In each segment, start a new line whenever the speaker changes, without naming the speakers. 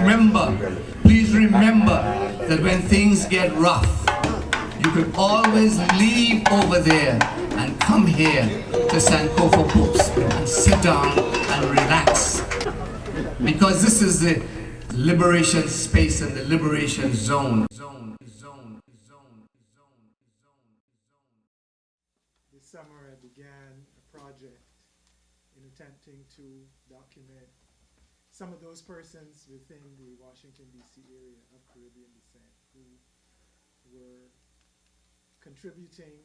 remember that when things get rough, you can always leave over there and come here to Sankofa Books and sit down and relax. Because this is the liberation space and the liberation zone.
This summer I began a project in attempting to document some of those persons within the Washington, D.C. area of Caribbean descent who were contributing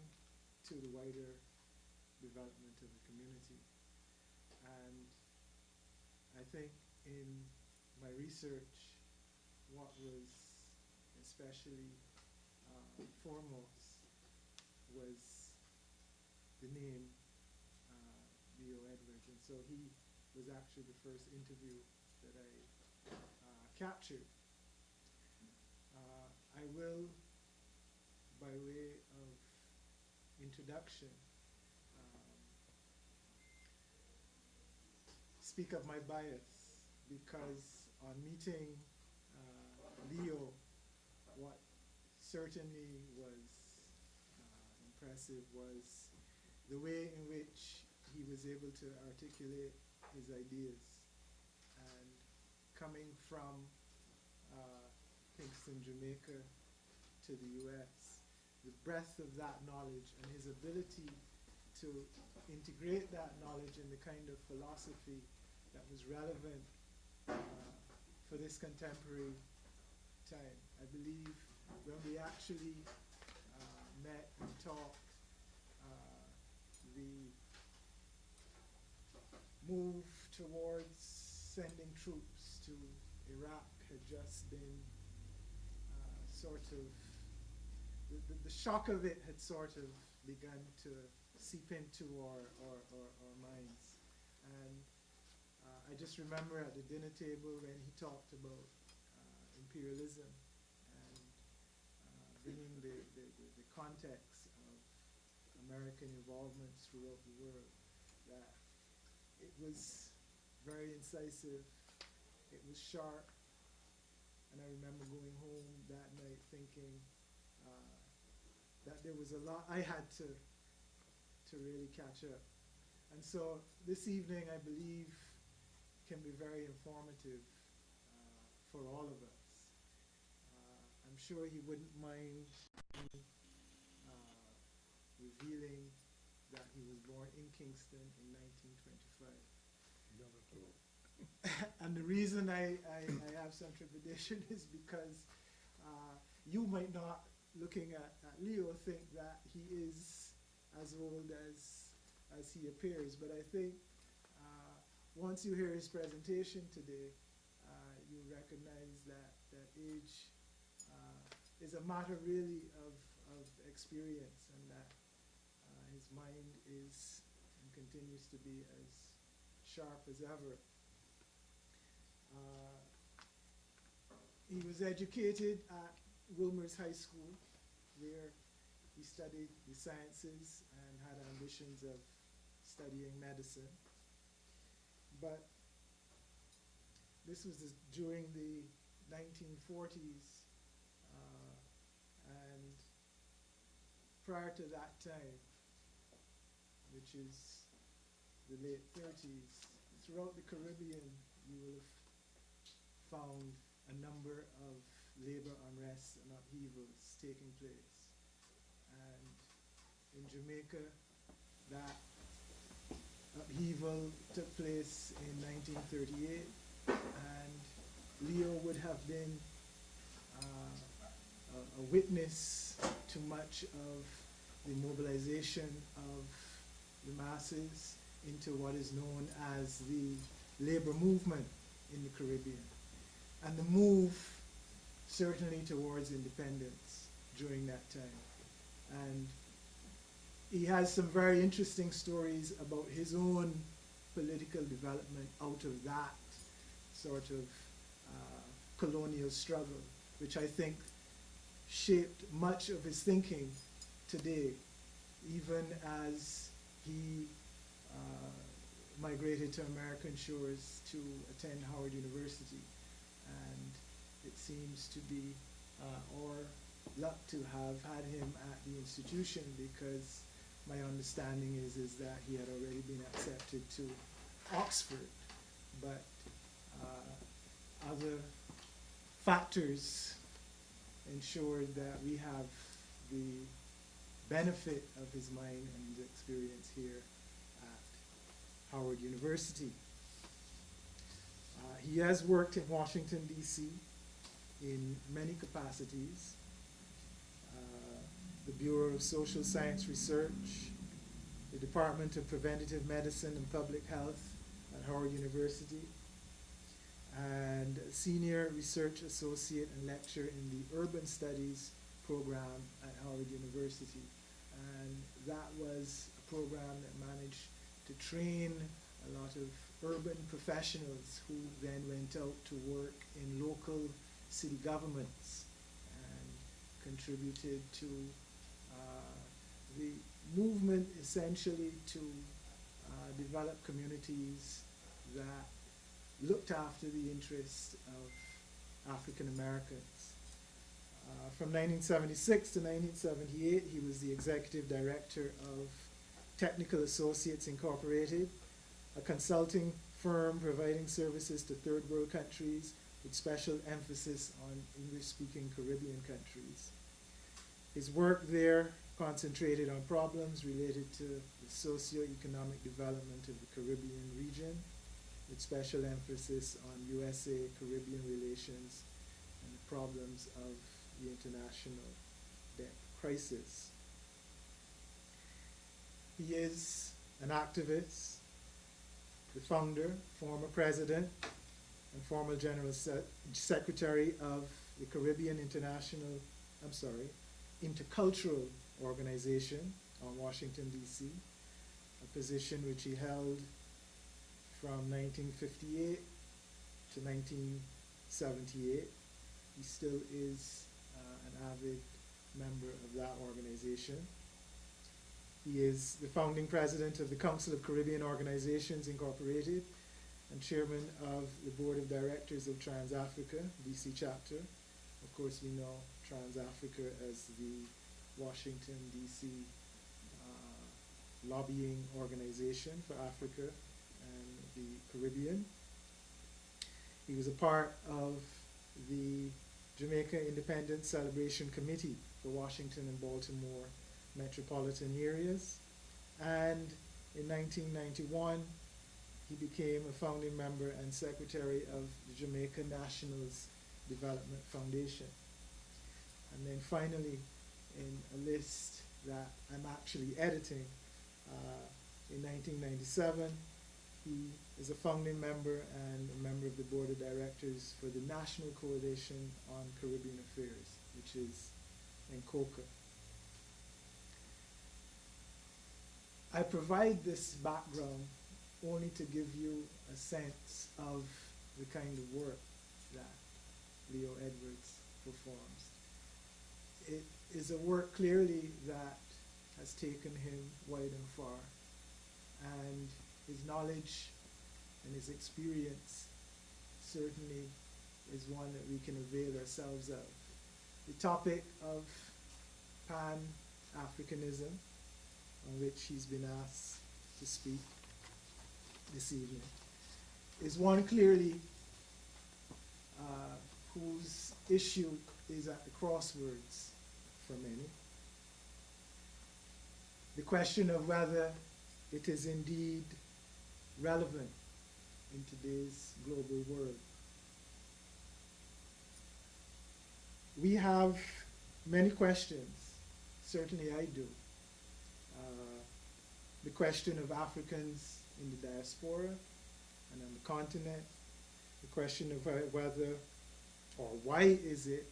to the wider development of the community. And I think in my research, what was especially foremost was the name Leo Edwards. And so he was actually the first interview that I captured. I will, by way of introduction, speak of my bias, because on meeting Leo, what certainly was impressive was the way in which he was able to articulate his ideas. And coming from Kingston, Jamaica to the US, the breadth of that knowledge and his ability to integrate that knowledge in the kind of philosophy that was relevant for this contemporary time. I believe when we actually met and talked, the move towards sending troops to Iraq had just been sort of, the shock of it had sort of begun to seep into our minds. And I just remember at the dinner table when he talked about imperialism and bringing the context of American involvements throughout the world, that it was very incisive, it was sharp, and I remember going home that night thinking that there was a lot I had to really catch up. And so this evening, I believe, can be very informative for all of us. I'm sure he wouldn't mind me revealing that he was born in Kingston in 1925. And the reason I have some trepidation is because you might not, looking at Leo, think that he is as old as he appears. But I think once you hear his presentation today, you recognize that age is a matter really of experience, and that his mind is and continues to be as sharp as ever. He was educated at Wilmer's High School, where he studied the sciences and had ambitions of studying medicine. But this was during the 1940s, and prior to that time, which is the late 30s, throughout the Caribbean, you will have found a number of labor unrest and upheavals taking place. And in Jamaica, that upheaval took place in 1938, and Leo would have been a witness to much of the mobilization of the masses into what is known as the labor movement in the Caribbean, and the move certainly towards independence during that time. And he has some very interesting stories about his own political development out of that sort of colonial struggle, which I think shaped much of his thinking today, even as he migrated to American shores to attend Howard University. And seems to be, or luck to have had him at the institution, because my understanding is that he had already been accepted to Oxford, but other factors ensured that we have the benefit of his mind and his experience here at Howard University. He has worked in Washington, D.C. in many capacities. The Bureau of Social Science Research, the Department of Preventative Medicine and Public Health at Howard University, and Senior Research Associate and Lecturer in the Urban Studies program at Howard University. And that was a program that managed to train a lot of urban professionals who then went out to work in local city governments and contributed to the movement essentially to develop communities that looked after the interests of African Americans. From 1976 to 1978, he was the executive director of Technical Associates Incorporated, a consulting firm providing services to third world countries with special emphasis on English-speaking Caribbean countries. His work there concentrated on problems related to the socio-economic development of the Caribbean region, with special emphasis on USA-Caribbean relations and the problems of the international debt crisis. He is an activist, the founder, former president, and former general secretary of the Caribbean Intercultural Organization on Washington, D.C., a position which he held from 1958 to 1978. He still is an avid member of that organization. He is the founding president of the Council of Caribbean Organizations Incorporated and chairman of the board of directors of Trans-Africa, DC chapter. Of course, we know Trans-Africa as the Washington, D.C. Lobbying organization for Africa and the Caribbean. He was a part of the Jamaica Independence Celebration Committee for Washington and Baltimore metropolitan areas. And in 1991, he became a founding member and secretary of the Jamaica Nationals Development Foundation. And then finally, in a list that I'm actually editing, in 1997, he is a founding member and a member of the board of directors for the National Coalition on Caribbean Affairs, which is NCOCA. I provide this background only to give you a sense of the kind of work that Leo Edwards performs. It is a work clearly that has taken him wide and far, and his knowledge and his experience certainly is one that we can avail ourselves of. The topic of Pan-Africanism, on which he's been asked to speak this evening, is one clearly whose issue is at the crossroads for many. The question of whether it is indeed relevant in today's global world. We have many questions, certainly I do. The question of Africans in the diaspora and on the continent, the question of whether or why is it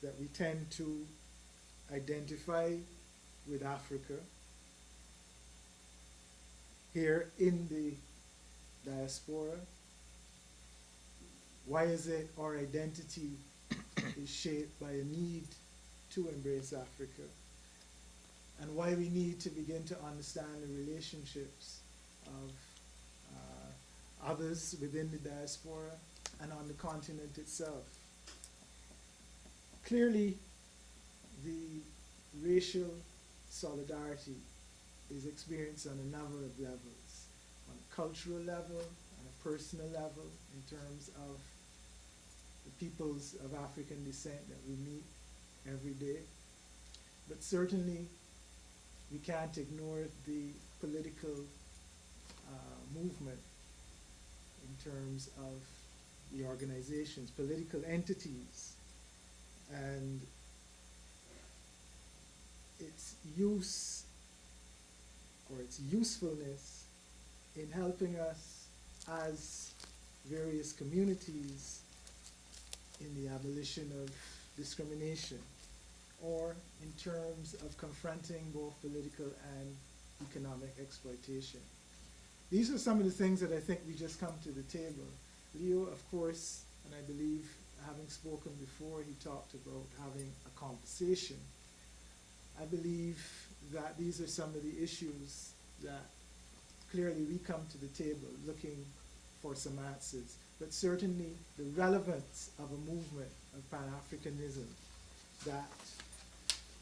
that we tend to identify with Africa here in the diaspora. Why is it our identity is shaped by a need to embrace Africa? And why we need to begin to understand the relationships of others within the diaspora and on the continent itself. clearly, the racial solidarity is experienced on a number of levels, on a cultural level, on a personal level, in terms of the peoples of African descent that we meet every day. But certainly, we can't ignore the political movement in terms of the organizations, political entities, and its use or its usefulness in helping us as various communities in the abolition of discrimination, or in terms of confronting both political and economic exploitation. These are some of the things that I think we just come to the table. Leo, of course, and I believe having spoken before, he talked about having a conversation. I believe that these are some of the issues that clearly we come to the table looking for some answers. But certainly the relevance of a movement of Pan-Africanism that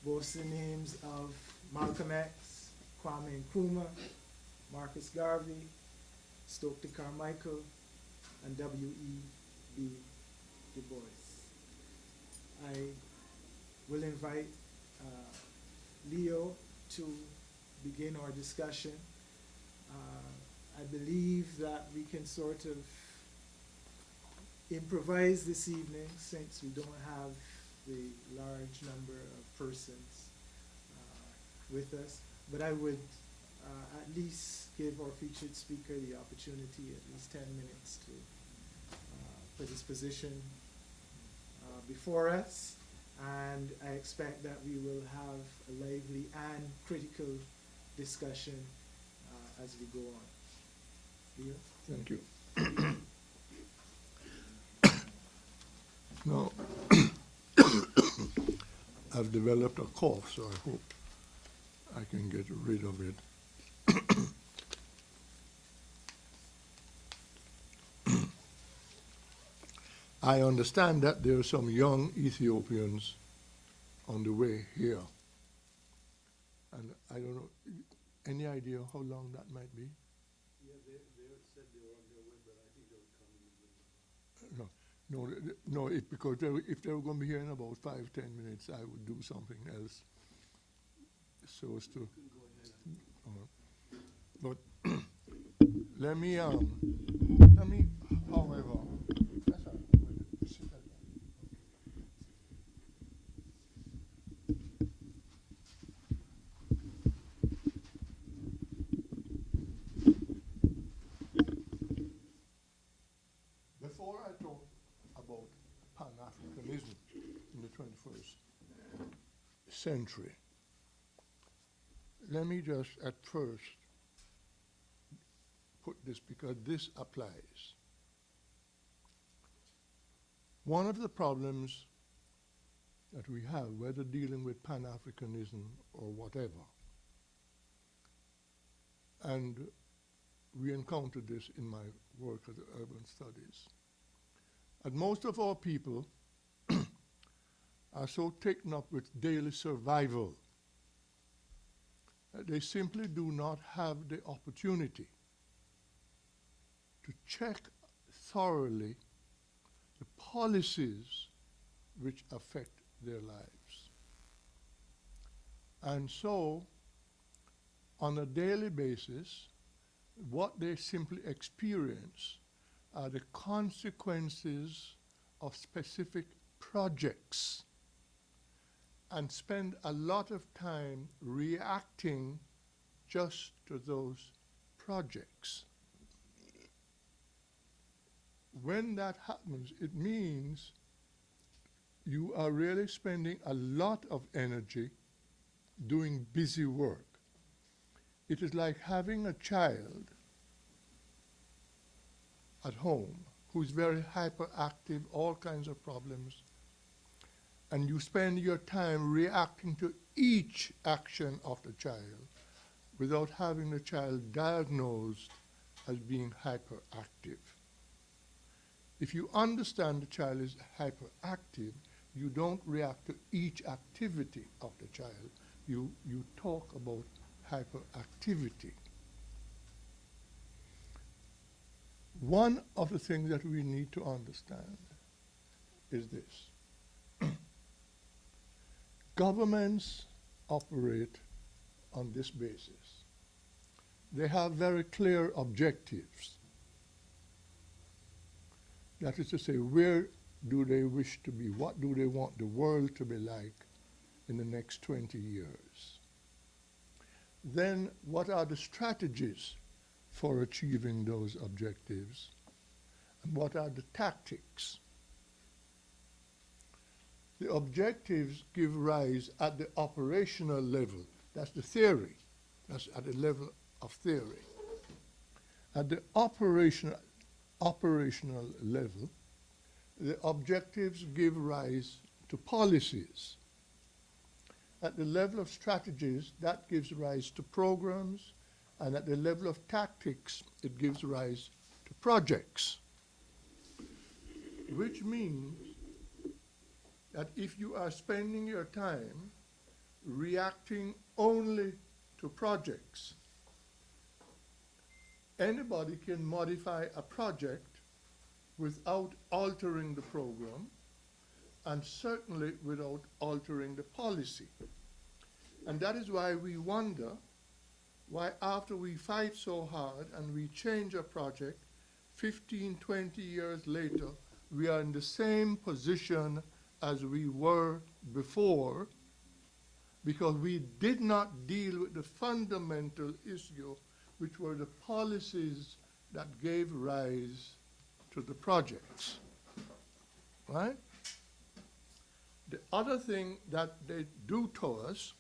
boasts the names of Malcolm X, Kwame Nkrumah, Marcus Garvey, Stokely Carmichael, and W.E.B. Du Bois. I will invite Leo to begin our discussion. I believe that we can sort of improvise this evening since we don't have the large number of persons with us, but I would at least give our featured speaker the opportunity at least 10 minutes to put his position before us, and I expect that we will have a lively and critical discussion as we go on. Leo?
Thank you. Now, I've developed a cough, so I hope I can get rid of it. I understand that there are some young Ethiopians on the way here. And I don't know, any idea how long that might be?
Yeah, they said they were on their way, but I think they'll come in.
No, because if they were going to be here in about 5-10 minutes, I would do something else so as to. But let me, however, that's all right. Sit that down. Before I talk about Pan-Africanism in the 21st century, let me just at first put this, because this applies. One of the problems that we have, whether dealing with Pan-Africanism or whatever, and we encountered this in my work at the Urban Studies, and most of our people are so taken up with daily survival that they simply do not have the opportunity to check thoroughly the policies which affect their lives. And so, on a daily basis, what they simply experience are the consequences of specific projects, and spend a lot of time reacting just to those projects. When that happens, it means you are really spending a lot of energy doing busy work. It is like having a child at home who's very hyperactive, all kinds of problems, and you spend your time reacting to each action of the child without having the child diagnosed as being hyperactive. If you understand the child is hyperactive, You don't react to each activity of the child. You talk about hyperactivity. One of the things that we need to understand is this. Governments operate on this basis. They have very clear objectives. That is to say, where do they wish to be? What do they want the world to be like in the next 20 years? Then what are the strategies for achieving those objectives? And what are the tactics? The objectives give rise at the operational level. That's the theory. That's at the level of theory. At the operational level, the objectives give rise to policies. At the level of strategies, that gives rise to programs, and at the level of tactics, it gives rise to projects. Which means that if you are spending your time reacting only to projects, anybody can modify a project without altering the program, and certainly without altering the policy. And that is why we wonder why after we fight so hard and we change a project, 15, 20 years later, we are in the same position as we were before, because we did not deal with the fundamental issue, which were the policies that gave rise to the projects, right? The other thing that they do to us,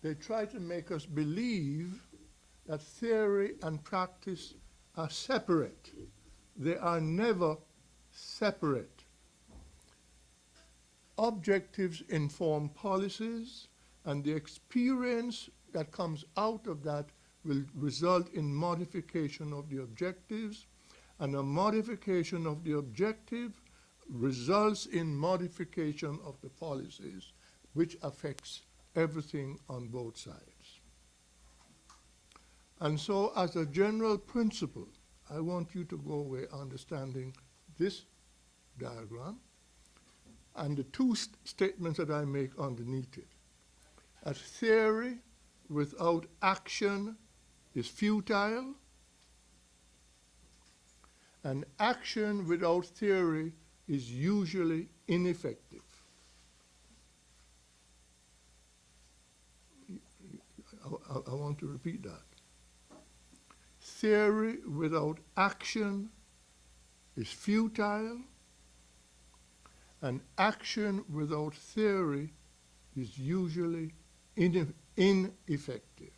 they try to make us believe that theory and practice are separate. They are never separate. Objectives inform policies, and the experience that comes out of that will result in modification of the objectives, and a modification of the objective results in modification of the policies, which affects everything on both sides. And so, as a general principle, I want you to go away understanding this diagram and the two statements that I make underneath it. As theory without action is futile, and action without theory is usually ineffective. I want to repeat that. Theory without action is futile, and action without theory is usually ineffective.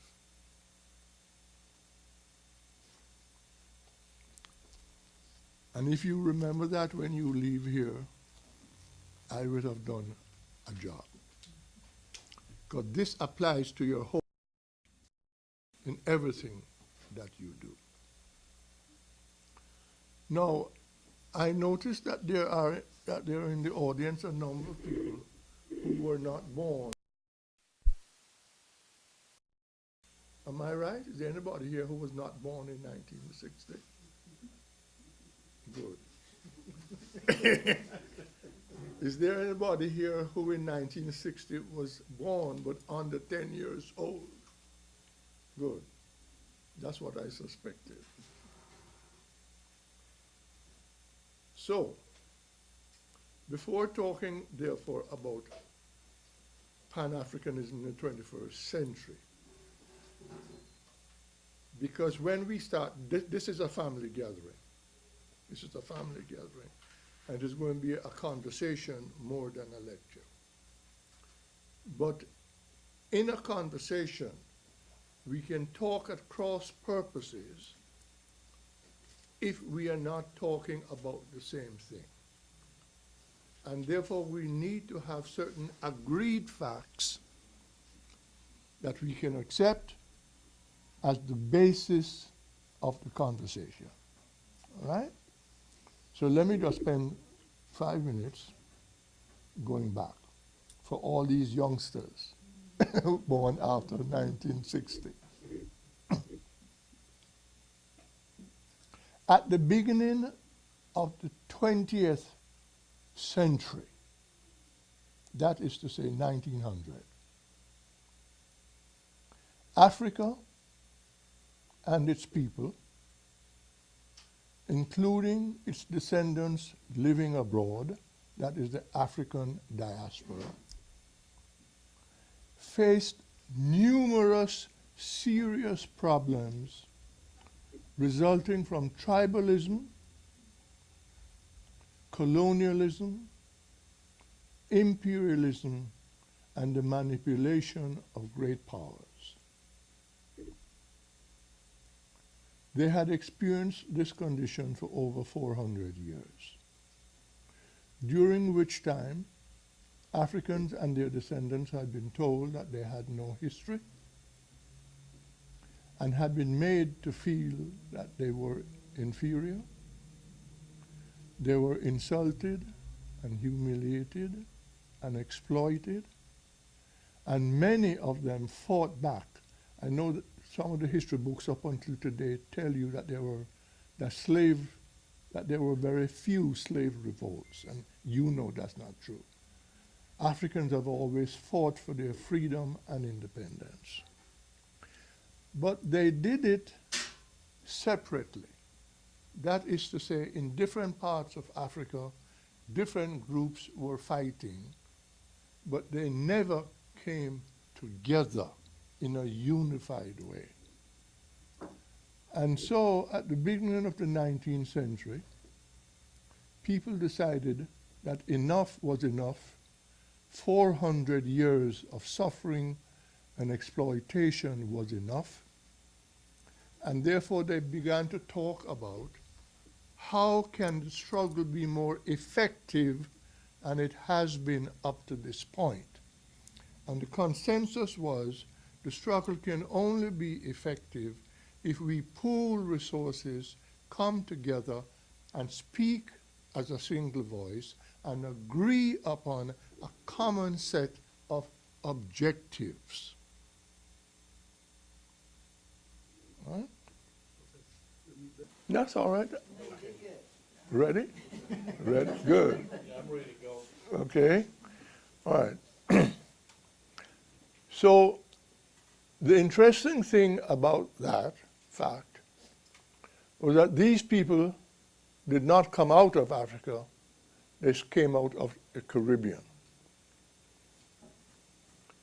And if you remember that when you leave here, I would have done a job. Because this applies to your whole in everything that you do. Now, I noticed that there are in the audience a number of people who were not born. Am I right? Is there anybody here who was not born in 1960? Good. Is there anybody here who in 1960 was born but under 10 years old? Good. That's what I suspected. So, before talking, therefore, about Pan-Africanism in the 21st century, because when we start, this is a family gathering. This is a family gathering, and it's going to be a conversation more than a lecture. But in a conversation, we can talk at cross purposes if we are not talking about the same thing. And therefore, we need to have certain agreed facts that we can accept as the basis of the conversation. All right? So let me just spend 5 minutes going back for all these youngsters born after 1960. At the beginning of the 20th century, that is to say 1900, Africa and its people, including its descendants living abroad, that is the African diaspora, faced numerous serious problems resulting from tribalism, colonialism, imperialism, and the manipulation of great powers. They had experienced this condition for over 400 years, during which time Africans and their descendants had been told that they had no history and had been made to feel that they were inferior. They were insulted and humiliated and exploited, and many of them fought back. I know that some of the history books up until today tell you that there were very few slave revolts, and you know that's not true. Africans have always fought for their freedom and independence. But they did it separately. That is to say, in different parts of Africa, different groups were fighting, but they never came together in a unified way. And so at the beginning of the 19th century, people decided that enough was enough. 400 years of suffering and exploitation was enough. And therefore they began to talk about how can the struggle be more effective, and it has been up to this point. And the consensus was the struggle can only be effective if we pool resources, come together, and speak as a single voice, and agree upon a common set of objectives. Right? That's all right. Ready? Ready? Good.
Yeah, I'm ready to go.
Okay. All right. So the interesting thing about that fact was that these people did not come out of Africa, they came out of the Caribbean.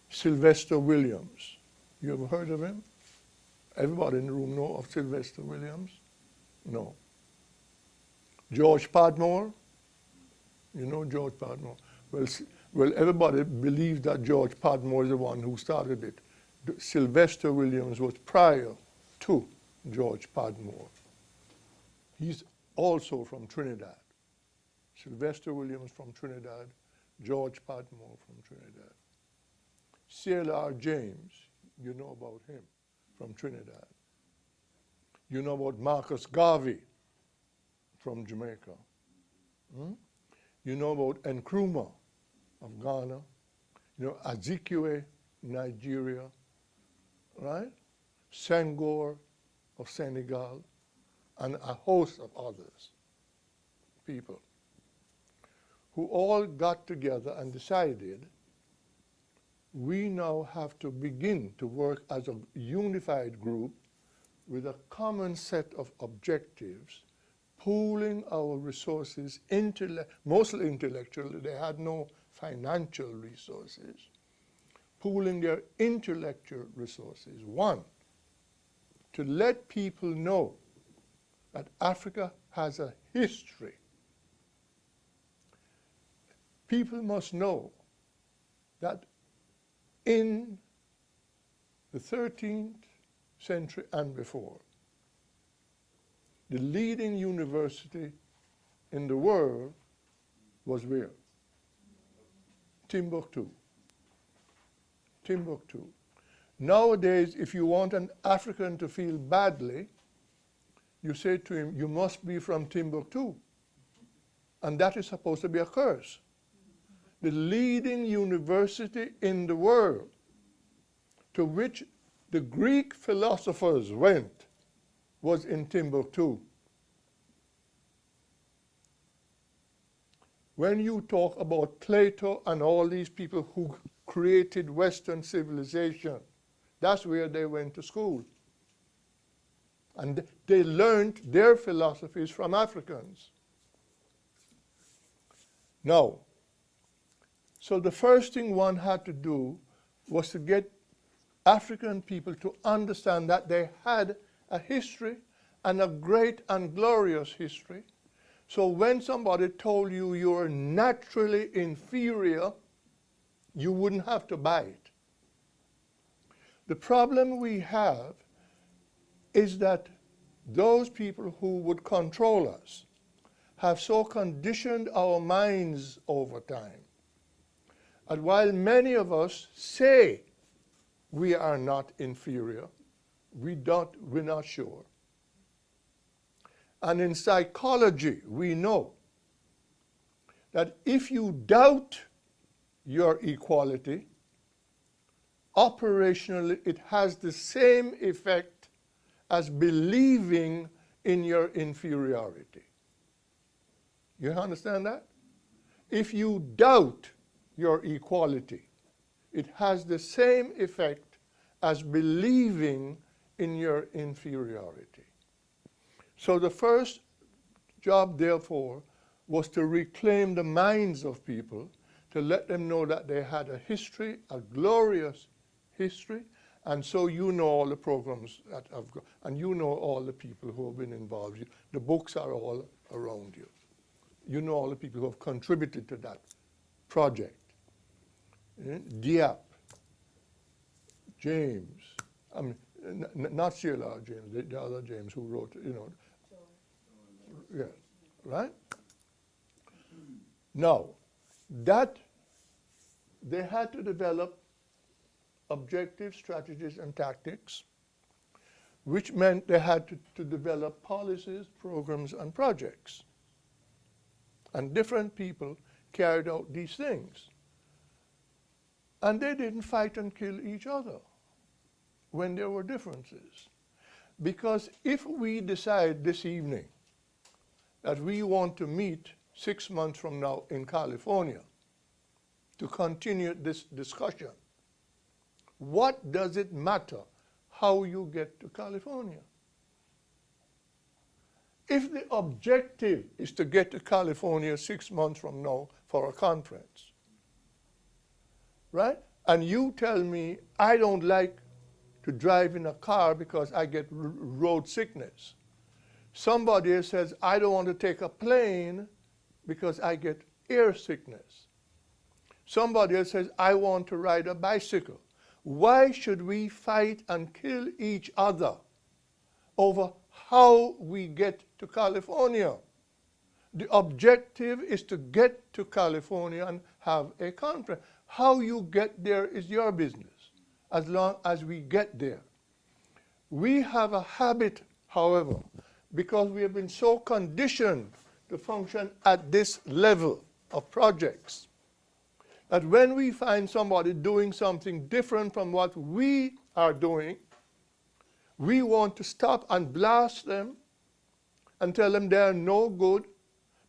Sylvester Williams, you ever heard of him? Everybody in the room know of Sylvester Williams? No. George Padmore, you know George Padmore? Well, everybody believes that George Padmore is the one who started it. Sylvester Williams was prior to George Padmore. He's also from Trinidad. Sylvester Williams from Trinidad, George Padmore from Trinidad. C.L.R. James, you know about him, from Trinidad. You know about Marcus Garvey from Jamaica. You know about Nkrumah of Ghana. You know Azikiwe, Nigeria, right? Senghor of Senegal, and a host of others, people, who all got together and decided we now have to begin to work as a unified group with a common set of objectives, pooling our resources, mostly intellectually, they had no financial resources, pooling their intellectual resources. One, to let people know that Africa has a history. People must know that in the 13th century and before, the leading university in the world was where? Timbuktu. Timbuktu. Nowadays, if you want an African to feel badly, you say to him, you must be from Timbuktu. And that is supposed to be a curse. the leading university in the world to which the Greek philosophers went was in Timbuktu. When you talk about Plato and all these people who created Western civilization, that's where they went to school. And they learned their philosophies from Africans. Now, so the first thing one had to do was to get African people to understand that they had a history, and a great and glorious history. So when somebody told you you're naturally inferior, you wouldn't have to buy it. The problem we have is that those people who would control us have so conditioned our minds over time. And while many of us say we are not inferior, we're not sure. And in psychology, we know that if you doubt your equality, operationally it has the same effect as believing in your inferiority. You understand that? If you doubt your equality, it has the same effect as believing in your inferiority. So the first job, therefore, was to reclaim the minds of people, to let them know that they had a history, a glorious history, and so you know all the programs that have gone, and you know all the people who have been involved. The books are all around you. You know all the people who have contributed to that project. Diap, James, I mean, not CLR James, the other James who wrote, you know. Yeah, right? Now, that they had to develop objective strategies and tactics, which meant they had to develop policies, programs, and projects. And different people carried out these things. And they didn't fight and kill each other when there were differences. Because if we decide this evening that we want to meet 6 months from now in California to continue this discussion, what does it matter how you get to California? If the objective is to get to California 6 months from now for a conference, right? And you tell me I don't like to drive in a car because I get road sickness. Somebody else says I don't want to take a plane because I get air sickness. Somebody else says I want to ride a bicycle. Why should we fight and kill each other over how we get to California? The objective is to get to California and have a conference. How you get there is your business, as long as we get there. We have a habit, however, because we have been so conditioned to function at this level of projects, that when we find somebody doing something different from what we are doing, we want to stop and blast them and tell them they're no good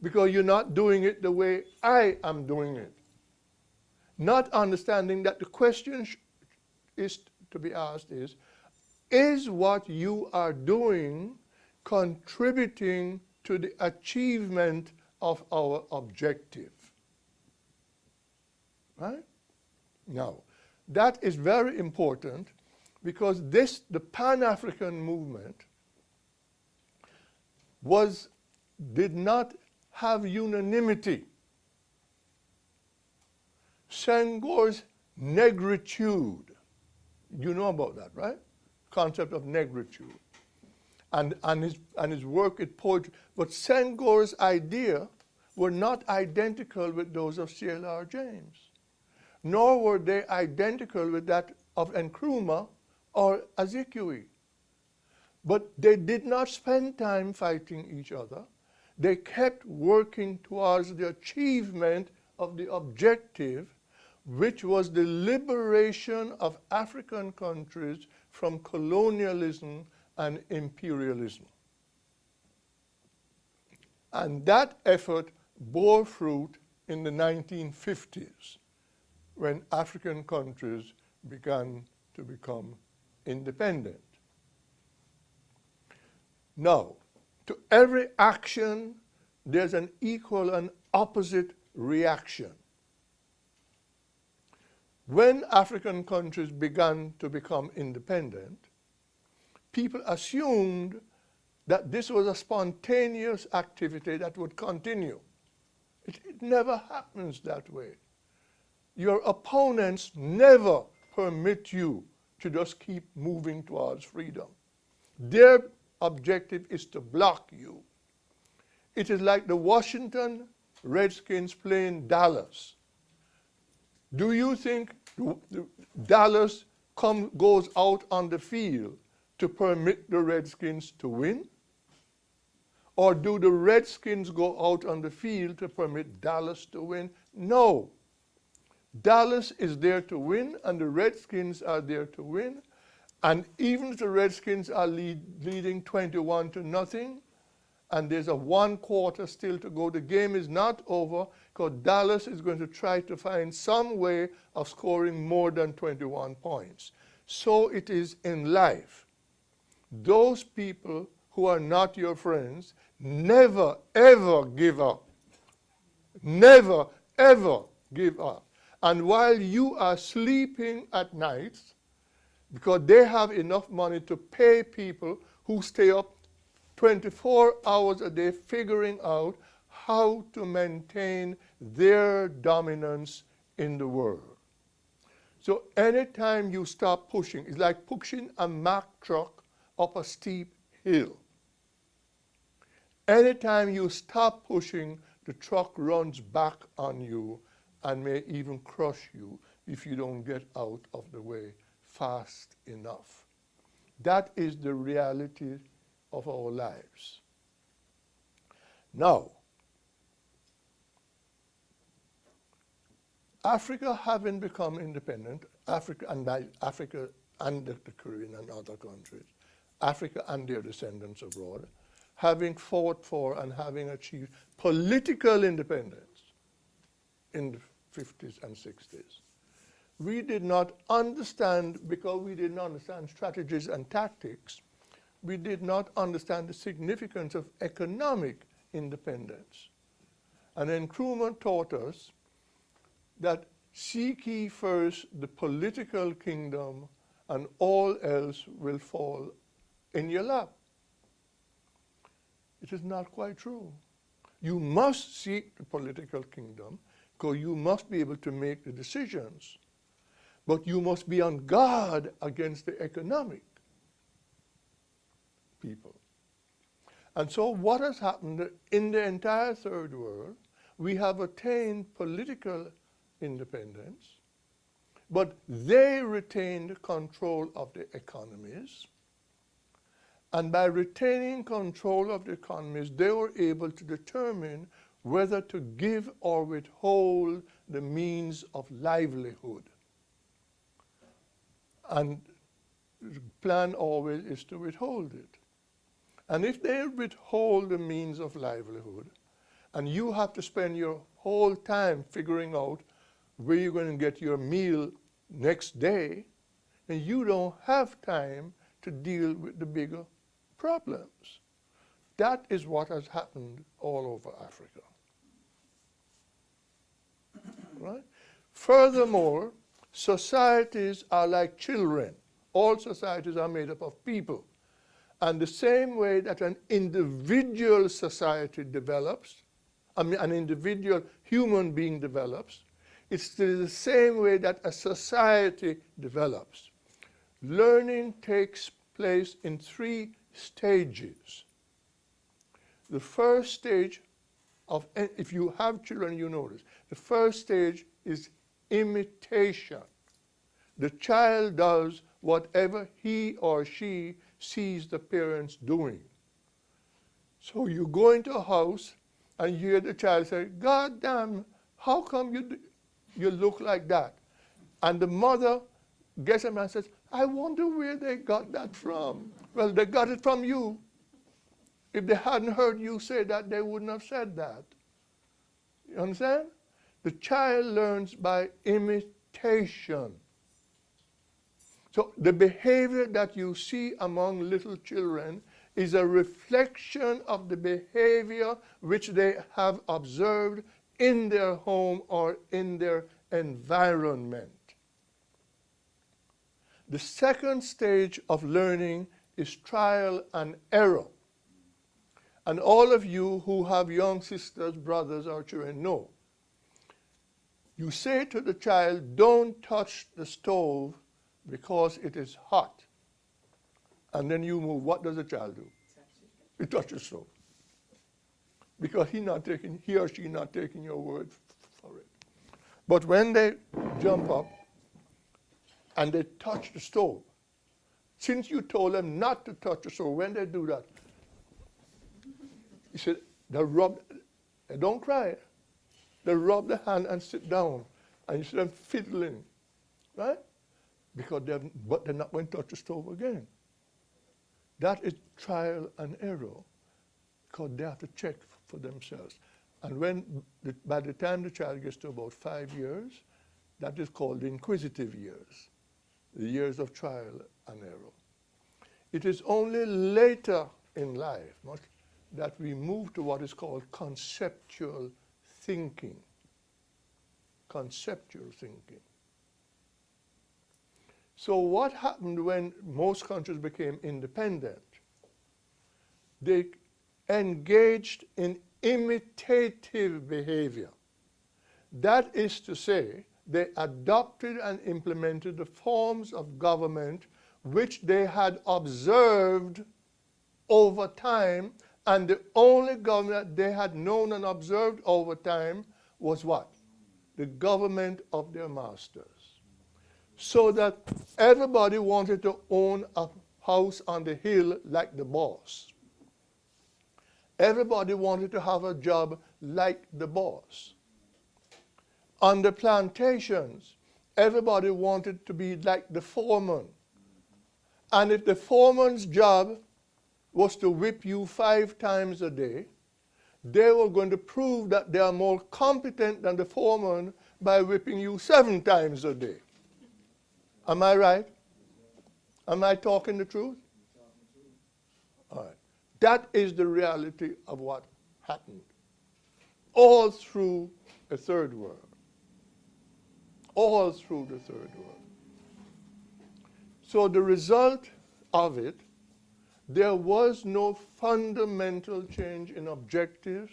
because you're not doing it the way I am doing it. Not understanding that the question is to be asked is what you are doing contributing to the achievement of our objective? Right? Now, that is very important because the Pan-African movement did not have unanimity. Senghor's negritude, you know about that, right? Concept of negritude. And his work in poetry. But Senghor's idea were not identical with those of C.L.R. James, nor were they identical with that of Nkrumah or Azikiwe. But they did not spend time fighting each other. They kept working towards the achievement of the objective, which was the liberation of African countries from colonialism and imperialism. And that effort bore fruit in the 1950s, when African countries began to become independent. Now, to every action, there's an equal and opposite reaction. When African countries began to become independent, people assumed that this was a spontaneous activity that would continue. It never happens that way. Your opponents never permit you to just keep moving towards freedom. Their objective is to block you. It is like the Washington Redskins playing Dallas. Do you think Dallas goes out on the field to permit the Redskins to win? Or do the Redskins go out on the field to permit Dallas to win? No. Dallas is there to win, and the Redskins are there to win. And even if the Redskins are leading 21-0, and there's a 1 quarter still to go, the game is not over, because Dallas is going to try to find some way of scoring more than 21 points. So it is in life. Those people who are not your friends never, ever give up. Never, ever give up. And while you are sleeping at night, because they have enough money to pay people who stay up 24 hours a day figuring out how to maintain their dominance in the world. So anytime you stop pushing, it's like pushing a Mack truck up a steep hill. Anytime you stop pushing, the truck runs back on you and may even crush you if you don't get out of the way fast enough. That is the reality of our lives. Now, Africa having become independent, Africa and the Caribbean and other countries, Africa and their descendants abroad, having fought for and having achieved political independence in the 50s and 60s. We did not understand, because we didn't understand strategies and tactics, we did not understand the significance of economic independence. And then Nkrumah taught us that seek ye first the political kingdom and all else will fall in your lap. It is not quite true. You must seek the political kingdom because you must be able to make the decisions. But you must be on guard against the economic people. And so what has happened in the entire third world, we have attained political independence, but they retained control of the economies. And by retaining control of the economies, they were able to determine whether to give or withhold the means of livelihood. And the plan always is to withhold it. And if they withhold the means of livelihood, and you have to spend your whole time figuring out where you're going to get your meal next day, then you don't have time to deal with the bigger problems. That is what has happened all over Africa. Right? Furthermore, societies are like children. All societies are made up of people. And the same way that an individual society develops, an individual human being develops, it's the same way that a society develops. Learning takes place in 3 stages. The first stage of, if you have children, you know this. The first stage is imitation. The child does whatever he or she sees the parents doing. So you go into a house and you hear the child say, "God damn, how come you look like that? And the mother gets him and says, I wonder where they got that from. Well, they got it from you. If they hadn't heard you say that, they wouldn't have said that. You understand? The child learns by imitation. So the behavior that you see among little children is a reflection of the behavior which they have observed in their home or in their environment. The second stage of learning is trial and error. And all of you who have young sisters, brothers, or children know. You say to the child, don't touch the stove because it is hot. And then you move. What does the child do? He touches the stove. Because he or she not taking your word for it. But when they jump up and they touch the stove, since you told them not to touch the stove, when they do that, he said, they don't cry. They rub the hand and sit down. And you see them fiddling, right? Because but they're not going to touch the stove again. That is trial and error, because they have to check for themselves. And by the time the child gets to about 5 years, that is called the inquisitive years, the years of trial and error. It is only later in life that we move to what is called conceptual thinking. Conceptual thinking. So what happened when most countries became independent? They engaged in imitative behavior. That is to say, they adopted and implemented the forms of government which they had observed over time, and the only government they had known and observed over time was what? The government of their masters. So that everybody wanted to own a house on the hill like the boss. Everybody wanted to have a job like the boss. On the plantations, everybody wanted to be like the foreman. And if the foreman's job was to whip you 5 times a day, they were going to prove that they are more competent than the foreman by whipping you 7 times a day. Am I right? Am I talking the truth? All right. That is the reality of what happened all through the third world. All through the third world. So the result of it, there was no fundamental change in objectives,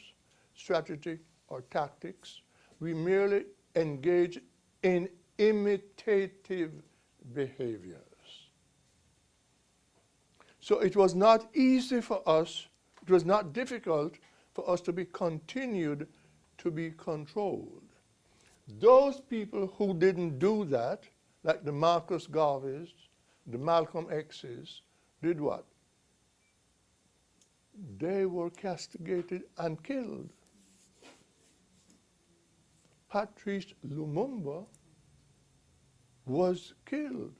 strategy, or tactics. We merely engaged in imitative behaviors. So it was not easy for us, it was not difficult for us to be continued to be controlled. Those people who didn't do that, like the Marcus Garveys, the Malcolm X's, did what? They were castigated and killed. Patrice Lumumba was killed,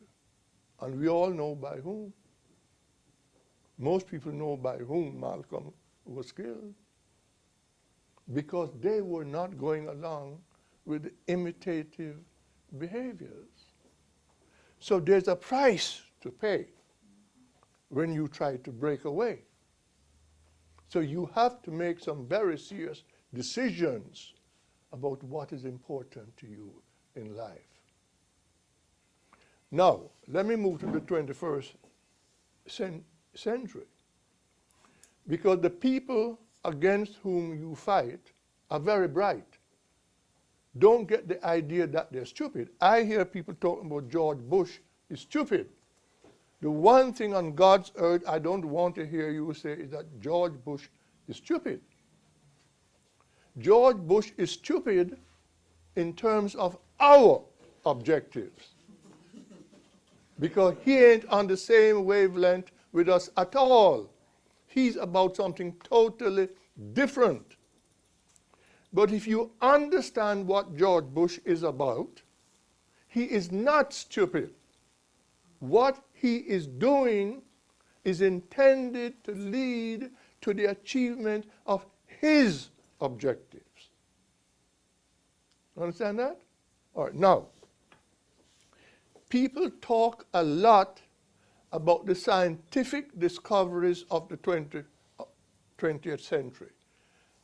and we all know by whom. Most people know by whom Malcolm was killed, because they were not going along with imitative behaviors. So there's a price to pay when you try to break away. So you have to make some very serious decisions about what is important to you in life. Now, let me move to the 21st century. Because the people against whom you fight are very bright. Don't get the idea that they're stupid. I hear people talking about George Bush is stupid. The one thing on God's earth I don't want to hear you say is that George Bush is stupid. George Bush is stupid in terms of our objectives, because he ain't on the same wavelength with us at all. He's about something totally different. But if you understand what George Bush is about, he is not stupid. What he is doing is intended to lead to the achievement of his objectives. Understand that? All right, now, people talk a lot about the scientific discoveries of the 20th century.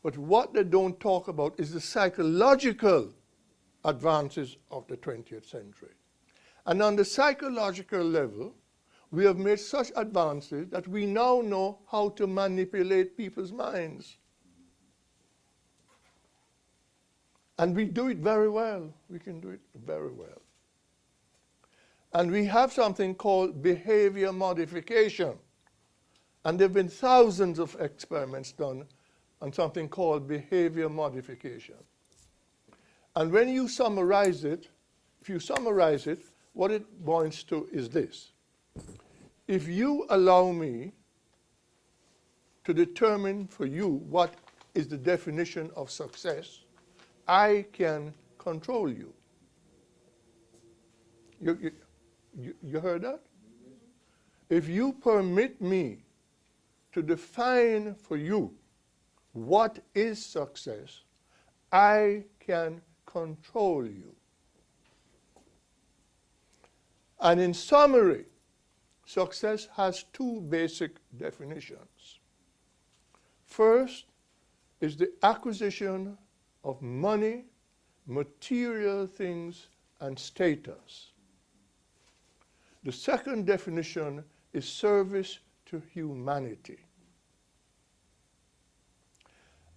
But what they don't talk about is the psychological advances of the 20th century. And on the psychological level, we have made such advances that we now know how to manipulate people's minds. And we do it very well. We can do it very well. And we have something called behavior modification. And there have been thousands of experiments done on something called behavior modification. And when you summarize it, if you summarize it, what it points to is this. If you allow me to determine for you what is the definition of success, I can control you. You heard that? If you permit me to define for you what is success, I can control you. And in summary, success has two basic definitions. First is the acquisition of money, material things, and status. The second definition is service to humanity.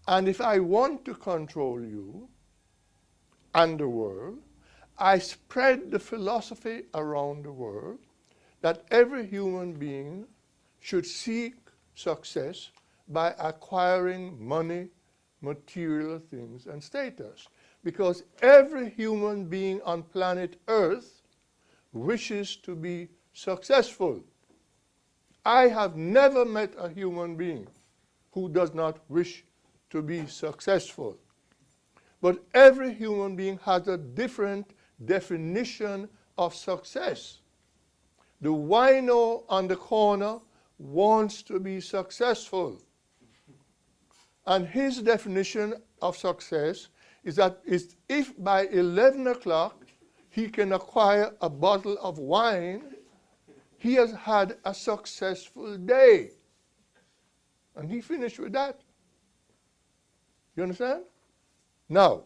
And if I want to control you and the world, I spread the philosophy around the world that every human being should seek success by acquiring money, material things, and status. Because every human being on planet Earth wishes to be successful. I have never met a human being who does not wish to be successful. But every human being has a different definition of success. The wino on the corner wants to be successful. And his definition of success is that if by 11 o'clock he can acquire a bottle of wine, he has had a successful day. And he finished with that. You understand? Now,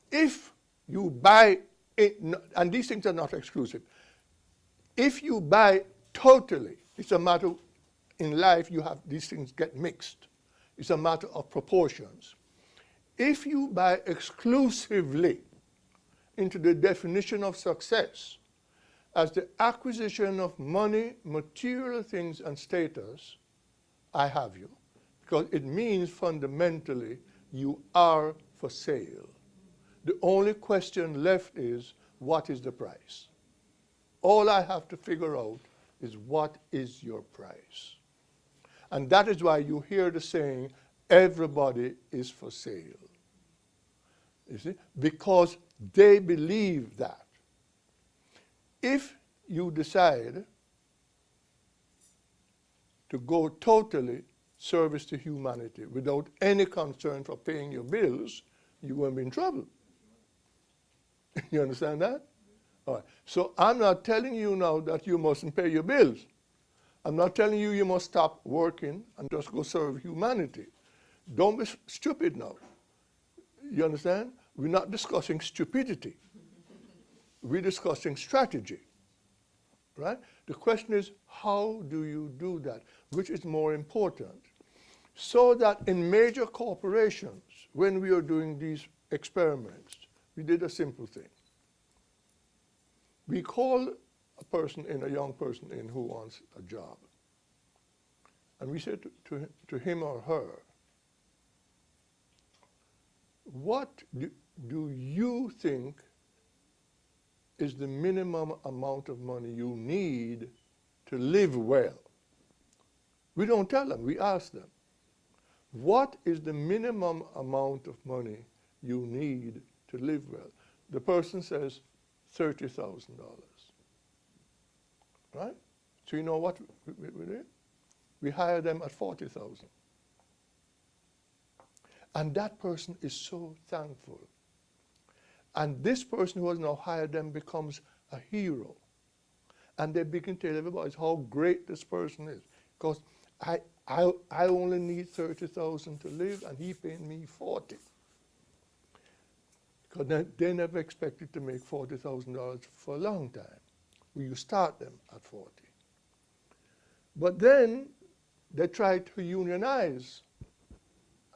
if you buy it, and these things are not exclusive, if you buy totally, it's a matter, in life you have, these things get mixed. It's a matter of proportions. If you buy exclusively into the definition of success as the acquisition of money, material things, and status, I have you. Because it means fundamentally you are for sale. The only question left is, what is the price? All I have to figure out is, what is your price? And that is why you hear the saying, everybody is for sale. You see? Because they believe that. If you decide to go totally service to humanity without any concern for paying your bills, you're going to be in trouble. You understand that? All right. So I'm not telling you now that you mustn't pay your bills. I'm not telling you you must stop working and just go serve humanity. Don't be stupid now. You understand? We're not discussing stupidity. We're discussing strategy. Right? The question is, how do you do that? Which is more important? So that in major corporations, when we are doing these experiments, we did a simple thing. We call a person in, a young person in who wants a job. And we said to him or her, what do you think is the minimum amount of money you need to live well? We don't tell them, we ask them. what is the minimum amount of money you need to live well? The person says $30,000. Right? So you know what we did? We hired them at $40,000. And that person is so thankful. And this person who has now hired them becomes a hero. And they begin to tell everybody how great this person is. Because I only need $30,000 to live, and he paid me $40,000. Because they never expected to make $40,000 for a long time. You start them at 40. But then they try to unionize.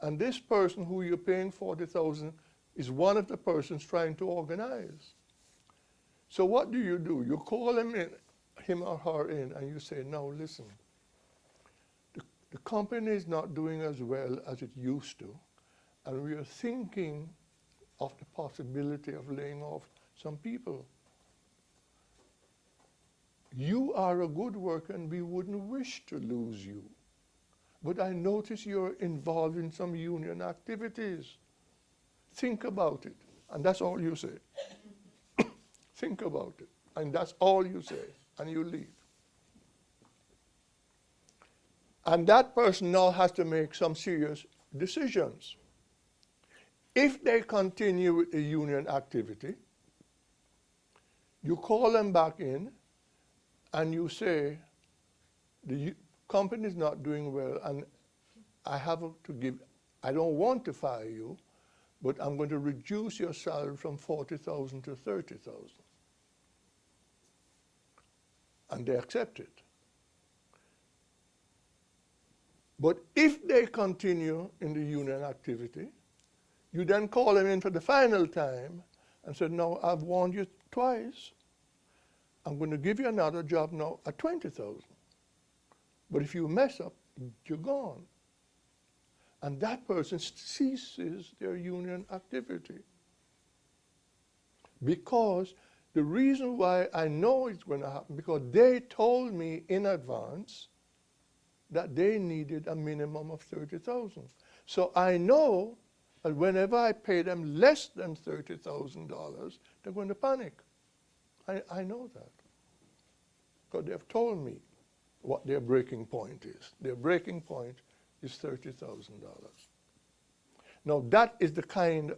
And this person who you're paying $40,000 is one of the persons trying to organize. So what do? You call him or her in, and you say, now listen, the company is not doing as well as it used to, and we are thinking of the possibility of laying off some people. You are a good worker, and we wouldn't wish to lose you. But I notice you're involved in some union activities. Think about it. And that's all you say. Think about it. And that's all you say. And you leave. And that person now has to make some serious decisions. If they continue with the union activity, you call them back in and you say, the company is not doing well, and I don't want to fire you, but I'm going to reduce your salary from $40,000 to $30,000. And they accept it. But if they continue in the union activity, you then call them in for the final time and say, no, I've warned you twice. I'm going to give you another job now at $20,000. But if you mess up, you're gone. And that person ceases their union activity. Because the reason why I know it's going to happen, because they told me in advance that they needed a minimum of $30,000. So I know that whenever I pay them less than $30,000, they're going to panic. I know that. Because they've told me what their breaking point is. Their breaking point is $30,000. Now that is the kind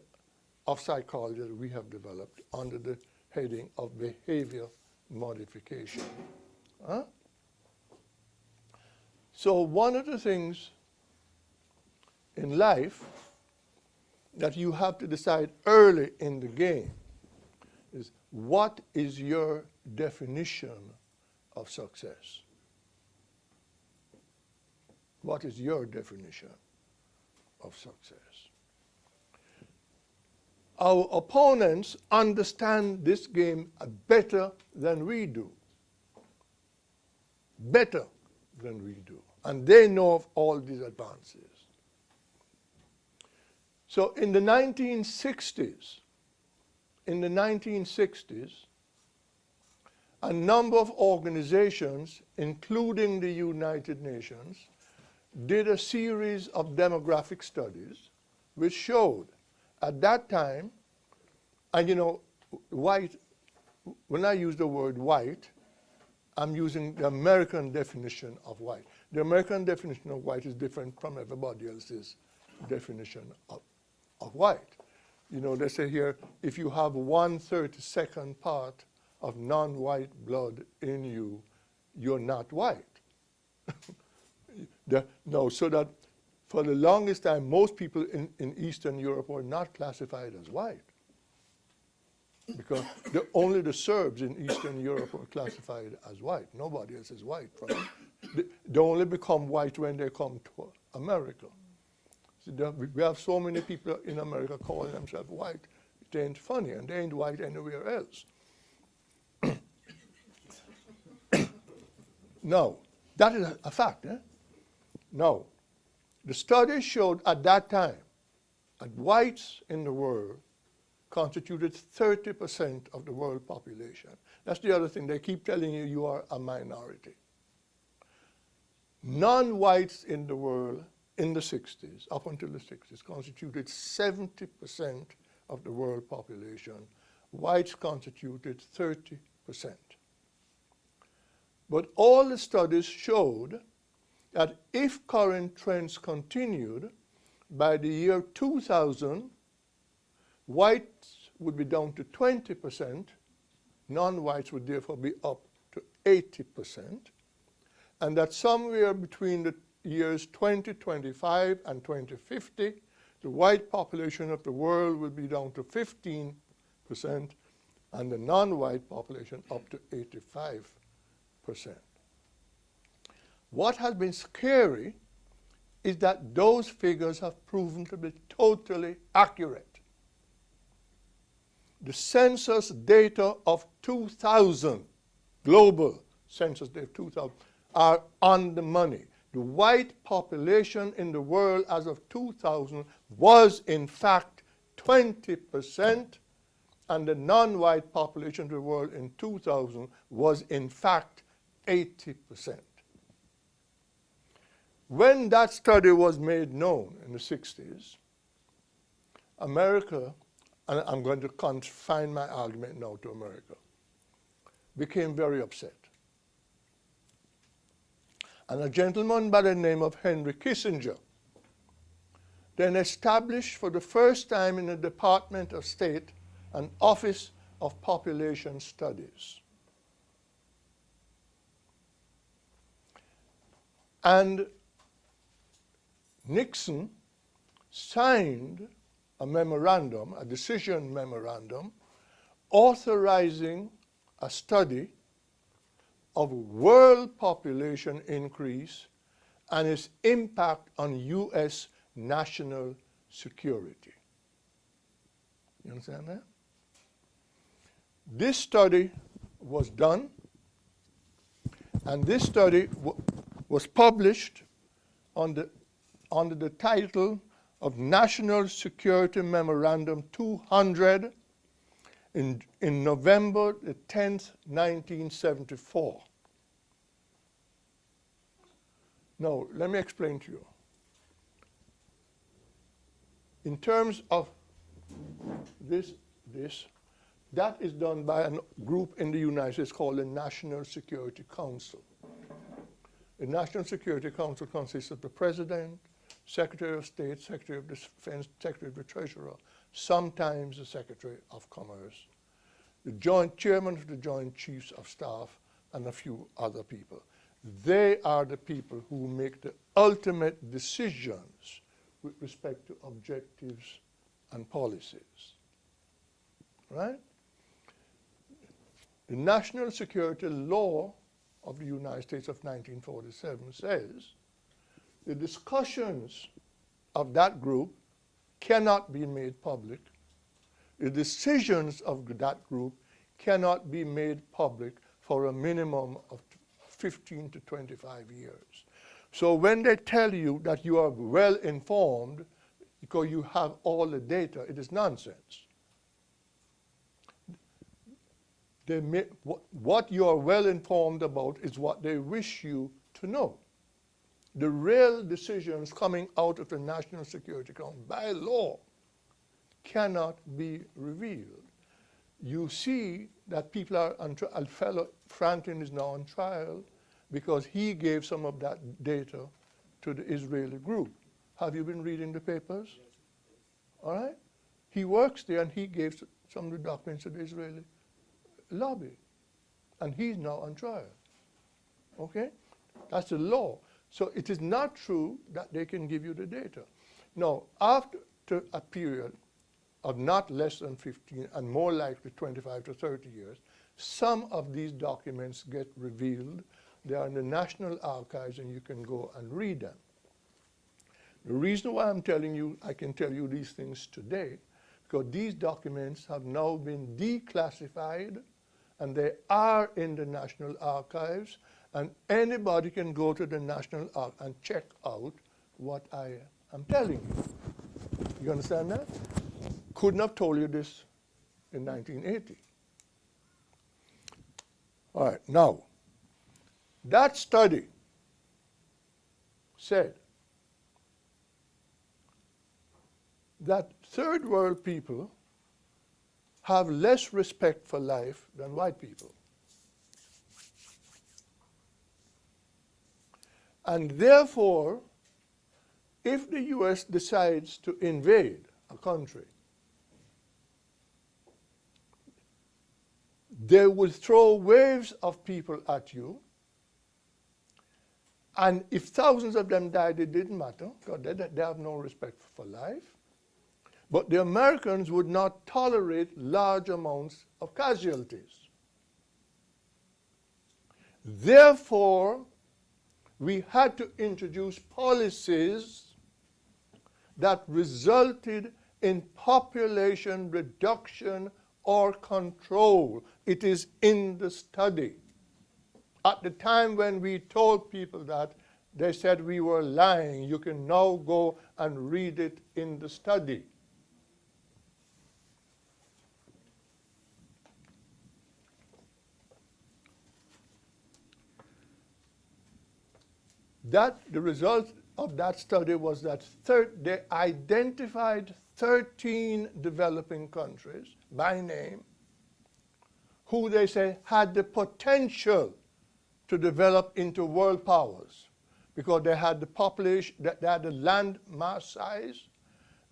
of psychology that we have developed under the heading of behavior modification. Huh? So one of the things in life that you have to decide early in the game is, what is your definition of success? What is your definition of success? Our opponents understand this game better than we do. Better than we do. And they know of all these advances. So in the 1960s, a number of organizations, including the United Nations, did a series of demographic studies which showed at that time, and you know, white, when I use the word white, I'm using the American definition of white. The American definition of white is different from everybody else's definition of white. You know, they say here, if you have 1/32nd part of non-white blood in you, you're not white. No, so that for the longest time, most people in Eastern Europe were not classified as white. Because only the Serbs in Eastern Europe were classified as white. Nobody else is white. They only become white when they come to America. So we have so many people in America calling themselves white. It ain't funny, and they ain't white anywhere else. No, that is a fact. No, the study showed at that time that whites in the world constituted 30% of the world population. That's the other thing. They keep telling you you are a minority. Non-whites in the world in the 60s, up until the 60s, constituted 70% of the world population. Whites constituted 30%. But all the studies showed that if current trends continued, by the year 2000, whites would be down to 20%, non-whites would therefore be up to 80%, and that somewhere between the years 2025 and 2050, the white population of the world will be down to 15%, and the non-white population up to 85%. What has been scary is that those figures have proven to be totally accurate. The census data of 2000, global census data of 2000, are on the money. The white population in the world as of 2000 was in fact 20%, and the non-white population of the world in 2000 was in fact 80%. When that study was made known in the 60s, America, and I'm going to confine my argument now to America, became very upset. And a gentleman by the name of Henry Kissinger then established for the first time in the Department of State an Office of Population Studies. And Nixon signed a memorandum, a decision memorandum, authorizing a study of world population increase and its impact on U.S. national security. You understand that? This study was done, and this study was published under the title of National Security Memorandum 200 in November the 10th, 1974. Now, let me explain to you. In terms of this, that is done by a group in the United States called the National Security Council. The National Security Council consists of the President, Secretary of State, Secretary of Defense, Secretary of the Treasurer, sometimes the Secretary of Commerce, the Joint Chairman of the Joint Chiefs of Staff, and a few other people. They are the people who make the ultimate decisions with respect to objectives and policies. Right? The National Security Law of the United States of 1947 says the discussions of that group cannot be made public. The decisions of that group cannot be made public for a minimum of 15 to 25 years. So when they tell you that you are well informed because you have all the data, it is nonsense. What you are well informed about is what they wish you to know. The real decisions coming out of the National Security Council by law cannot be revealed. You see that people are on trial. A fellow, Franklin, is now on trial because he gave some of that data to the Israeli group. Have you been reading the papers? Yes. All right? He works there and he gave some of the documents to the Israeli lobby. And he's now on trial. Okay? That's the law. So it is not true that they can give you the data. Now, after a period of not less than 15 and more likely 25 to 30 years, some of these documents get revealed. They are in the National Archives and you can go and read them. The reason why I'm telling you, I can tell you these things today, because these documents have now been declassified and they are in the National Archives, and anybody can go to the National Archives and check out what I am telling you. You understand that? Couldn't have told you this in 1980. All right, now, that study said that third world people have less respect for life than white people. And therefore, if the US decides to invade a country, they will throw waves of people at you, and if thousands of them died, it didn't matter, because they have no respect for life. But the Americans would not tolerate large amounts of casualties. Therefore, we had to introduce policies that resulted in population reduction or control. It is in the study. At the time when we told people that, they said we were lying. You can now go and read it in the study. The result of that study was that they identified 13 developing countries by name who they say had the potential to develop into world powers, because they had the population, they had the land mass size,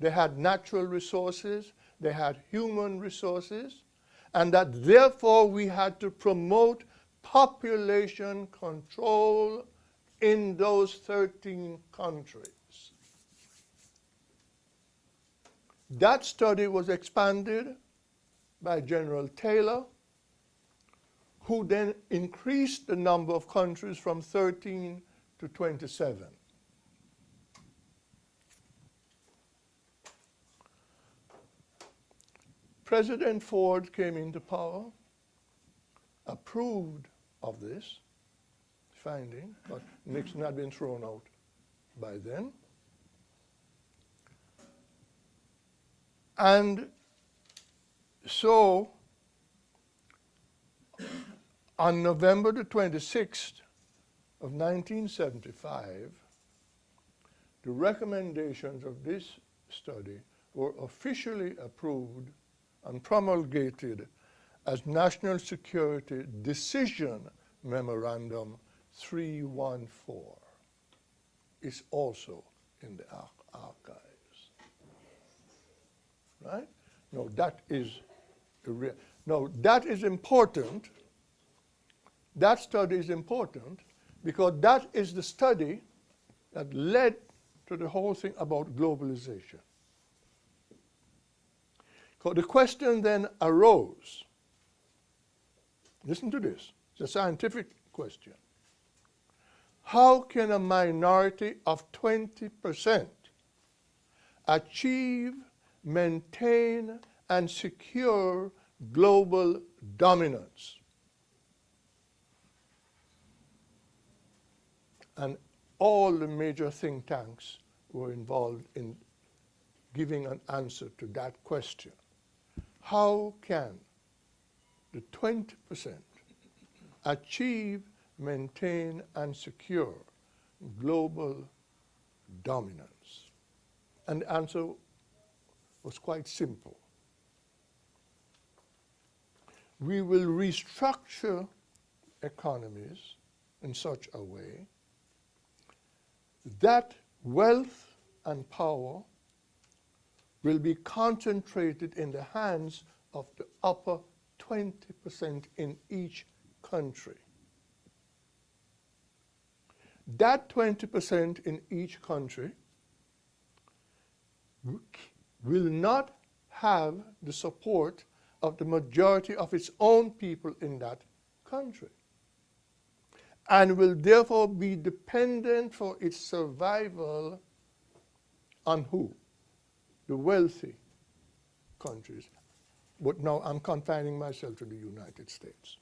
they had natural resources, they had human resources, and that therefore we had to promote population control in those 13 countries. That study was expanded by General Taylor, who then increased the number of countries from 13 to 27. President Ford came into power, approved of this finding, but Nixon had been thrown out by then. And so, on November the 26th of 1975, the recommendations of this study were officially approved and promulgated as National Security Decision Memorandum 314. It's also in the archives. Right? Now that is important. That study is important because that is the study that led to the whole thing about globalization. So the question then arose. Listen to this. It's a scientific question. How can a minority of 20% achieve, maintain, and secure global dominance? And all the major think tanks were involved in giving an answer to that question. How can the 20% achieve, maintain, and secure global dominance? And the answer was quite simple. We will restructure economies in such a way that wealth and power will be concentrated in the hands of the upper 20% in each country. That 20% in each country will not have the support of the majority of its own people in that country, and will therefore be dependent for its survival on who? The wealthy countries. But now I'm confining myself to the United States.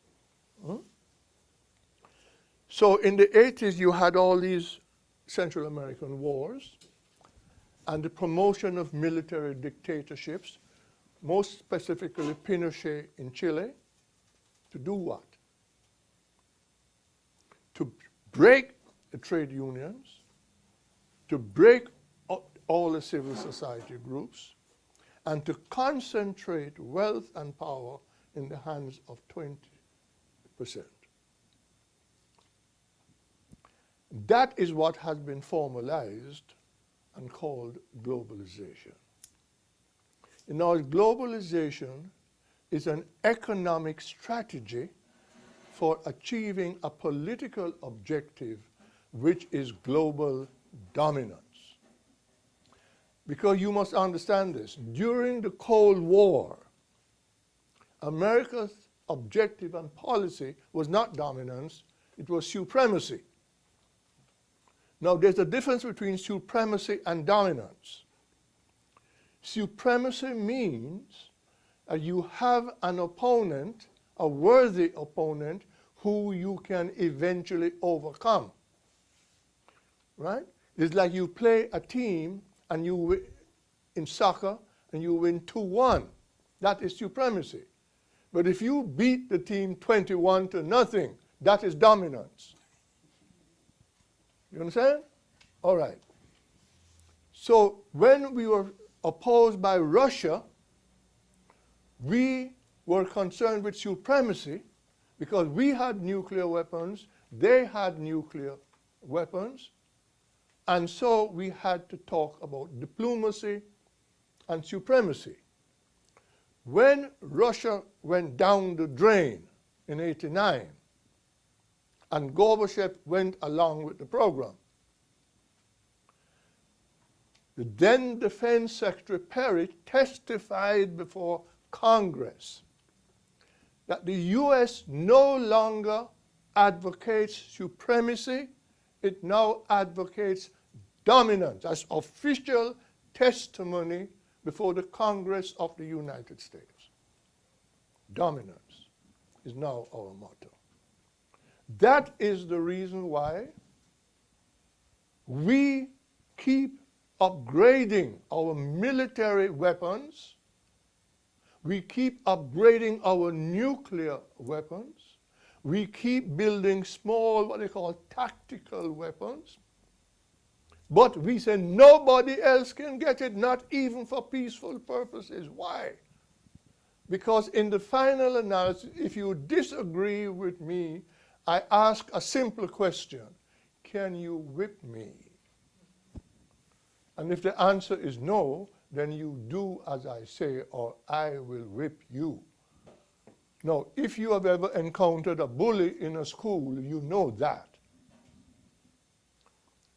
So in the 80s, you had all these Central American wars and the promotion of military dictatorships, most specifically Pinochet in Chile, to do what? To break the trade unions, to break all the civil society groups, and to concentrate wealth and power in the hands of 20%. That is what has been formalized and called globalization. Now, globalization is an economic strategy for achieving a political objective, which is global dominance. Because you must understand this, during the Cold War, America's objective and policy was not dominance, it was supremacy. Now, there's a difference between supremacy and dominance. Supremacy means that you have an opponent, a worthy opponent, who you can eventually overcome. Right? It's like you play a team and you win in soccer and you win 2-1. That is supremacy. But if you beat the team 21-0, that is dominance. You understand? All right. So when we were opposed by Russia, we were concerned with supremacy because we had nuclear weapons, they had nuclear weapons, and so we had to talk about diplomacy and supremacy. When Russia went down the drain in '89, and Gorbachev went along with the program, the then Defense Secretary Perry testified before Congress that the U.S. no longer advocates supremacy, it now advocates dominance as official testimony before the Congress of the United States. Dominance is now our motto. That is the reason why we keep upgrading our military weapons, we keep upgrading our nuclear weapons, we keep building small, what they call tactical weapons, but we say nobody else can get it, not even for peaceful purposes. Why? Because in the final analysis, if you disagree with me, I ask a simple question: can you whip me? And if the answer is no, then you do as I say, or I will whip you. Now, if you have ever encountered a bully in a school, you know that.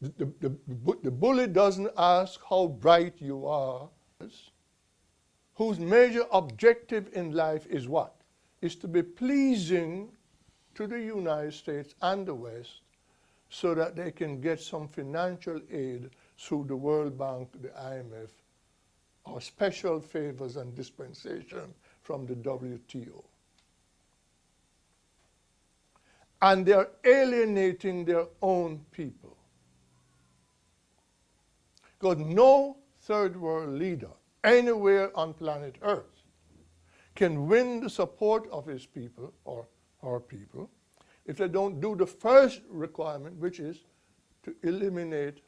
The bully doesn't ask how bright you are, whose major objective in life is what? Is to be pleasing to the United States and the West so that they can get some financial aid through the World Bank, the IMF, or special favors and dispensation from the WTO. And they're alienating their own people. Because no third world leader anywhere on planet Earth can win the support of his people or her people if they don't do the first requirement, which is to eliminate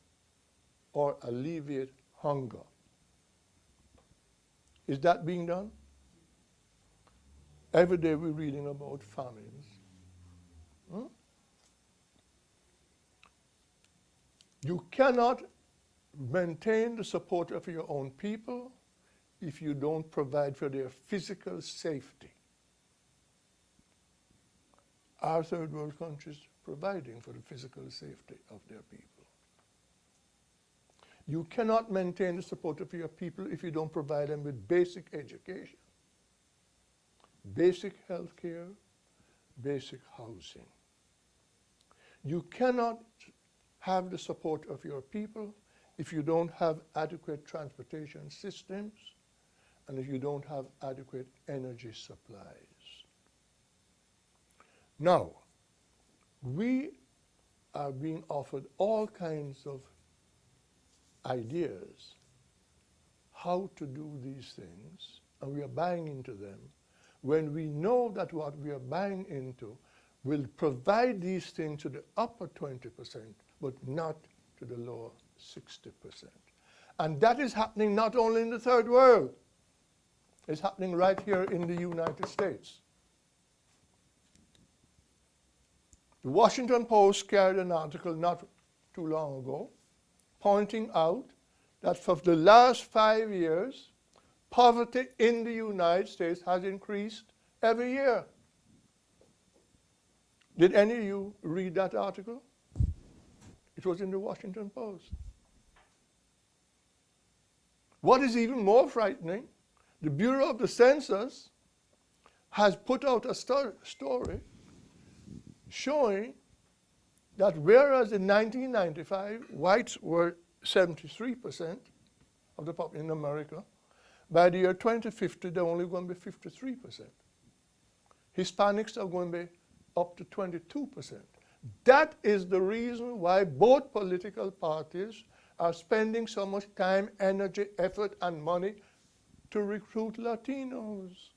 or alleviate hunger. Is that being done? Every day we're reading about famines. You cannot maintain the support of your own people if you don't provide for their physical safety. Are third world countries providing for the physical safety of their people? You cannot maintain the support of your people if you don't provide them with basic education, basic health care, basic housing. You cannot have the support of your people if you don't have adequate transportation systems and if you don't have adequate energy supplies. Now, we are being offered all kinds of ideas how to do these things, and we are buying into them when we know that what we are buying into will provide these things to the upper 20%, but not to the lower 60%. And that is happening not only in the third world, It's happening right here in the United States. The Washington Post carried an article not too long ago pointing out that for the last 5 years, poverty in the United States has increased every year. Did any of you read that article? It was in the Washington Post. What is even more frightening, the Bureau of the Census has put out a story showing that whereas in 1995, whites were 73% of the population in America, by the year 2050, they're only going to be 53%. Hispanics are going to be up to 22%. That is the reason why both political parties are spending so much time, energy, effort, and money to recruit Latinos.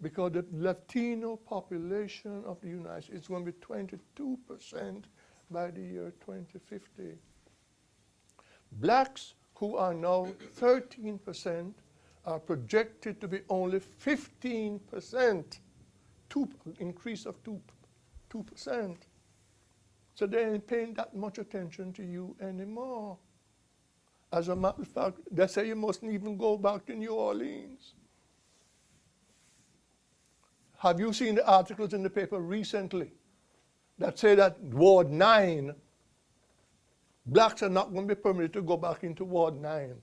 Because the Latino population of the United States is going to be 22% by the year 2050. Blacks, who are now 13%, are projected to be only 15%, increase of 2%. So they ain't paying that much attention to you anymore. As a matter of fact, they say you mustn't even go back to New Orleans. Have you seen the articles in the paper recently that say that Ward 9, blacks are not going to be permitted to go back into Ward 9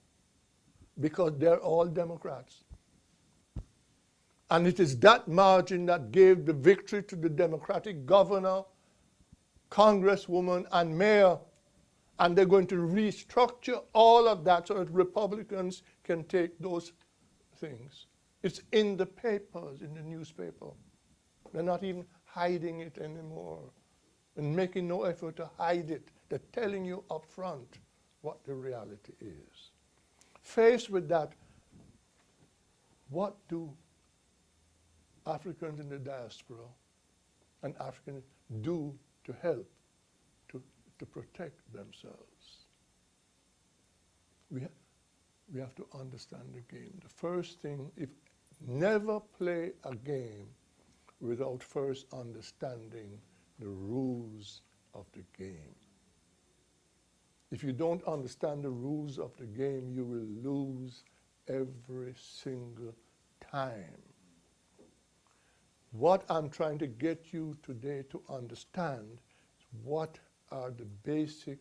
because they're all Democrats? And it is that margin that gave the victory to the Democratic governor, congresswoman, and mayor. And they're going to restructure all of that so that Republicans can take those things. It's in the papers, in the newspaper. They're not even hiding it anymore and making no effort to hide it. They're telling you up front what the reality is. Faced with that, what do Africans in the diaspora and Africans do to help to protect themselves? We have to understand the game. The first thing, never play a game without first understanding the rules of the game. If you don't understand the rules of the game, you will lose every single time. What I'm trying to get you today to understand is what are the basic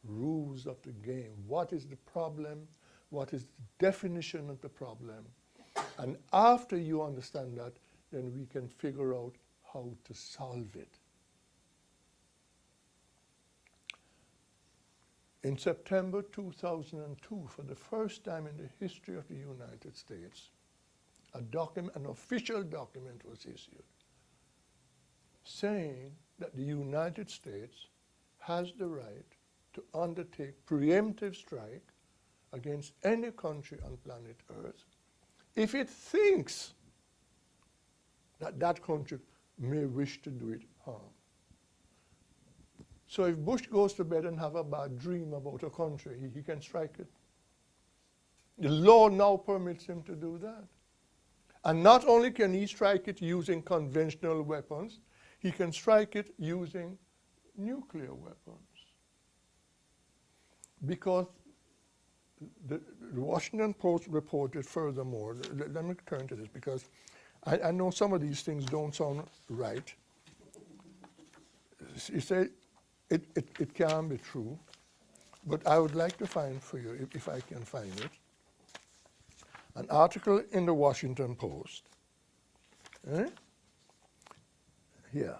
rules of the game. What is the problem? What is the definition of the problem? And after you understand that, then we can figure out how to solve it. In September 2002, for the first time in the history of the United States, an official document was issued saying that the United States has the right to undertake preemptive strike against any country on planet Earth if it thinks that that country may wish to do it harm. So if Bush goes to bed and have a bad dream about a country, he can strike it. The law now permits him to do that. And not only can he strike it using conventional weapons, he can strike it using nuclear weapons. Because the Washington Post reported furthermore, let me turn to this because I know some of these things don't sound right. You say it can be true, but I would like to find for you, if I can find it, an article in the Washington Post. Here.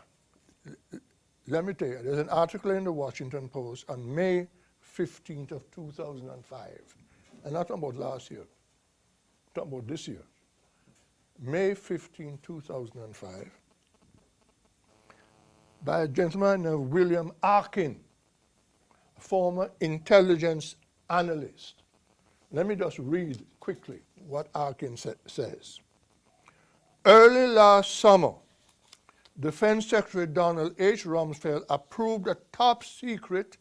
Let me tell you, there's an article in the Washington Post on May 15th of 2005. I'm not talking about last year. I'm talking about this year. May 15, 2005, by a gentleman named William Arkin, a former intelligence analyst. Let me just read quickly what Arkin says. Early last summer, Defense Secretary Donald H. Rumsfeld approved a top-secret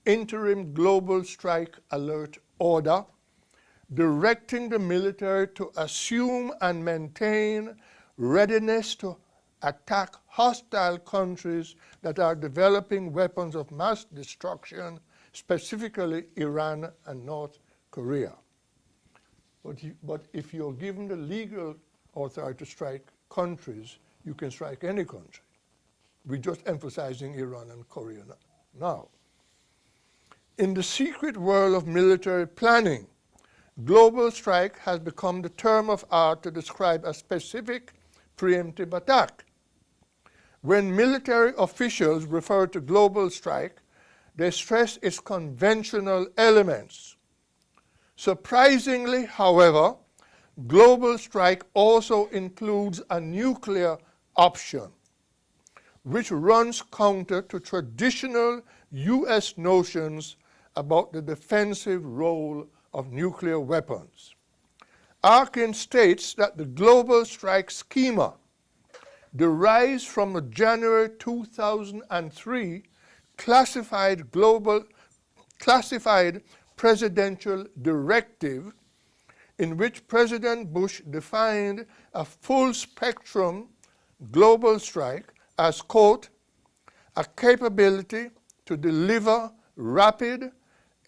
interim global strike alert order directing the military to assume and maintain readiness to attack hostile countries that are developing weapons of mass destruction, specifically Iran and North Korea. But if you're given the legal authority to strike countries, you can strike any country. We're just emphasizing Iran and Korea now. In the secret world of military planning, global strike has become the term of art to describe a specific preemptive attack. When military officials refer to global strike, they stress its conventional elements. Surprisingly, however, global strike also includes a nuclear option, which runs counter to traditional U.S. notions about the defensive role of nuclear weapons. Arkin states that the global strike schema derives from a January 2003 classified presidential directive in which President Bush defined a full spectrum global strike as, quote, a capability to deliver rapid,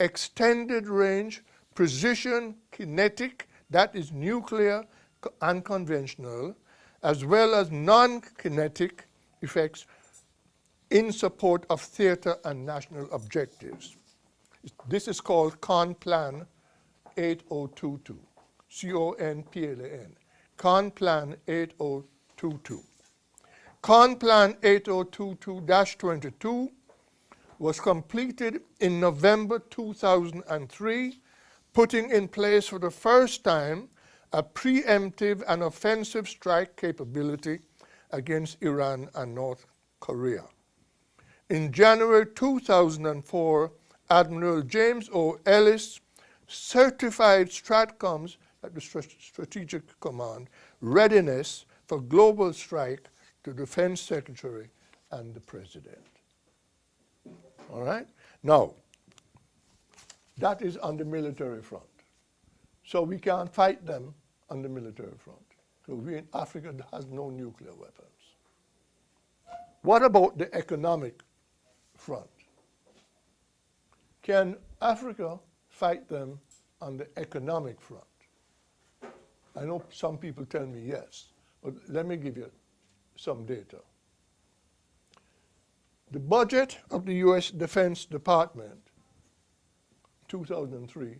extended range, precision kinetic, that is nuclear and conventional, as well as non-kinetic effects in support of theater and national objectives. This is called CONPLAN 8022, C-O-N-P-L-A-N, CONPLAN 8022. CONPLAN 8022-22 was completed in November 2003, putting in place for the first time a preemptive and offensive strike capability against Iran and North Korea. In January 2004, Admiral James O. Ellis certified STRATCOM's, at the Strategic Command, readiness for global strike to Defense Secretary and the President. All right? Now, that is on the military front. So we can't fight them on the military front. So we in Africa has no nuclear weapons. What about the economic front? Can Africa fight them on the economic front? I know some people tell me yes, but let me give you some data. The budget of the U.S. Defense Department, 2003,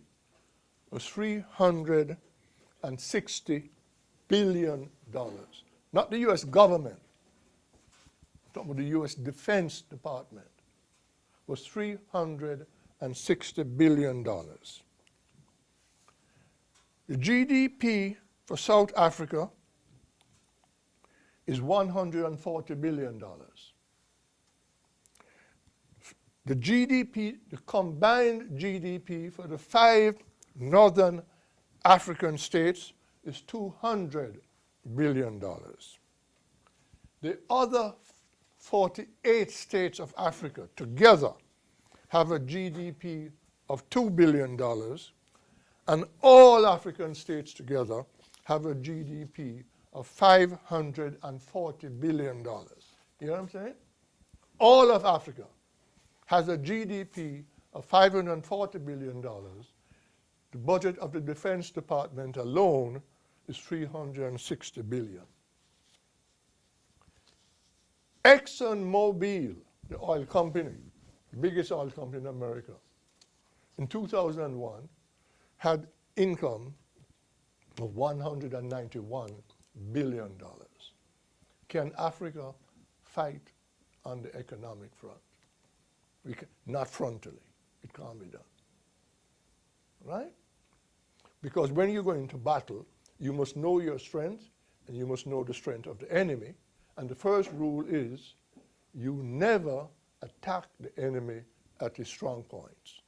was $360 billion. Not the U.S. government, I'm talking about the U.S. Defense Department, was $360 billion. The GDP for South Africa is $140 billion. The GDP, the combined GDP for the 5 northern African states is $200 billion. The other 48 states of Africa together have a GDP of $2 billion, and all African states together have a GDP of $540 billion. You know what I'm saying? All of Africa has a GDP of $540 billion. The budget of the Defense Department alone is $360 billion. ExxonMobil, the oil company, the biggest oil company in America, in 2001 had income of $191 billion. Can Africa fight on the economic front? We can, not frontally. It can't be done. Right? Because when you go into battle, you must know your strength and you must know the strength of the enemy. And the first rule is you never attack the enemy at his strong points.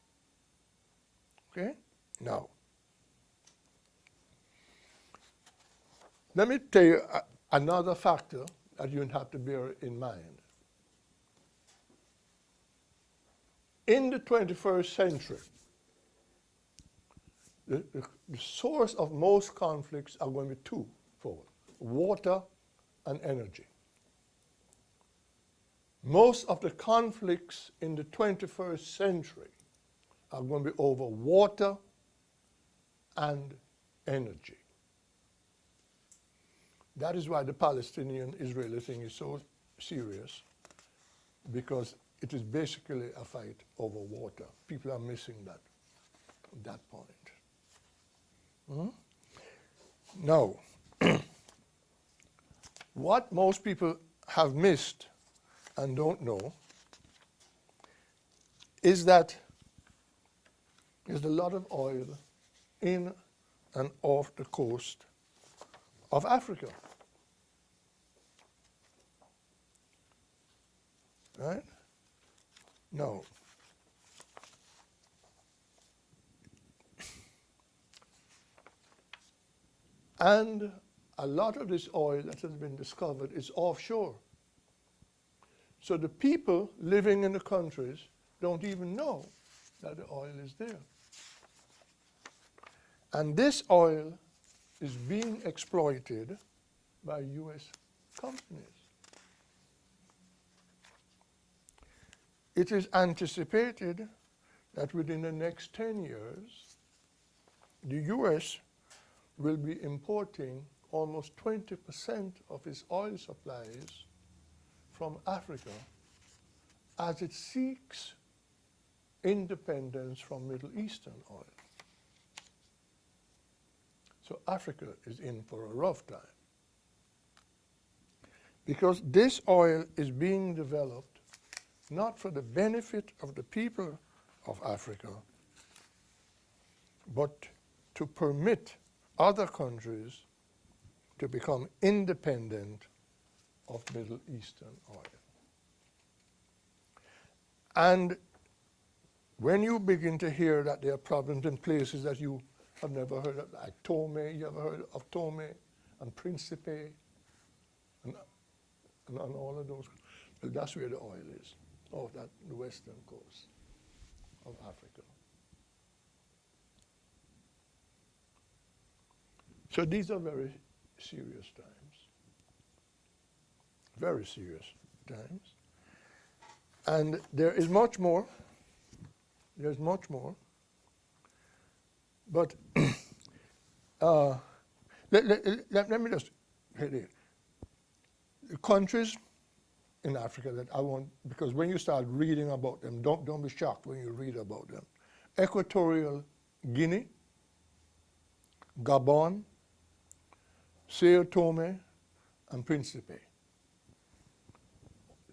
Okay? Now, let me tell you another factor that you have to bear in mind. In the 21st century, the source of most conflicts are going to be twofold: water and energy. Most of the conflicts in the 21st century are going to be over water and energy. That is why the Palestinian-Israeli thing is so serious, because it is basically a fight over water. People are missing that point. Now, what most people have missed and don't know is that there's a lot of oil in and off the coast of Africa. Right? Now, and a lot of this oil that has been discovered is offshore. So the people living in the countries don't even know that the oil is there. And this oil is being exploited by US companies. It is anticipated that within the next 10 years, the US will be importing almost 20% of its oil supplies from Africa as it seeks independence from Middle Eastern oil. So Africa is in for a rough time, because this oil is being developed not for the benefit of the people of Africa, but to permit other countries to become independent of Middle Eastern oil. And when you begin to hear that there are problems in places that you have never heard of, like Tome, you ever heard of Tome and Principe and all of those, well, that's where the oil is, off the western coast of Africa. So these are very serious times, very serious times. And there is much more, there's much more, but let me just hit it. The countries in Africa that I want, because when you start reading about them, don't be shocked when you read about them. Equatorial Guinea, Gabon, Sao Tome, and Principe.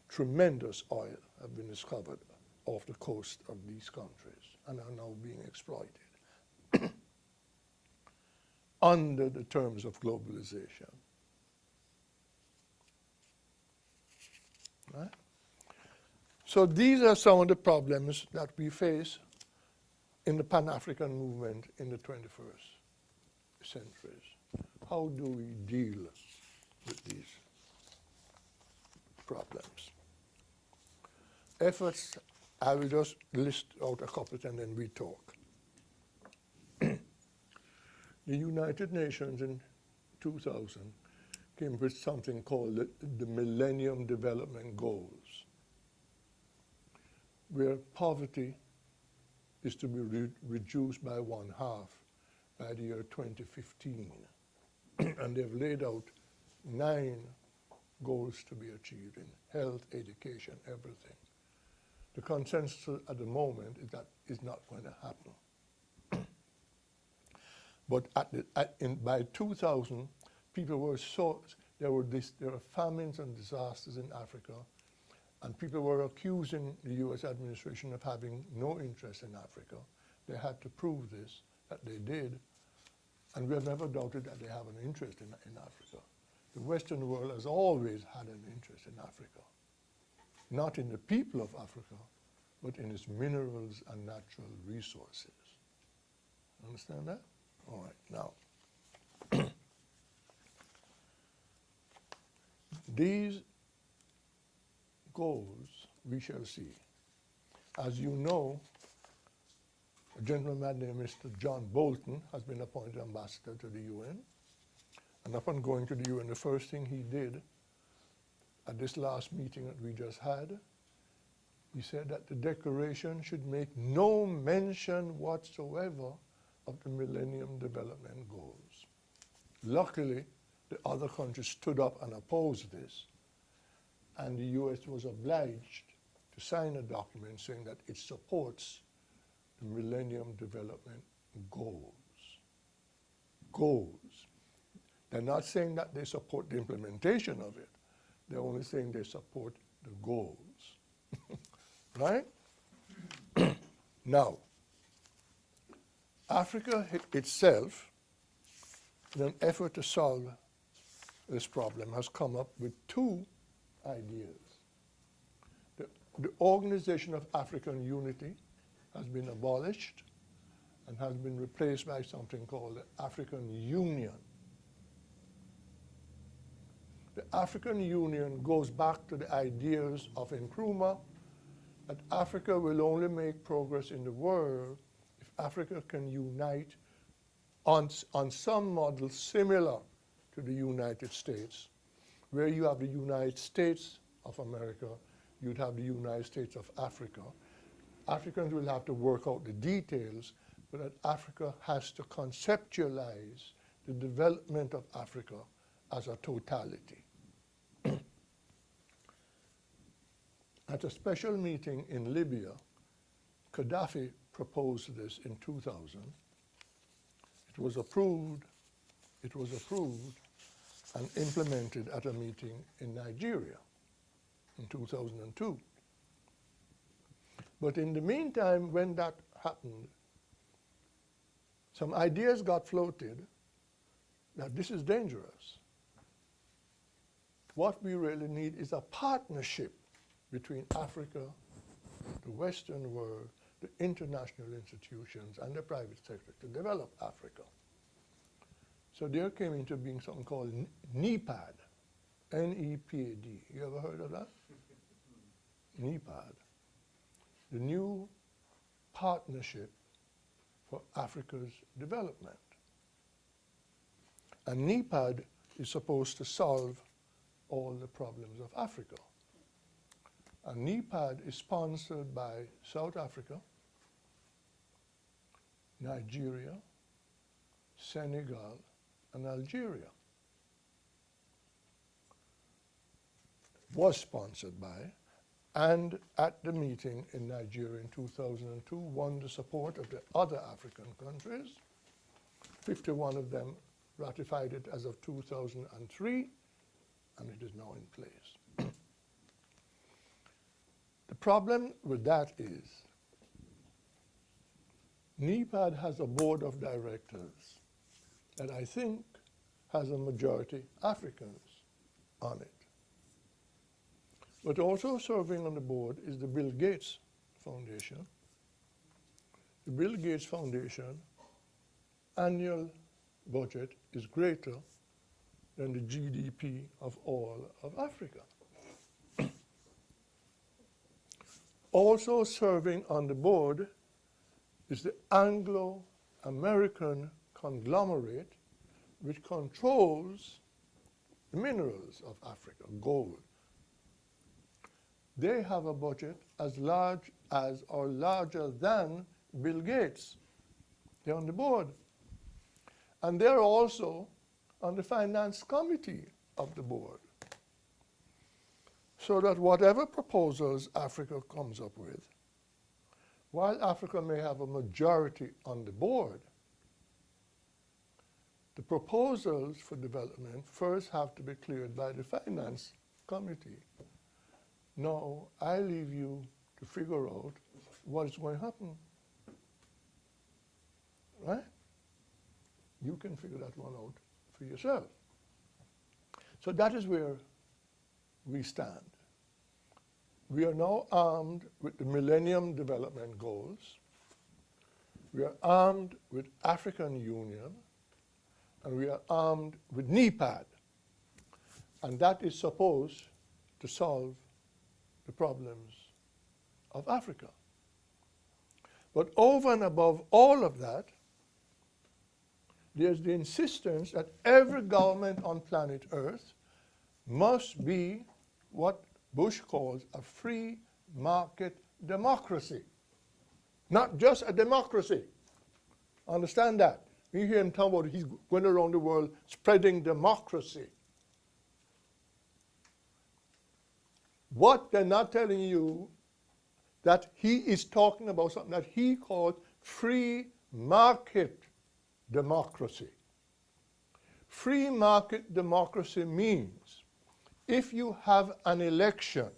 Tremendous oil have been discovered off the coast of these countries and are now being exploited under the terms of globalization. Right? So these are some of the problems that we face in the Pan-African movement in the 21st centuries. How do we deal with these problems? Efforts, I will just list out a couple and then we talk. The United Nations in 2000 came with something called the Millennium Development Goals, where poverty is to be reduced by 1/2 by the year 2015. And they've laid out 9 goals to be achieved in health, education, everything. The consensus at the moment is that it's not going to happen. But by 2000, people were there were famines and disasters in Africa, and people were accusing the US administration of having no interest in Africa. They had to prove this, that they did, and we have never doubted that they have an interest in Africa. The Western world has always had an interest in Africa, not in the people of Africa, but in its minerals and natural resources. Understand that? All right, now, these goals we shall see. As you know, A gentleman named Mr. John Bolton has been appointed ambassador to the UN. And upon going to the UN, the first thing he did at this last meeting that we just had, he said that the declaration should make no mention whatsoever of the Millennium Development Goals. Luckily, the other countries stood up and opposed this, and the US was obliged to sign a document saying that it supports the Millennium Development Goals. Goals. They're not saying that they support the implementation of it. They're only saying they support the goals. Right? Now, Africa itself, in an effort to solve this problem, has come up with two ideas. The Organization of African Unity has been abolished and has been replaced by something called the African Union. The African Union goes back to the ideas of Nkrumah that Africa will only make progress in the world if Africa can unite on some model similar to the United States, where you have the United States of America, you'd have the United States of Africa. Africans will have to work out the details, but that Africa has to conceptualize the development of Africa as a totality. At a special meeting in Libya, Gaddafi proposed this in 2000. It was approved and implemented at a meeting in Nigeria in 2002. But in the meantime, when that happened, some ideas got floated that this is dangerous. What we really need is a partnership between Africa, the Western world, the international institutions, and the private sector to develop Africa. So there came into being something called NEPAD, N-E-P-A-D. You ever heard of that? NEPAD, the New Partnership for Africa's Development. And NEPAD is supposed to solve all the problems of Africa. And NEPAD is sponsored by South Africa, Nigeria, Senegal, and Algeria. Was sponsored by, and at the meeting in Nigeria in 2002, won the support of the other African countries. 51 of them ratified it as of 2003, and it is now in place. The problem with that is NEPAD has a board of directors that I think has a majority Africans on it. But also serving on the board is the Bill Gates Foundation. The Bill Gates Foundation annual budget is greater than the GDP of all of Africa. Also serving on the board is the Anglo-American conglomerate which controls the minerals of Africa, gold. They have a budget as large as or larger than Bill Gates. They're on the board. And they're also on the finance committee of the board. So that whatever proposals Africa comes up with, while Africa may have a majority on the board, the proposals for development first have to be cleared by the finance committee. Now, I leave you to figure out what is going to happen. Right? You can figure that one out for yourself. So that is where we stand. We are now armed with the Millennium Development Goals. We are armed with African Union, and we are armed with NEPAD. And that is supposed to solve the problems of Africa. But over and above all of that, there's the insistence that every government on planet Earth must be what Bush calls a free market democracy. Not just a democracy. Understand that. You hear him talk about he's going around the world spreading democracy. What they're not telling you, that he is talking about something that he called free market democracy. Free market democracy means if you have an election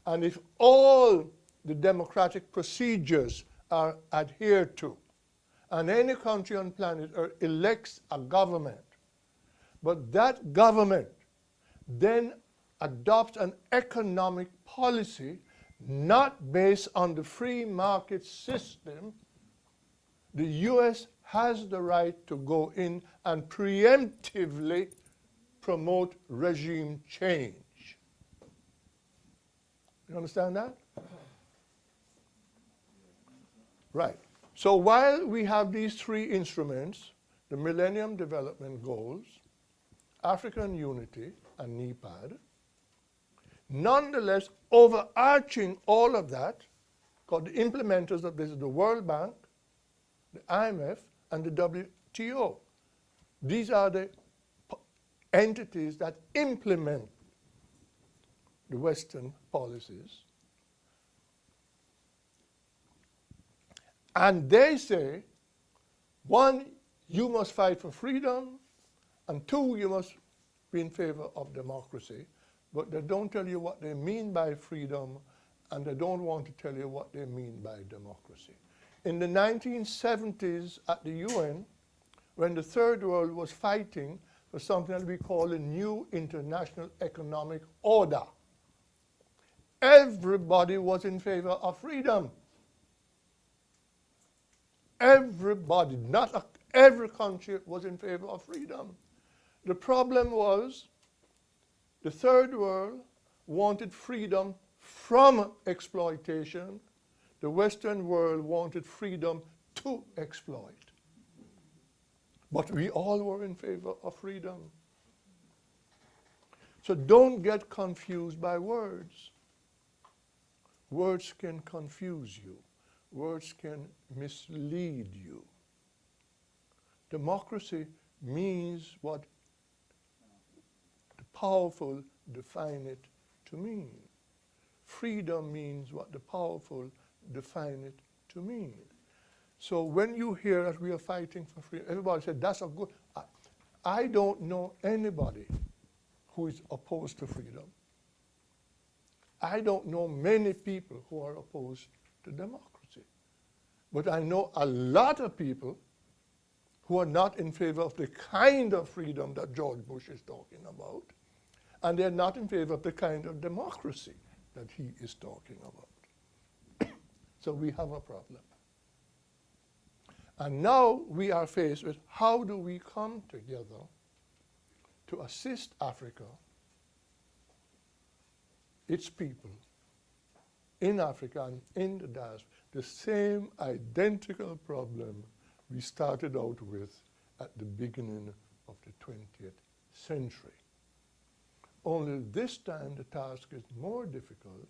and if all the democratic procedures are adhered to, and any country on planet Earth elects a government, but that government then adopts an economic policy not based on the free market system, the US has the right to go in and preemptively promote regime change. You understand that? Right. So while we have these three instruments, the Millennium Development Goals, African Unity, and NEPAD, nonetheless, overarching all of that, because the implementers of this is the World Bank, the IMF, and the WTO. These are the entities that implement the Western policies. And they say, one, you must fight for freedom, and two, you must be in favor of democracy. But they don't tell you what they mean by freedom, and they don't want to tell you what they mean by democracy. In the 1970s at the UN, when the Third World was fighting for something that we call a new international economic order, everybody was in favor of freedom. Everybody, every country was in favor of freedom. The problem was the Third World wanted freedom from exploitation. The Western world wanted freedom to exploit. But we all were in favor of freedom. So don't get confused by words. Words can confuse you. Words can mislead you. Democracy means what the powerful define it to mean. Freedom means what the powerful define it to mean. So when you hear that we are fighting for freedom, everybody said, that's a good... I don't know anybody who is opposed to freedom. I don't know many people who are opposed to democracy. But I know a lot of people who are not in favor of the kind of freedom that George Bush is talking about, and they're not in favor of the kind of democracy that he is talking about. So we have a problem. And now we are faced with how do we come together to assist Africa, its people, in Africa and in the diaspora, the same identical problem we started out with at the beginning of the 20th century. Only this time the task is more difficult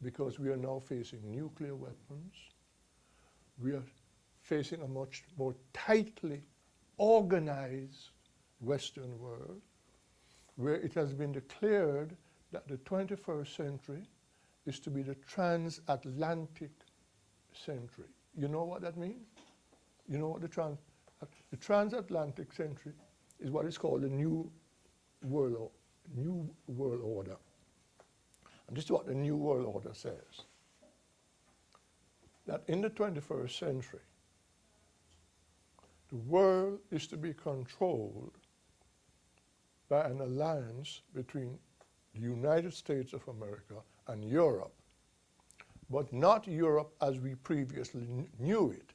because we are now facing nuclear weapons. We are facing a much more tightly organized Western world where it has been declared that the 21st century is to be the transatlantic century. You know what that means? You know what the transatlantic century is what is called the New World Order. And this is what the New World Order says. That in the 21st century, the world is to be controlled by an alliance between the United States of America and Europe, but not Europe as we previously knew it.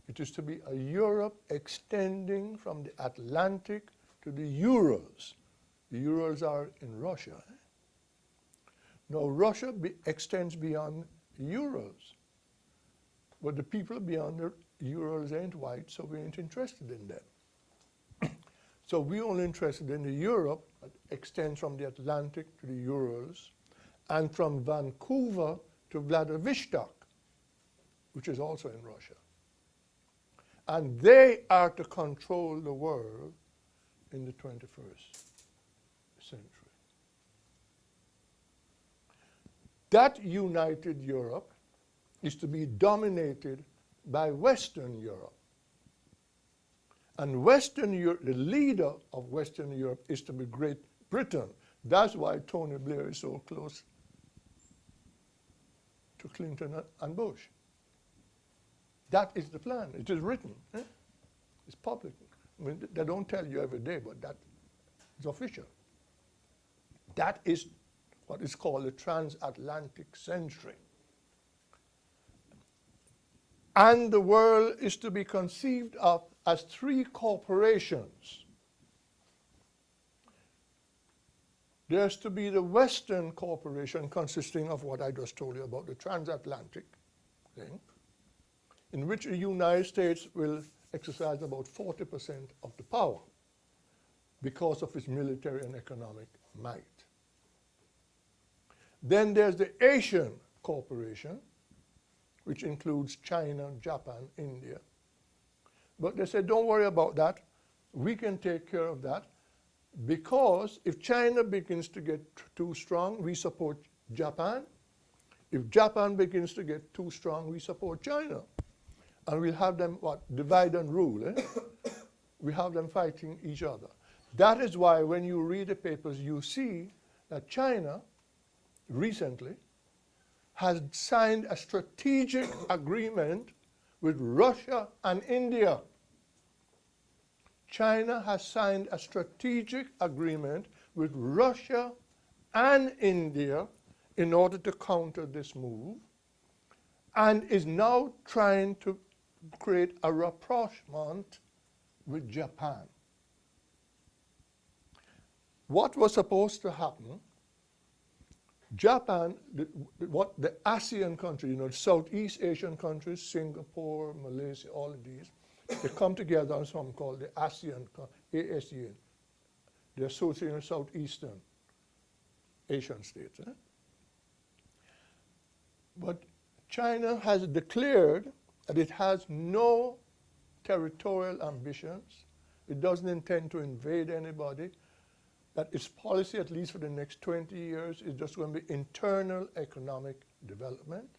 It is to be a Europe extending from the Atlantic to the Urals. The Urals are in Russia. Now Russia extends beyond the Urals. But the people beyond the Urals ain't white, so we ain't interested in them. So we're only interested in the Europe that extends from the Atlantic to the Urals and from Vancouver to Vladivostok, which is also in Russia. And they are to control the world in the 21st century. That united Europe is to be dominated by Western Europe. And Western Europe, the leader of Western Europe is to be Great Britain. That's why Tony Blair is so close to Clinton and Bush. That is the plan. It is written. It's public. I mean, they don't tell you every day, but that is official. That is what is called the transatlantic century. And the world is to be conceived of as three corporations. There's to be the Western corporation consisting of what I just told you about, the transatlantic thing, in which the United States will exercise about 40% of the power because of its military and economic might. Then there's the Asian corporation, which includes China, Japan, India. But they said, don't worry about that. We can take care of that, because if China begins to get too strong, we support Japan. If Japan begins to get too strong, we support China. And we'll have them, divide and rule. We have them fighting each other. That is why when you read the papers, you see that China recently has signed a strategic agreement with Russia and India. China has signed a strategic agreement with Russia and India in order to counter this move, and is now trying to create a rapprochement with Japan. What was supposed to happen, Japan, the ASEAN countries, Southeast Asian countries, Singapore, Malaysia, all of these, they come together on something called the ASEAN, ASEAN, the Association of Southeastern Asian States. But China has declared that it has no territorial ambitions. It doesn't intend to invade anybody. That its policy, at least for the next 20 years, is just going to be internal economic development.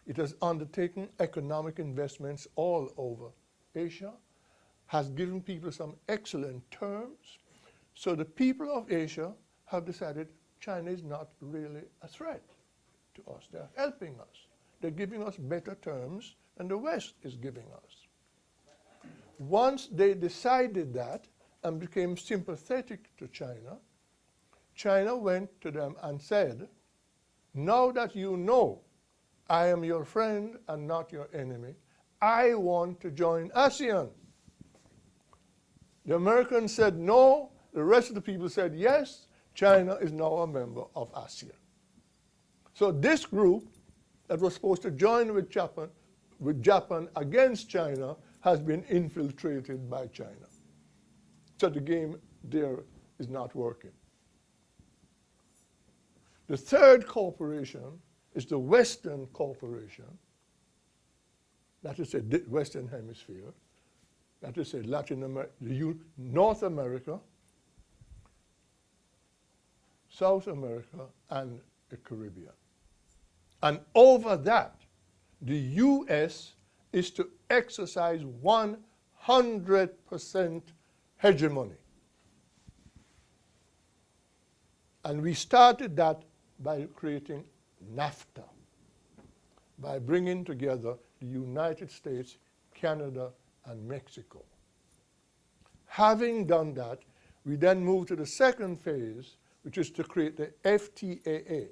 It has undertaken economic investments all over Asia, has given people some excellent terms. So the people of Asia have decided China is not really a threat to us. They're helping us. They're giving us better terms than the West is giving us. Once they decided that and became sympathetic to China, China went to them and said, now that you know I am your friend and not your enemy, I want to join ASEAN. The Americans said no, the rest of the people said yes. China is now a member of ASEAN. So this group that was supposed to join with Japan against China has been infiltrated by China. So the game there is not working. The third corporation is the Western corporation. That is the Western Hemisphere. That is Latin America, North America, South America, and the Caribbean. And over that, the U.S. is to exercise 100% hegemony. And we started that by creating NAFTA, by bringing together the United States, Canada, and Mexico. Having done that, we then moved to the second phase, which is to create the FTAA,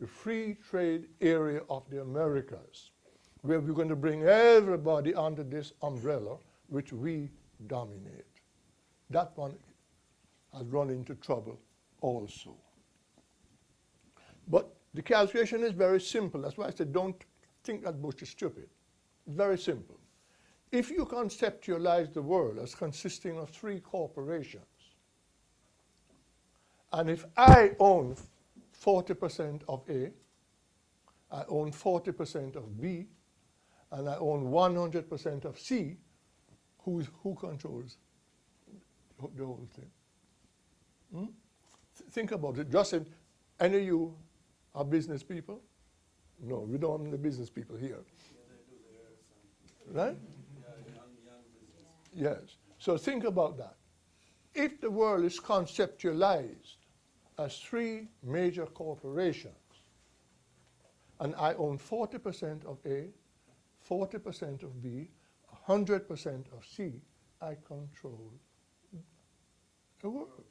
the Free Trade Area of the Americas, where we're going to bring everybody under this umbrella, which we dominate. That one has run into trouble also. But the calculation is very simple. That's why I said don't think that Bush is stupid. It's very simple. If you conceptualize the world as consisting of three corporations, and if I own 40% of A, I own 40% of B, and I own 100% of C, who controls the whole thing? Think about it. Just any of you are business people? No, we don't have any business people here. Right? Yes. So think about that. If the world is conceptualized as three major corporations, and I own 40% of A, 40% of B, 100% of C, I control the world.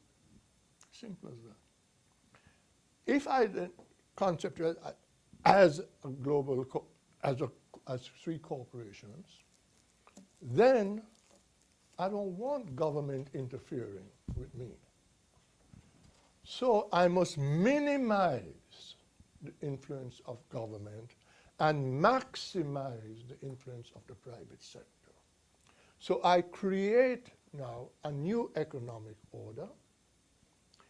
Simple as that. If I then conceptualize as a global, as three corporations, then I don't want government interfering with me. So I must minimize the influence of government and maximize the influence of the private sector. So I create now a new economic order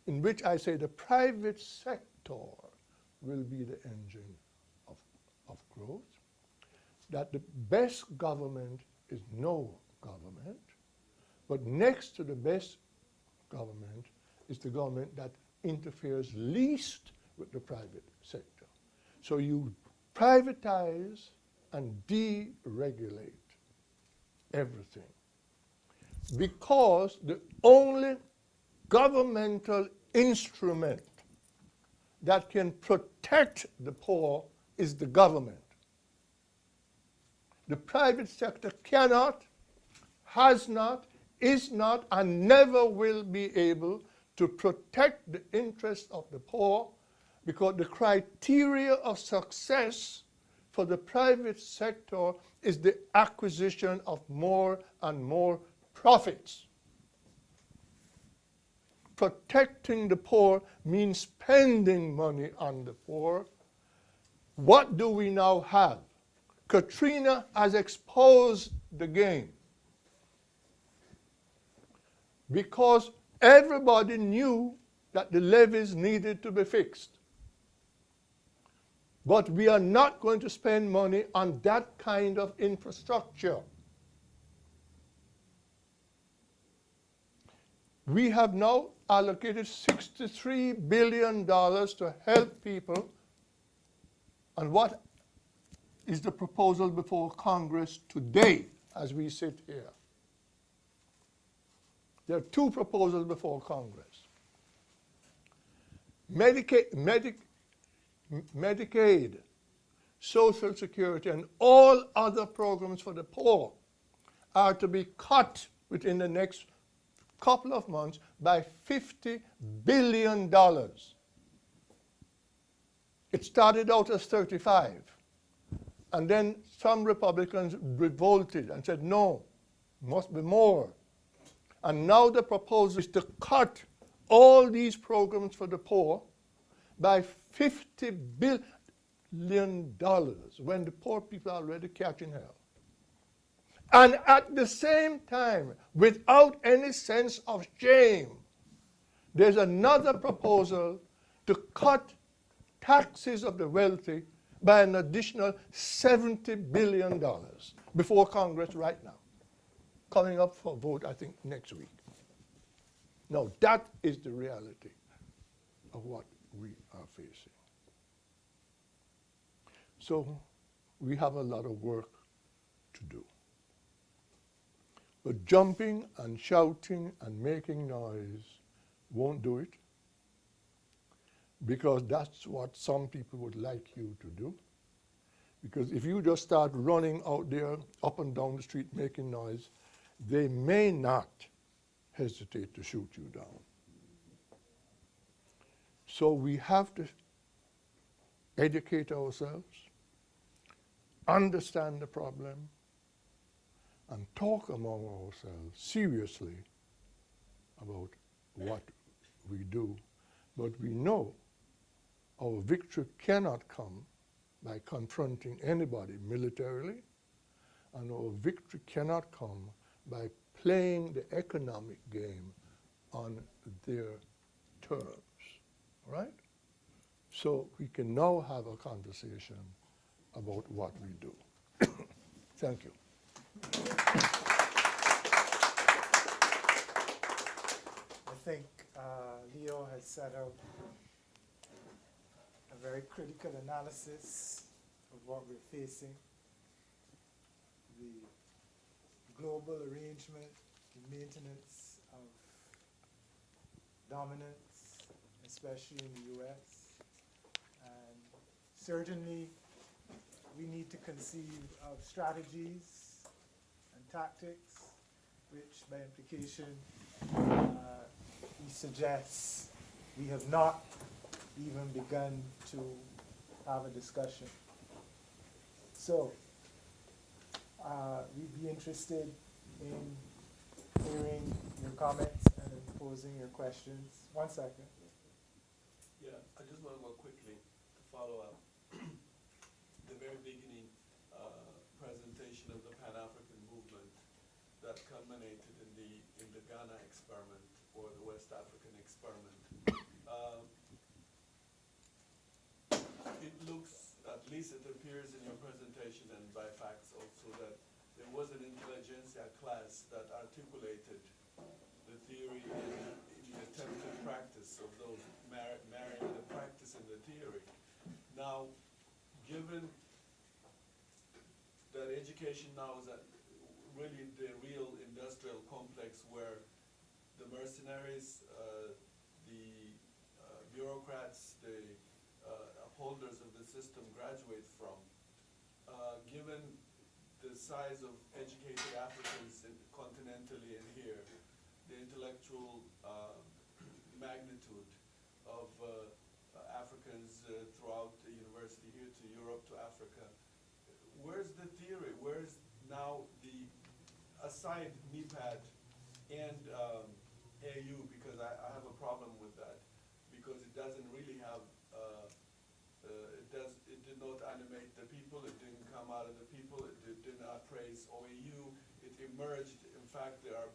in which I say the private sector will be the engine of growth, that the best government is no government, but next to the best government is the government that interferes least with the private sector. So you privatize and deregulate everything, because the only governmental instrument that can protect the poor is the government. The private sector cannot, has not, is not, and never will be able to protect the interests of the poor, because the criteria of success for the private sector is the acquisition of more and more profits. Protecting the poor means spending money on the poor. What do we now have? Katrina has exposed the game, because everybody knew that the levees needed to be fixed. But we are not going to spend money on that kind of infrastructure. We have now allocated $63 billion to help people. And what is the proposal before Congress today as we sit here? There are two proposals before Congress. Medicaid, Social Security, and all other programs for the poor are to be cut within the next couple of months by $50 billion. It started out as 35. And then some Republicans revolted and said, no, must be more. And now the proposal is to cut all these programs for the poor by $50 billion when the poor people are already catching hell. And at the same time, without any sense of shame, there's another proposal to cut taxes of the wealthy by an additional $70 billion before Congress right now, coming up for vote, I think, next week. Now, that is the reality of what we are facing. So we have a lot of work to do. But jumping and shouting and making noise won't do it, because that's what some people would like you to do. Because if you just start running out there, up and down the street making noise, they may not hesitate to shoot you down. So we have to educate ourselves, understand the problem, and talk among ourselves seriously about what we do. But we know our victory cannot come by confronting anybody militarily, and our victory cannot come by playing the economic game on their terms, right? So we can now have a conversation about what we do. Thank you.
I think Leo has set out a very critical analysis of what we're facing. The global arrangement, the maintenance of dominance, especially in the US. And certainly we need to conceive of strategies and tactics, which by implication he suggests we have not even begun to have a discussion. So we'd be interested in hearing your comments and in posing your questions. 1 second.
Yeah, I just want to go quickly to follow up. The very beginning presentation of the Pan-African movement that culminated in the Ghana experiment or the West African experiment. It looks, at least it appears in your presentation and by facts also, that there was an intelligentsia class that articulated the theory in the attempted practice of those marrying the practice and the theory. Now, given that education now is really the real industrial complex where the mercenaries, the bureaucrats, the upholders of the system graduate from, given the size of educated Africans continentally and here, the intellectual magnitude of Africans throughout the university here to Europe to Africa, where's the theory? Where's now the, aside MIPAD and AU, because I have a problem with that, because it doesn't really have, it did not animate the people, it didn't come out of the people, it did not praise OAU, it emerged. In fact, there are,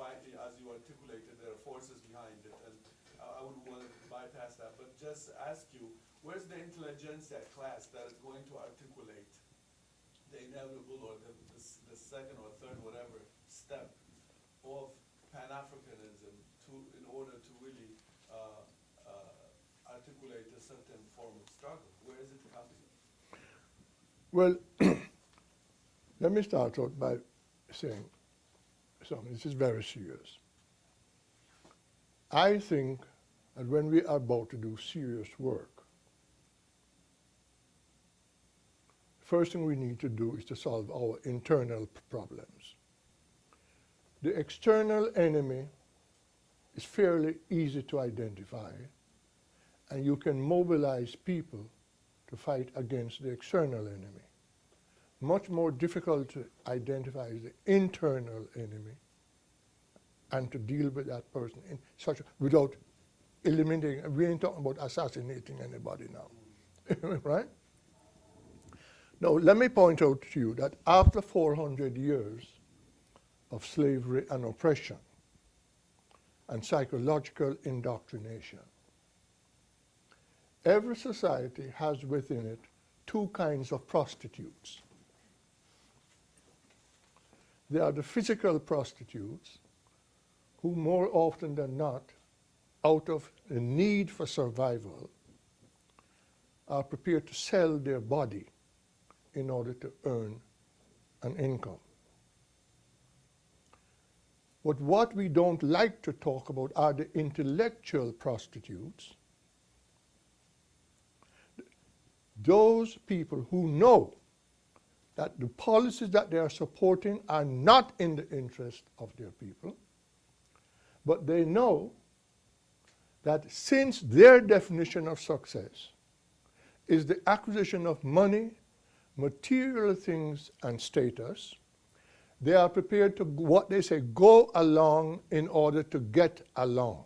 as you articulated, there are forces behind it, and I wouldn't want to bypass that, but just ask you, where's the intelligentsia class that is going to articulate the inevitable or the second or third, whatever, step of Pan-Africanism in order to really articulate a certain form of struggle? Where is it coming?
Well, let me start out by saying something. This is very serious. I think that when we are about to do serious work, first thing we need to do is to solve our internal problems. The external enemy is fairly easy to identify, and you can mobilize people to fight against the external enemy. Much more difficult to identify is the internal enemy and to deal with that person in such without eliminating. We ain't talking about assassinating anybody now, right? Now, let me point out to you that after 400 years of slavery and oppression and psychological indoctrination, every society has within it two kinds of prostitutes. There are the physical prostitutes, who more often than not, out of the need for survival, are prepared to sell their body in order to earn an income. But what we don't like to talk about are the intellectual prostitutes, those people who know that the policies that they are supporting are not in the interest of their people, but they know that since their definition of success is the acquisition of money, material things, and status, they are prepared to, what they say, go along in order to get along.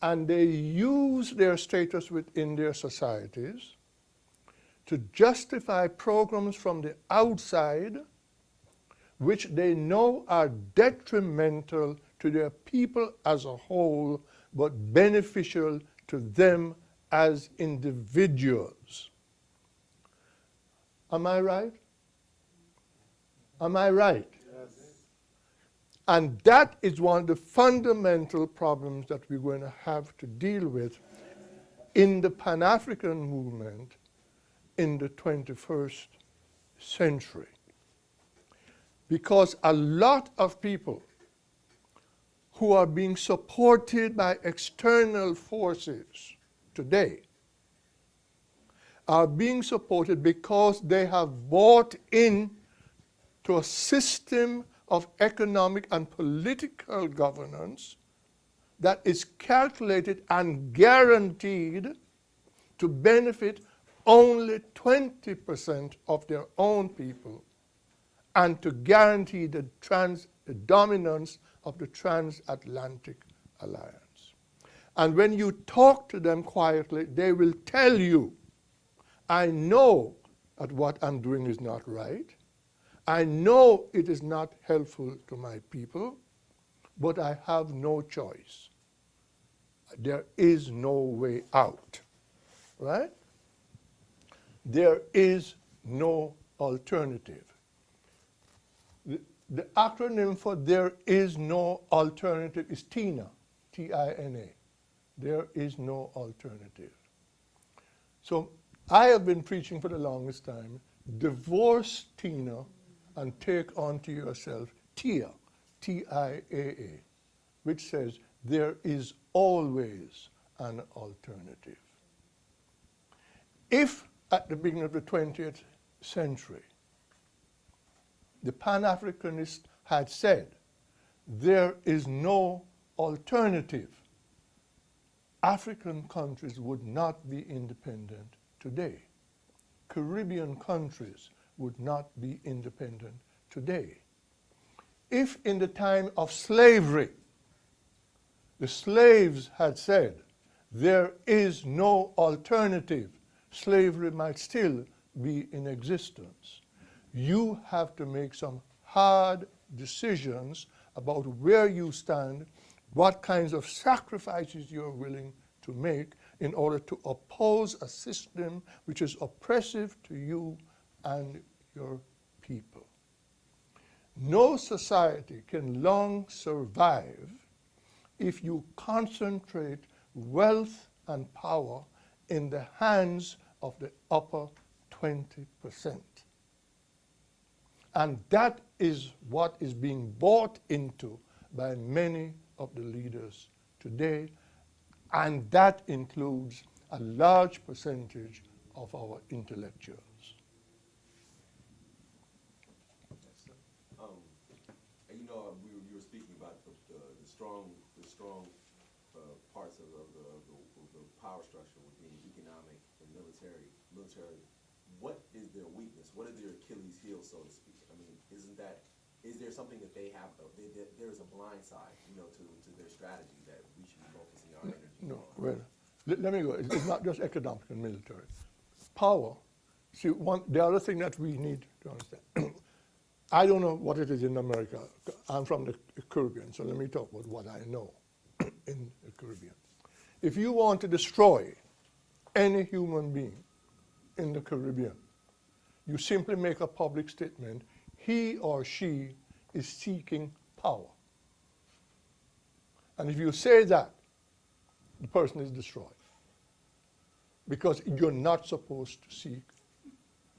And they use their status within their societies to justify programs from the outside which they know are detrimental to their people as a whole, but beneficial to them as individuals. Am I right? Am I right?
Yes.
And that is one of the fundamental problems that we're going to have to deal with in the Pan-African movement in the 21st century. Because a lot of people who are being supported by external forces today are being supported because they have bought in to a system of economic and political governance that is calculated and guaranteed to benefit only 20% of their own people and to guarantee the dominance of the transatlantic alliance. And when you talk to them quietly, they will tell you, I know that what I'm doing is not right. I know it is not helpful to my people, but I have no choice. There is no way out, right? There is no alternative. The acronym for there is no alternative is TINA, T-I-N-A. There is no alternative. So I have been preaching for the longest time, divorce TINA and take onto yourself TIA, T-I-A-A, which says there is always an alternative. If at the beginning of the 20th century, the Pan-Africanists had said, there is no alternative, African countries would not be independent today. Caribbean countries would not be independent today. If in the time of slavery, the slaves had said, there is no alternative, slavery might still be in existence. You have to make some hard decisions about where you stand, what kinds of sacrifices you're willing to make in order to oppose a system which is oppressive to you and your people. No society can long survive if you concentrate wealth and power in the hands of the upper 20%. And that is what is being bought into by many of the leaders today, and that includes a large percentage of our intellectuals.
And you know, you were speaking about the strong parts of the power structure with being economic and military. What is their weakness? What is their Achilles heel, so to speak? I mean, is there something that they have? There is a blind side, you know, to their strategy that we should be focusing our energy on.
No, well, let me go. It's not just economic and military. Power. See, the other thing that we need to understand. I don't know what it is in America. I'm from the Caribbean, so let me talk about what I know in the Caribbean. If you want to destroy any human being in the Caribbean, you simply make a public statement, he or she is seeking power. And if you say that, the person is destroyed. Because you're not supposed to seek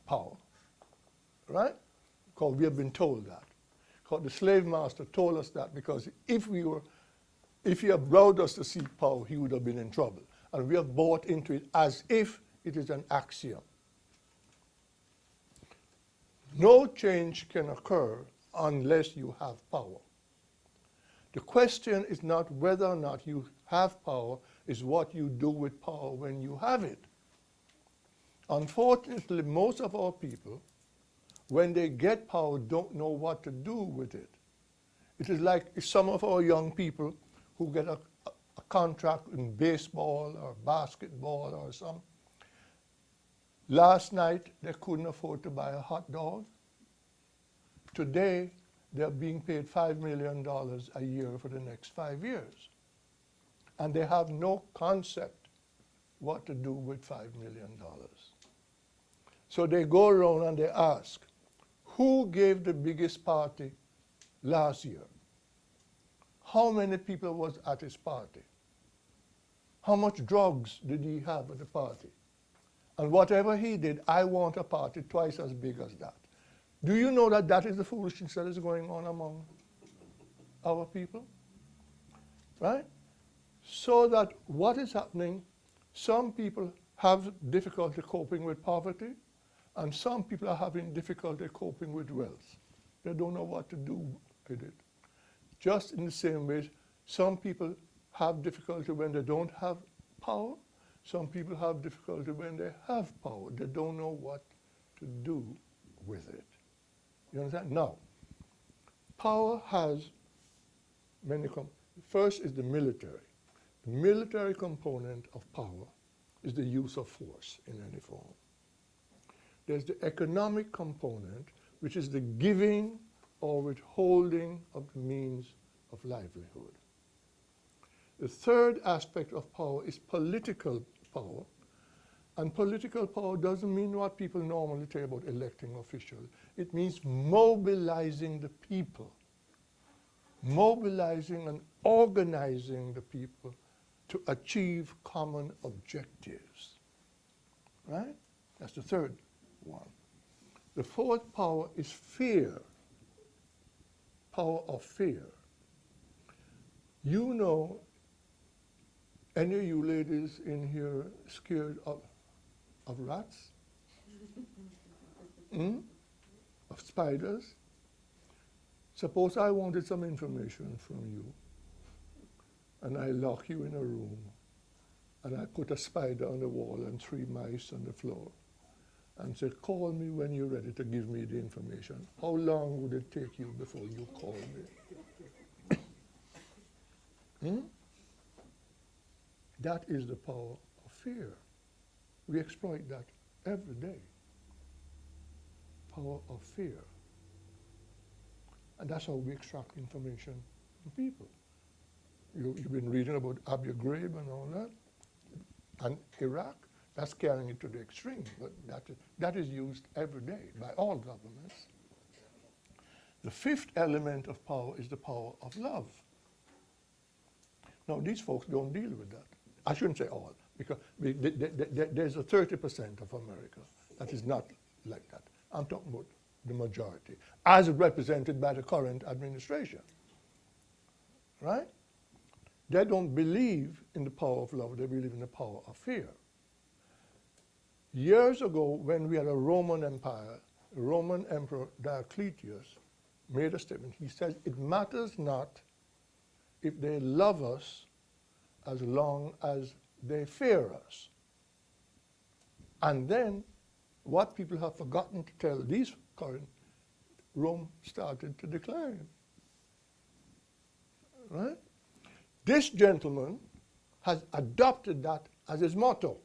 power. Right? Because we have been told that. Because the slave master told us that, because if he had allowed us to seek power, he would have been in trouble. And we have bought into it as if it is an axiom. No change can occur unless you have power. The question is not whether or not you have power, is what you do with power when you have it. Unfortunately, most of our people, when they get power, don't know what to do with it. It is like some of our young people who get a contract in baseball or basketball or something. Last night, they couldn't afford to buy a hot dog. Today, they're being paid $5 million a year for the next 5 years. And they have no concept what to do with $5 million. So they go around and they ask, who gave the biggest party last year? How many people was at his party? How much drugs did he have at the party? And whatever he did, I want a party twice as big as that. Do you know that that is the foolishness that is going on among our people? Right? So that what is happening, some people have difficulty coping with poverty, and some people are having difficulty coping with wealth. They don't know what to do with it. Just in the same way, some people have difficulty when they don't have power. Some people have difficulty when they have power. They don't know what to do with it. You understand? Now, power has many first is the military. The military component of power is the use of force in any form. There's the economic component, which is the giving or withholding of the means of livelihood. The third aspect of power is political power. And political power doesn't mean what people normally say about electing officials. It means mobilizing the people, mobilizing and organizing the people to achieve common objectives. Right? That's the third one. The fourth power is fear, power of fear. You know, any of you ladies in here scared of rats? Of spiders? Suppose I wanted some information from you, and I lock you in a room, and I put a spider on the wall and 3 mice on the floor, and said, call me when you're ready to give me the information. How long would it take you before you call me? That is the power of fear. We exploit that every day. Power of fear. And that's how we extract information from people. You've been reading about Abu Ghraib and all that. And Iraq, that's carrying it to the extreme. But that is used every day by all governments. The fifth element of power is the power of love. Now, these folks don't deal with that. I shouldn't say all, because there's a 30% of America that is not like that. I'm talking about the majority, as represented by the current administration. Right? They don't believe in the power of love, they believe in the power of fear. Years ago, when we had a Roman Empire, the Roman Emperor Diocletian made a statement. He says, it matters not if they love us as long as they fear us. And then, what people have forgotten to tell these current, Rome started to decline. Right? This gentleman has adopted that as his motto.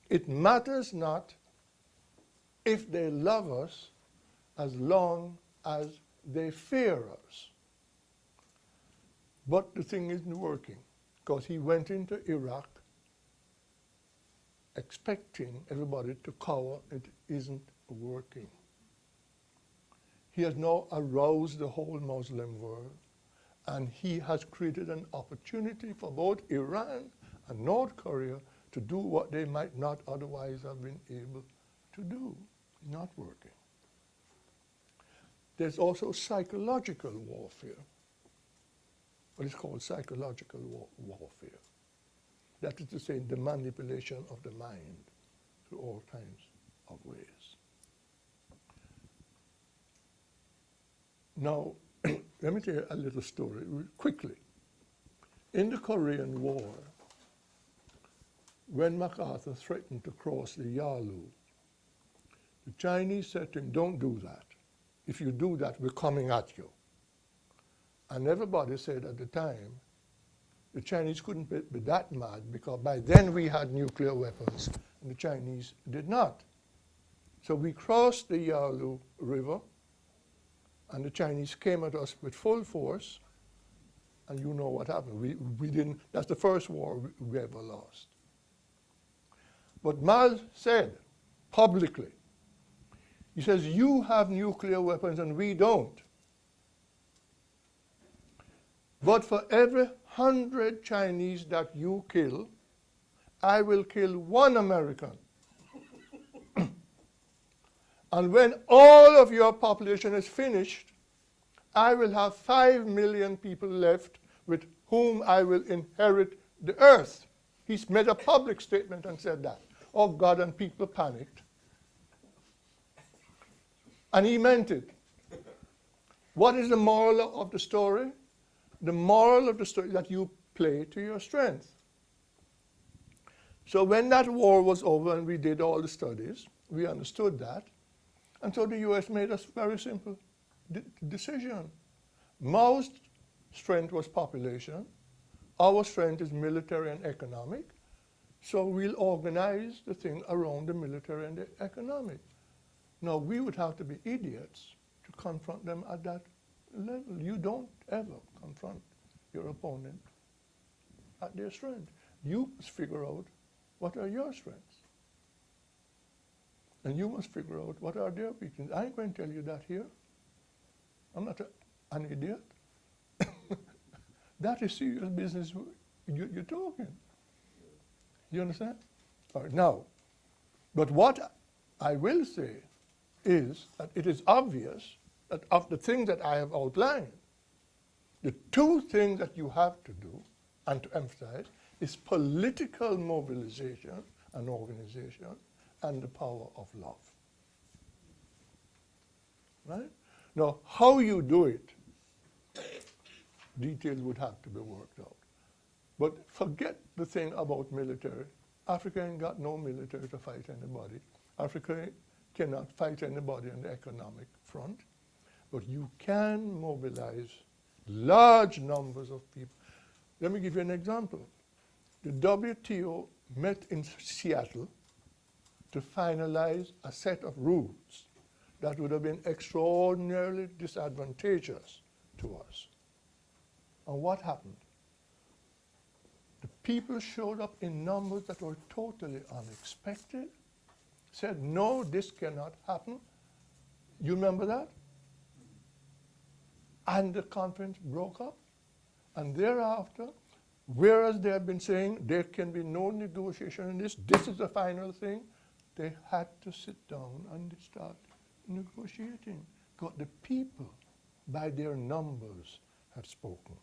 It matters not if they love us as long as they fear us. But the thing isn't working, because he went into Iraq expecting everybody to cower. It isn't working. He has now aroused the whole Muslim world, and he has created an opportunity for both Iran and North Korea to do what they might not otherwise have been able to do. It's not working. There's also psychological warfare. What is called psychological warfare. That is to say, the manipulation of the mind through all kinds of ways. Now, let me tell you a little story quickly. In the Korean War, when MacArthur threatened to cross the Yalu, the Chinese said to him, don't do that. If you do that, we're coming at you. And everybody said at the time, the Chinese couldn't be that mad, because by then we had nuclear weapons, and the Chinese did not. So we crossed the Yalu River, and the Chinese came at us with full force, and you know what happened. We didn't, that's the first war we ever lost. But Mao said publicly, he says, you have nuclear weapons and we don't. But for every 100 Chinese that you kill, I will kill 1 American. And when all of your population is finished, I will have 5 million people left with whom I will inherit the earth. He's made a public statement and said that. Oh God, and people panicked. And he meant it. What is the moral of the story? The moral of the story is that you play to your strength. So when that war was over and we did all the studies, we understood that. And so the US made a very simple decision. Mao's strength was population. Our strength is military and economic. So we'll organize the thing around the military and the economic. Now, we would have to be idiots to confront them at that level. You don't ever confront your opponent at their strength. You must figure out what are your strengths. And you must figure out what are their weaknesses. I ain't going to tell you that here. I'm not an idiot. That is serious business you're talking. You understand? All right, now, but what I will say is that it is obvious that of the things that I have outlined, the 2 things that you have to do and to emphasize is political mobilization and organization and the power of love. Right? Now, how you do it, details would have to be worked out. But forget the thing about military. Africa ain't got no military to fight anybody. Africa cannot fight anybody on the economic front. But you can mobilize large numbers of people. Let me give you an example. The WTO met in Seattle to finalize a set of rules that would have been extraordinarily disadvantageous to us. And what happened? The people showed up in numbers that were totally unexpected, said, no, this cannot happen. You remember that? And the conference broke up. And thereafter, whereas they had been saying there can be no negotiation in this is the final thing, they had to sit down and start negotiating. Because the people, by their numbers, have spoken.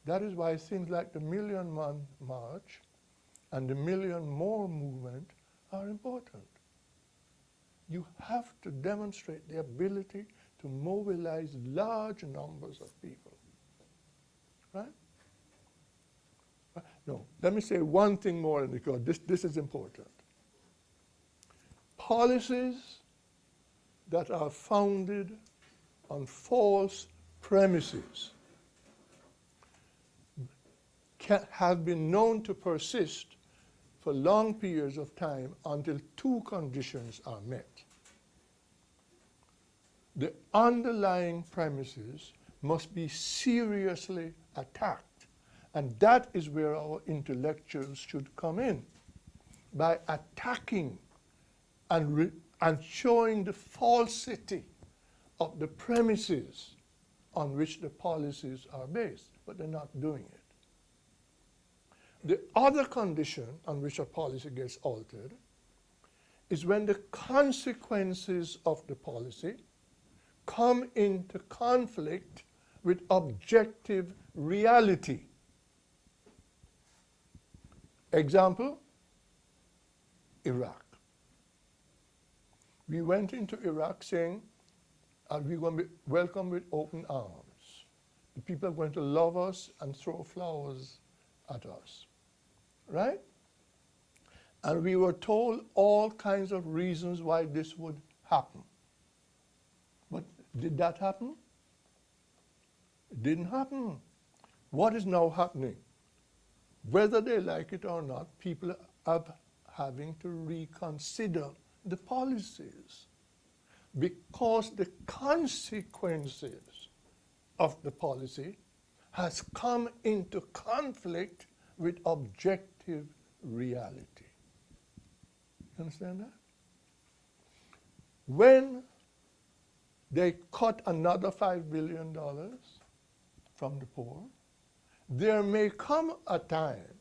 That is why things like the Million Man March and the Million More movement are important. You have to demonstrate the ability to mobilize large numbers of people. Right? No, let me say one thing more, because this is important. Policies that are founded on false premises have been known to persist for long periods of time until 2 conditions are met. The underlying premises must be seriously attacked, and that is where our intellectuals should come in, by attacking and showing the falsity of the premises on which the policies are based, but they're not doing it. The other condition on which a policy gets altered is when the consequences of the policy come into conflict with objective reality. Example, Iraq. We went into Iraq saying, we're going to be welcomed with open arms. The people are going to love us and throw flowers at us. Right? And we were told all kinds of reasons why this would happen. But did that happen? It didn't happen. What is now happening? Whether they like it or not, people are having to reconsider the policies because the consequences of the policy has come into conflict with objective reality. You understand that? When they cut another $5 billion from the poor, there may come a time,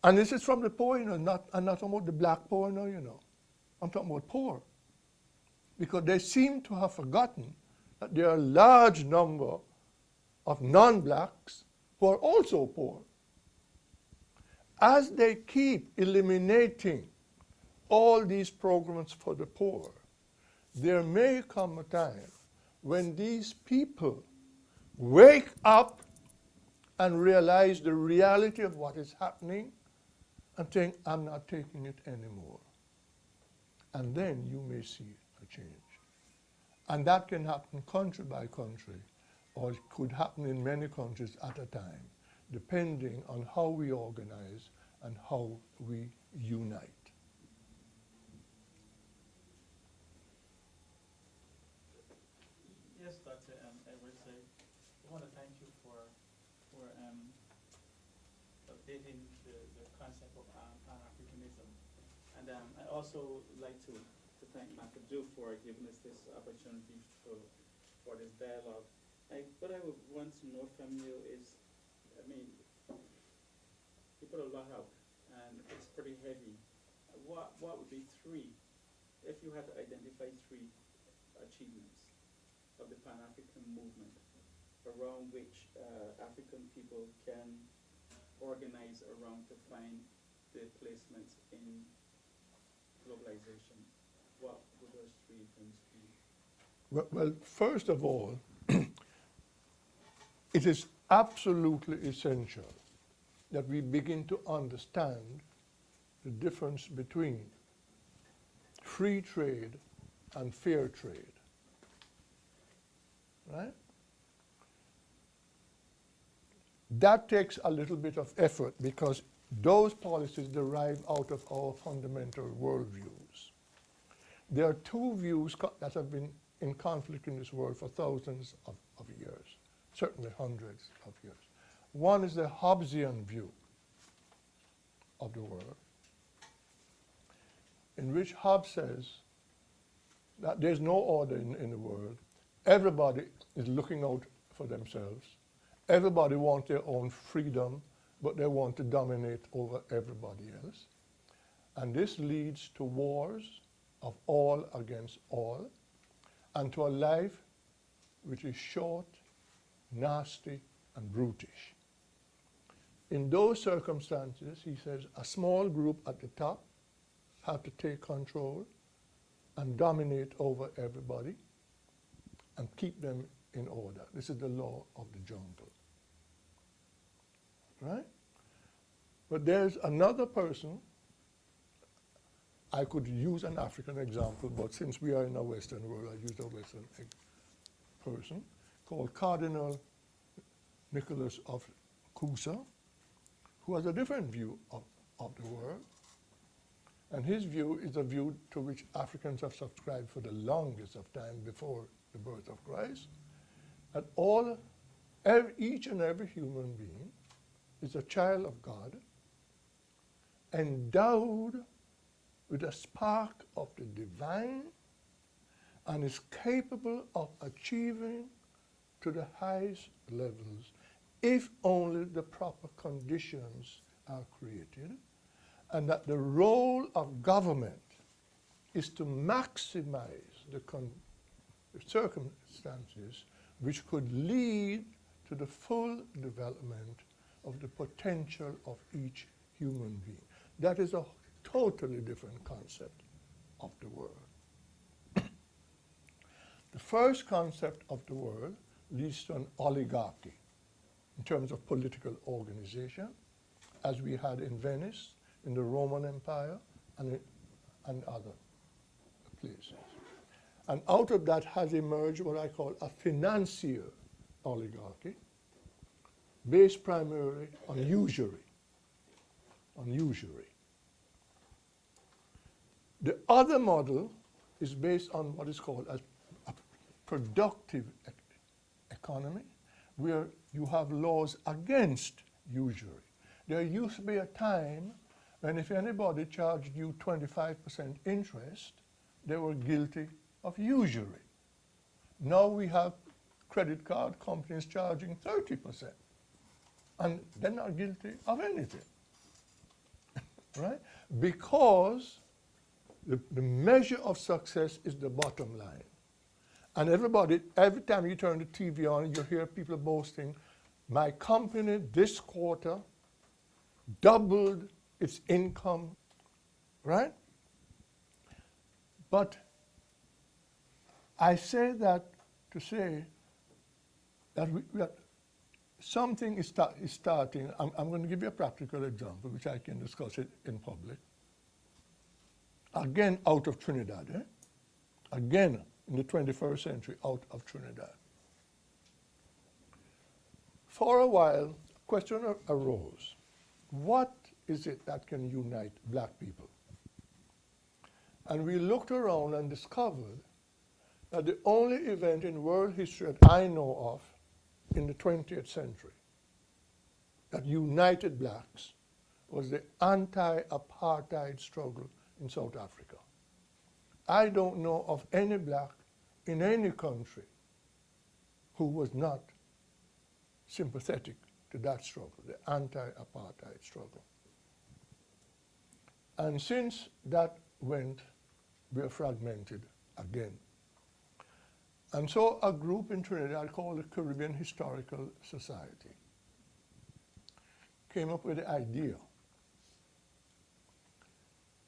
and this is from the poor, you know, I'm not talking about the black poor, no, you know. I'm talking about poor. Because they seem to have forgotten that there are a large number of non-blacks who are also poor. As they keep eliminating all these programs for the poor, there may come a time when these people wake up and realize the reality of what is happening and think, I'm not taking it anymore. And then you may see a change. And that can happen country by country, or it could happen in many countries at a time, depending on how we organize and how we unite.
Yes, Dr. Edwards, I want to thank you for updating the concept of Pan-Africanism. And I also like to thank Macadoo for giving us this opportunity for this dialogue. What I would want to know from you is, I mean, you put a lot out, and it's pretty heavy. What would be three, if you had to identify three achievements of the Pan-African movement around which African people can organize around to find their placements in globalization? What would those three things be?
Well, first of all, it is absolutely essential that we begin to understand the difference between free trade and fair trade. Right? That takes a little bit of effort because those policies derive out of our fundamental worldviews. There are two views that have been in conflict in this world for thousands of years, certainly hundreds of years. One is the Hobbesian view of the world, in which Hobbes says that there's no order in the world. Everybody is looking out for themselves. Everybody wants their own freedom, but they want to dominate over everybody else. And this leads to wars of all against all, and to a life which is short, nasty, and brutish. In those circumstances, he says, a small group at the top have to take control and dominate over everybody and keep them in order. This is the law of the jungle. Right? But there's another person. I could use an African example, but since we are in a Western world, I use a Western person called Cardinal Nicholas of Cusa, who has a different view of the world. And his view is a view to which Africans have subscribed for the longest of time before the birth of Christ, that each and every human being is a child of God, endowed with a spark of the divine, and is capable of achieving to the highest levels if only the proper conditions are created, and that the role of government is to maximize the circumstances which could lead to the full development of the potential of each human being. That is a totally different concept of the world. The first concept of the world leads to an oligarchy in terms of political organization, as we had in Venice, in the Roman Empire, and other places. And out of that has emerged what I call a financier oligarchy, based primarily on usury. The other model is based on what is called a productive economy, where you have laws against usury. There used to be a time when if anybody charged you 25% interest, they were guilty of usury. Now we have credit card companies charging 30%, and they're not guilty of anything, right? Because the measure of success is the bottom line. And everybody, every time you turn the TV on, you hear people boasting, my company this quarter doubled its income, right? But I say that to say that, that something is starting. I'm going to give you a practical example, which I can discuss it in public. Again, out of Trinidad, Again, in the 21st century, out of Trinidad. For a while, a question arose. What is it that can unite black people? And we looked around and discovered that the only event in world history that I know of in the 20th century that united blacks was the anti-apartheid struggle in South Africa. I don't know of any black in any country who was not sympathetic to that struggle, the anti-apartheid struggle. And since that went, we are fragmented again. And so a group in Trinidad called the Caribbean Historical Society came up with the idea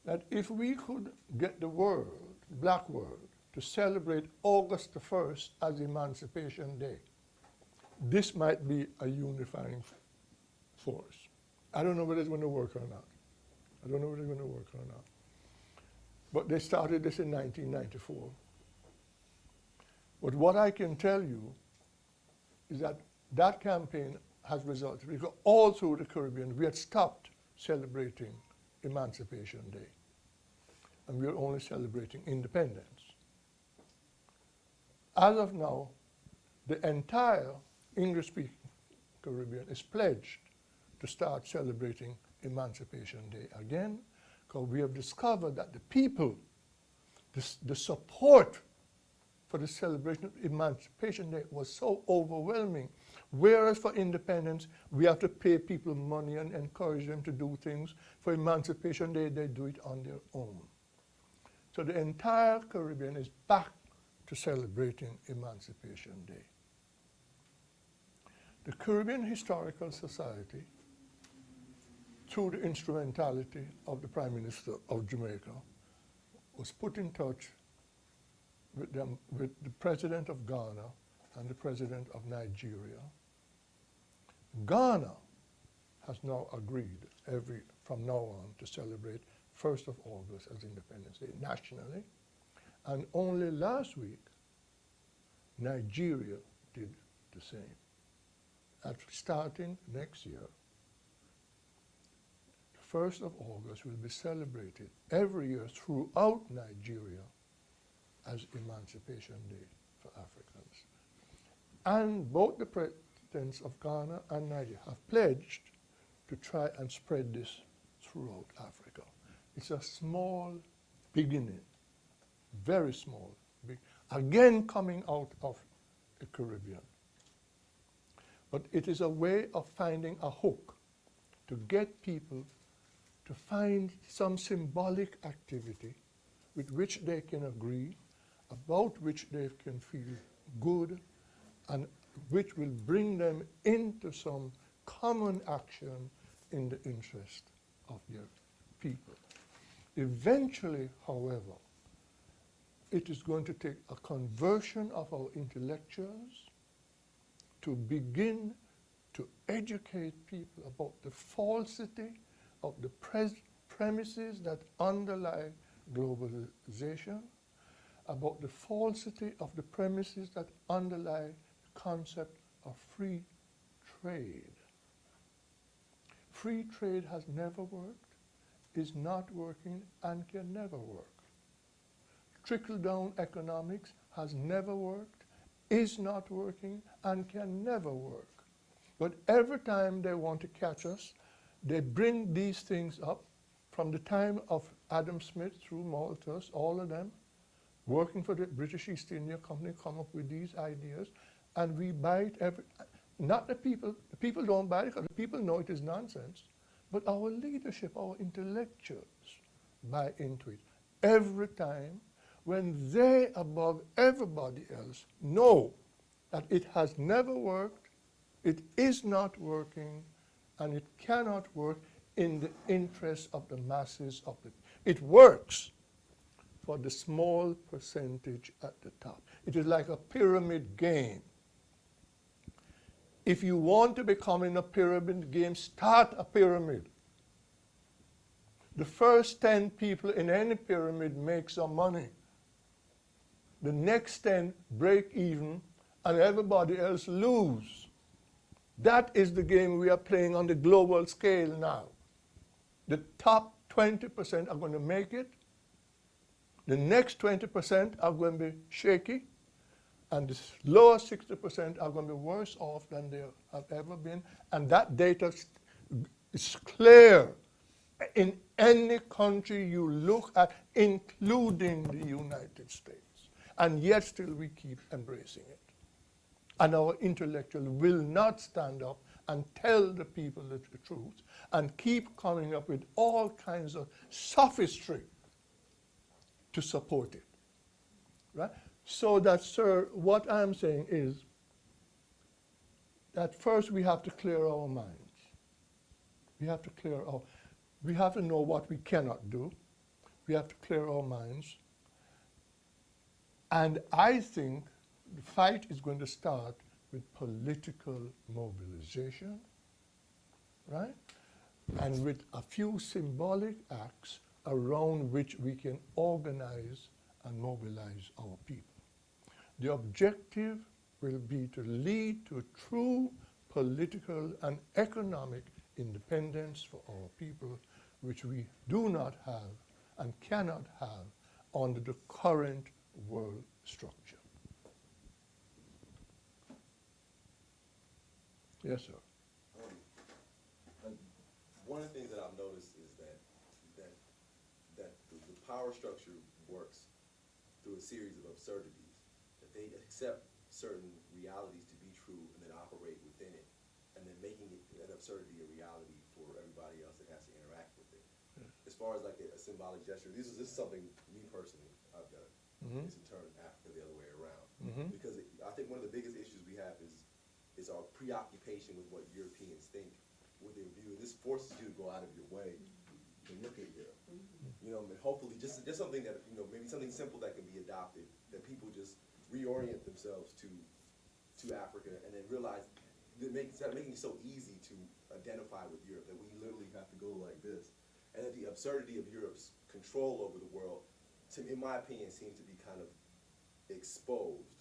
that if we could get the world, the black world, to celebrate August the 1st as Emancipation Day, this might be a unifying force. I don't know whether it's going to work or not. But they started this in 1994. But what I can tell you is that that campaign has resulted, because all through the Caribbean, we had stopped celebrating Emancipation Day. And we are only celebrating independence. As of now, the entire English-speaking Caribbean is pledged to start celebrating Emancipation Day again, because we have discovered that the people, the support for the celebration of Emancipation Day was so overwhelming. Whereas for independence, we have to pay people money and encourage them to do things. For Emancipation Day, they do it on their own. So the entire Caribbean is back to celebrating Emancipation Day. The Caribbean Historical Society, through the instrumentality of the Prime Minister of Jamaica, was put in touch with the President of Ghana and the President of Nigeria. Ghana has now agreed from now on to celebrate 1st of August as Independence Day nationally. And only last week, Nigeria did the same. Starting next year, the 1st of August will be celebrated every year throughout Nigeria as Emancipation Day for Africans. And both the presidents of Ghana and Nigeria have pledged to try and spread this throughout Africa. It's a small beginning, very small, again coming out of the Caribbean. But it is a way of finding a hook to get people to find some symbolic activity with which they can agree, about which they can feel good, and which will bring them into some common action in the interest of their people. Eventually, however, it is going to take a conversion of our intellectuals to begin to educate people about the falsity of the premises that underlie globalization, about the falsity of the premises that underlie the concept of free trade. Free trade has never worked, is not working, and can never work. trickle-down economics has never worked, is not working, and can never work. But every time they want to catch us, they bring these things up from the time of Adam Smith through Malthus, all of them, working for the British East India Company, come up with these ideas, and we buy it not the people don't buy it because the people know it is nonsense, but our leadership, our intellectuals buy into it every time when they, above everybody else, know that it has never worked, it is not working, and it cannot work in the interest of the masses of the. It works for the small percentage at the top. It is like a pyramid game. If you want to become in a pyramid game, start a pyramid. The first 10 people in any pyramid make some money. The next 10 break even, and everybody else lose. That is the game we are playing on the global scale now. The top 20% are going to make it. The next 20% are going to be shaky. And the lower 60% are going to be worse off than they have ever been. And that data is clear in any country you look at, including the United States. And yet still we keep embracing it. And our intellectual will not stand up and tell the people the truth and keep coming up with all kinds of sophistry to support it. Right? So that, sir, what I'm saying is that first we have to clear our minds. We have to know what we cannot do. We have to clear our minds. And I think the fight is going to start with political mobilization, right? And with a few symbolic acts around which we can organize and mobilize our people. The objective will be to lead to true political and economic independence for our people, which we do not have and cannot have under the current world structure. Yes, sir.
One of the things that I've noticed is that the power structure works through a series of absurdities. That they accept certain realities to be true and then operate within it, and then making it an absurdity a reality for everybody else that has to interact with it. Yeah. As far as like a symbolic gesture, this is something me personally I've done. Mm-hmm. Is to turn Africa the other way around. Mm-hmm. Because I think one of the biggest issues we have is our preoccupation with what Europeans think, with their view. This forces you to go out of your way to look at Europe. You know, and hopefully just something that, you know, maybe something simple that can be adopted, that people just reorient themselves to Africa and then realize that making it so easy to identify with Europe that we literally have to go like this. And that the absurdity of Europe's control over the world, in my opinion, seems to be kind of exposed.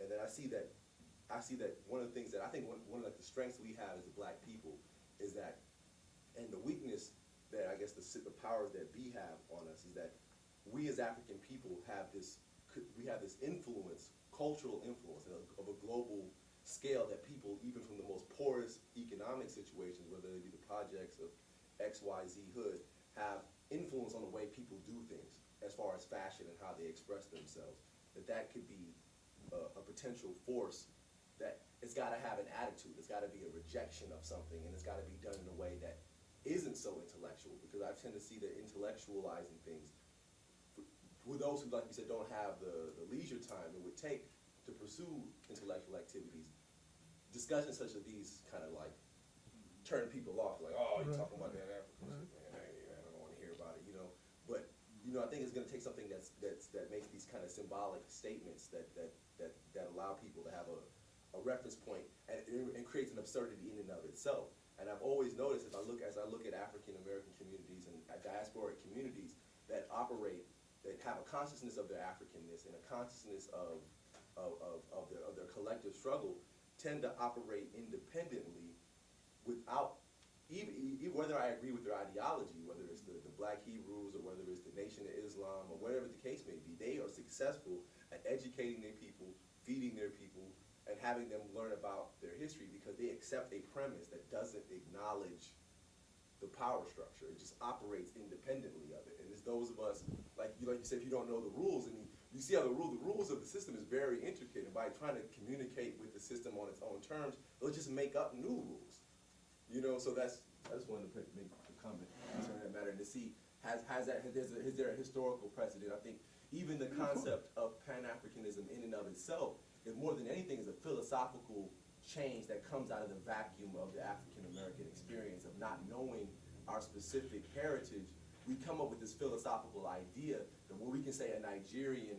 And then I see that one of the things that I think one of the strengths we have as the black people is that, and the weakness that I guess the powers that be have on us is that we as African people have this influence, cultural influence of a global scale that people, even from the most poorest economic situations, whether they be the projects of XYZ hood, have influence on the way people do things as far as fashion and how they express themselves. That could be a potential force that it's got to have an attitude. It's got to be a rejection of something, and it's got to be done in a way that isn't so intellectual, because I tend to see that intellectualizing things, for those who, like you said, don't have the leisure time it would take to pursue intellectual activities, discussions such as these kind of like turn people off, like, oh, you're talking about that African shit, man, I don't want to hear about it, you know. But, you know, I think it's going to take something that makes these kind of symbolic statements that allow people to have a reference point and creates an absurdity in and of itself. And I've always noticed as I look at African American communities and diasporic communities that operate, that have a consciousness of their Africanness and a consciousness of their collective struggle, tend to operate independently without even whether I agree with their ideology, whether it's the Black Hebrews or whether it's the Nation of Islam or whatever the case may be, they are successful at educating their people, feeding their people, and having them learn about their history because they accept a premise that doesn't acknowledge the power structure. It just operates independently of it. And it's those of us, like you said, if you don't know the rules, and you see how the rules of the system is very intricate, and by trying to communicate with the system on its own terms, they'll just make up new rules. So I just wanted to make a comment concerning that matter and to see, is there a historical precedent? I think even the concept of Pan-Africanism in and of itself, is more than anything, is a philosophical change that comes out of the vacuum of the African-American experience of not knowing our specific heritage. We come up with this philosophical idea that where we can say a Nigerian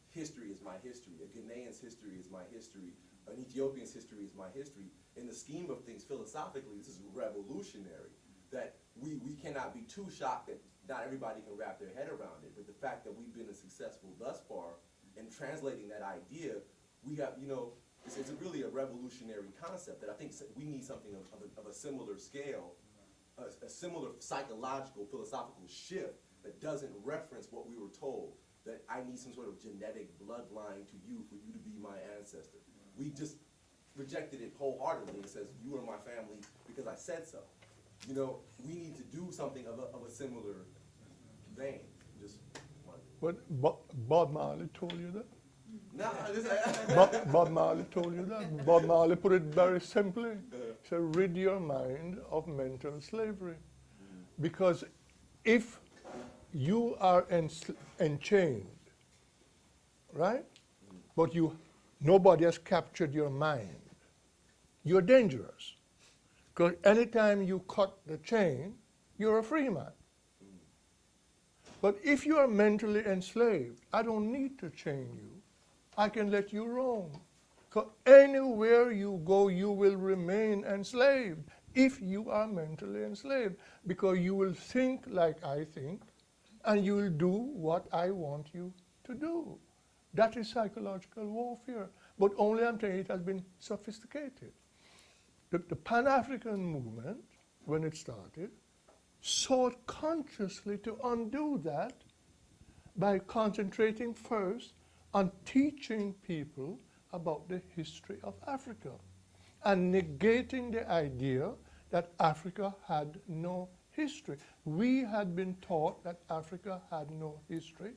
history is my history, a Ghanaian's history is my history, an Ethiopian's history is my history. In the scheme of things, philosophically, this is revolutionary, that we cannot be too shocked that not everybody can wrap their head around it, but the fact that we've been successful thus far in translating that idea, we have, it's really a revolutionary concept that I think we need something of a similar scale, a similar psychological, philosophical shift that doesn't reference what we were told, that I need some sort of genetic bloodline to you for you to be my ancestor. We just rejected it wholeheartedly and says, you are my family because I said so. We need to do something of a similar vein.
But Bob Marley told you that?
No,
Bob Marley told you that. Bob Marley put it very simply. He said, rid your mind of mental slavery. Because if you are enchained, right? But nobody has captured your mind, you're dangerous. Because anytime you cut the chain, you're a free man. But if you are mentally enslaved, I don't need to chain you. I can let you roam. Because anywhere you go, you will remain enslaved if you are mentally enslaved. Because you will think like I think, and you will do what I want you to do. That is psychological warfare. But only, I'm telling you, it has been sophisticated. The Pan-African movement, when it started, sought consciously to undo that by concentrating first on teaching people about the history of Africa and negating the idea that Africa had no history. We had been taught that Africa had no history.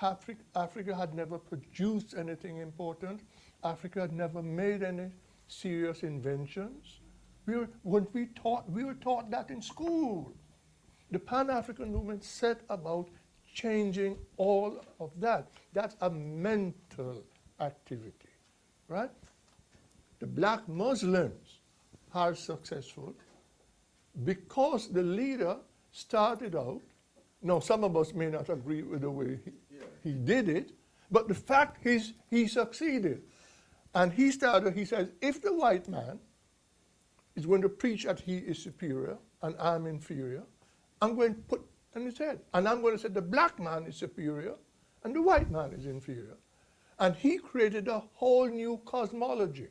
Africa had never produced anything important. Africa had never made any serious inventions. We were taught that in school. The Pan-African movement set about changing all of that. That's a mental activity, right? The black Muslims are successful because the leader started out, now some of us may not agree with the way he did it, but the fact is he succeeded. And he says, if the white man is going to preach that he is superior and I'm inferior, I'm going to put in his head. And I'm going to say the black man is superior and the white man is inferior. And he created a whole new cosmology.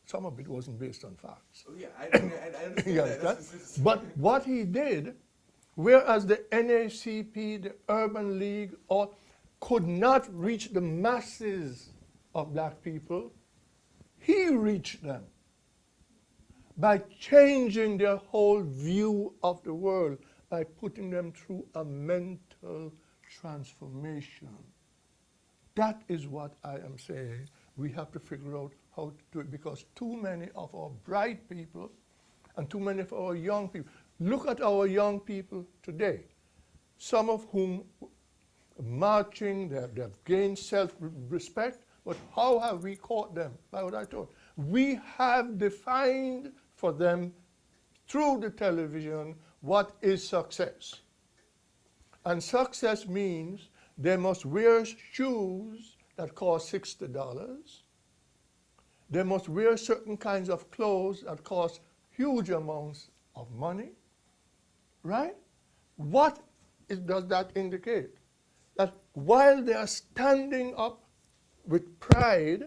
Some of it wasn't based on facts.
Oh, yeah, I understand that.
But what he did, whereas the NACP, the Urban League, could not reach the masses of black people, he reached them by changing their whole view of the world, by putting them through a mental transformation. That is what I am saying. We have to figure out how to do it, because too many of our bright people and too many of our young people, look at our young people today, some of whom marching, they have gained self-respect, but how have we caught them? By what I told. We have defined for them through the television what is success. And success means they must wear shoes that cost $60. They must wear certain kinds of clothes that cost huge amounts of money, right? What does that indicate? That while they are standing up with pride,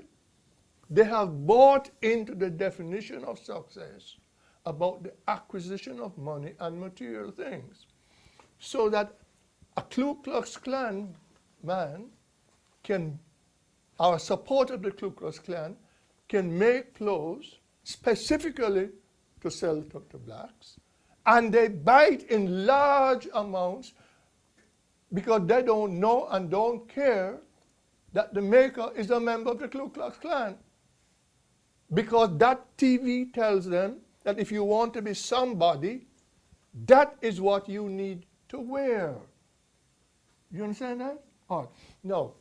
they have bought into the definition of success about the acquisition of money and material things. So that a Ku Klux Klan man can, or a supporter of the Ku Klux Klan, can make clothes specifically to sell to blacks, and they buy it in large amounts because they don't know and don't care that the maker is a member of the Ku Klux Klan. Because that TV tells them that if you want to be somebody, that is what you need to wear. You understand that? All right. No.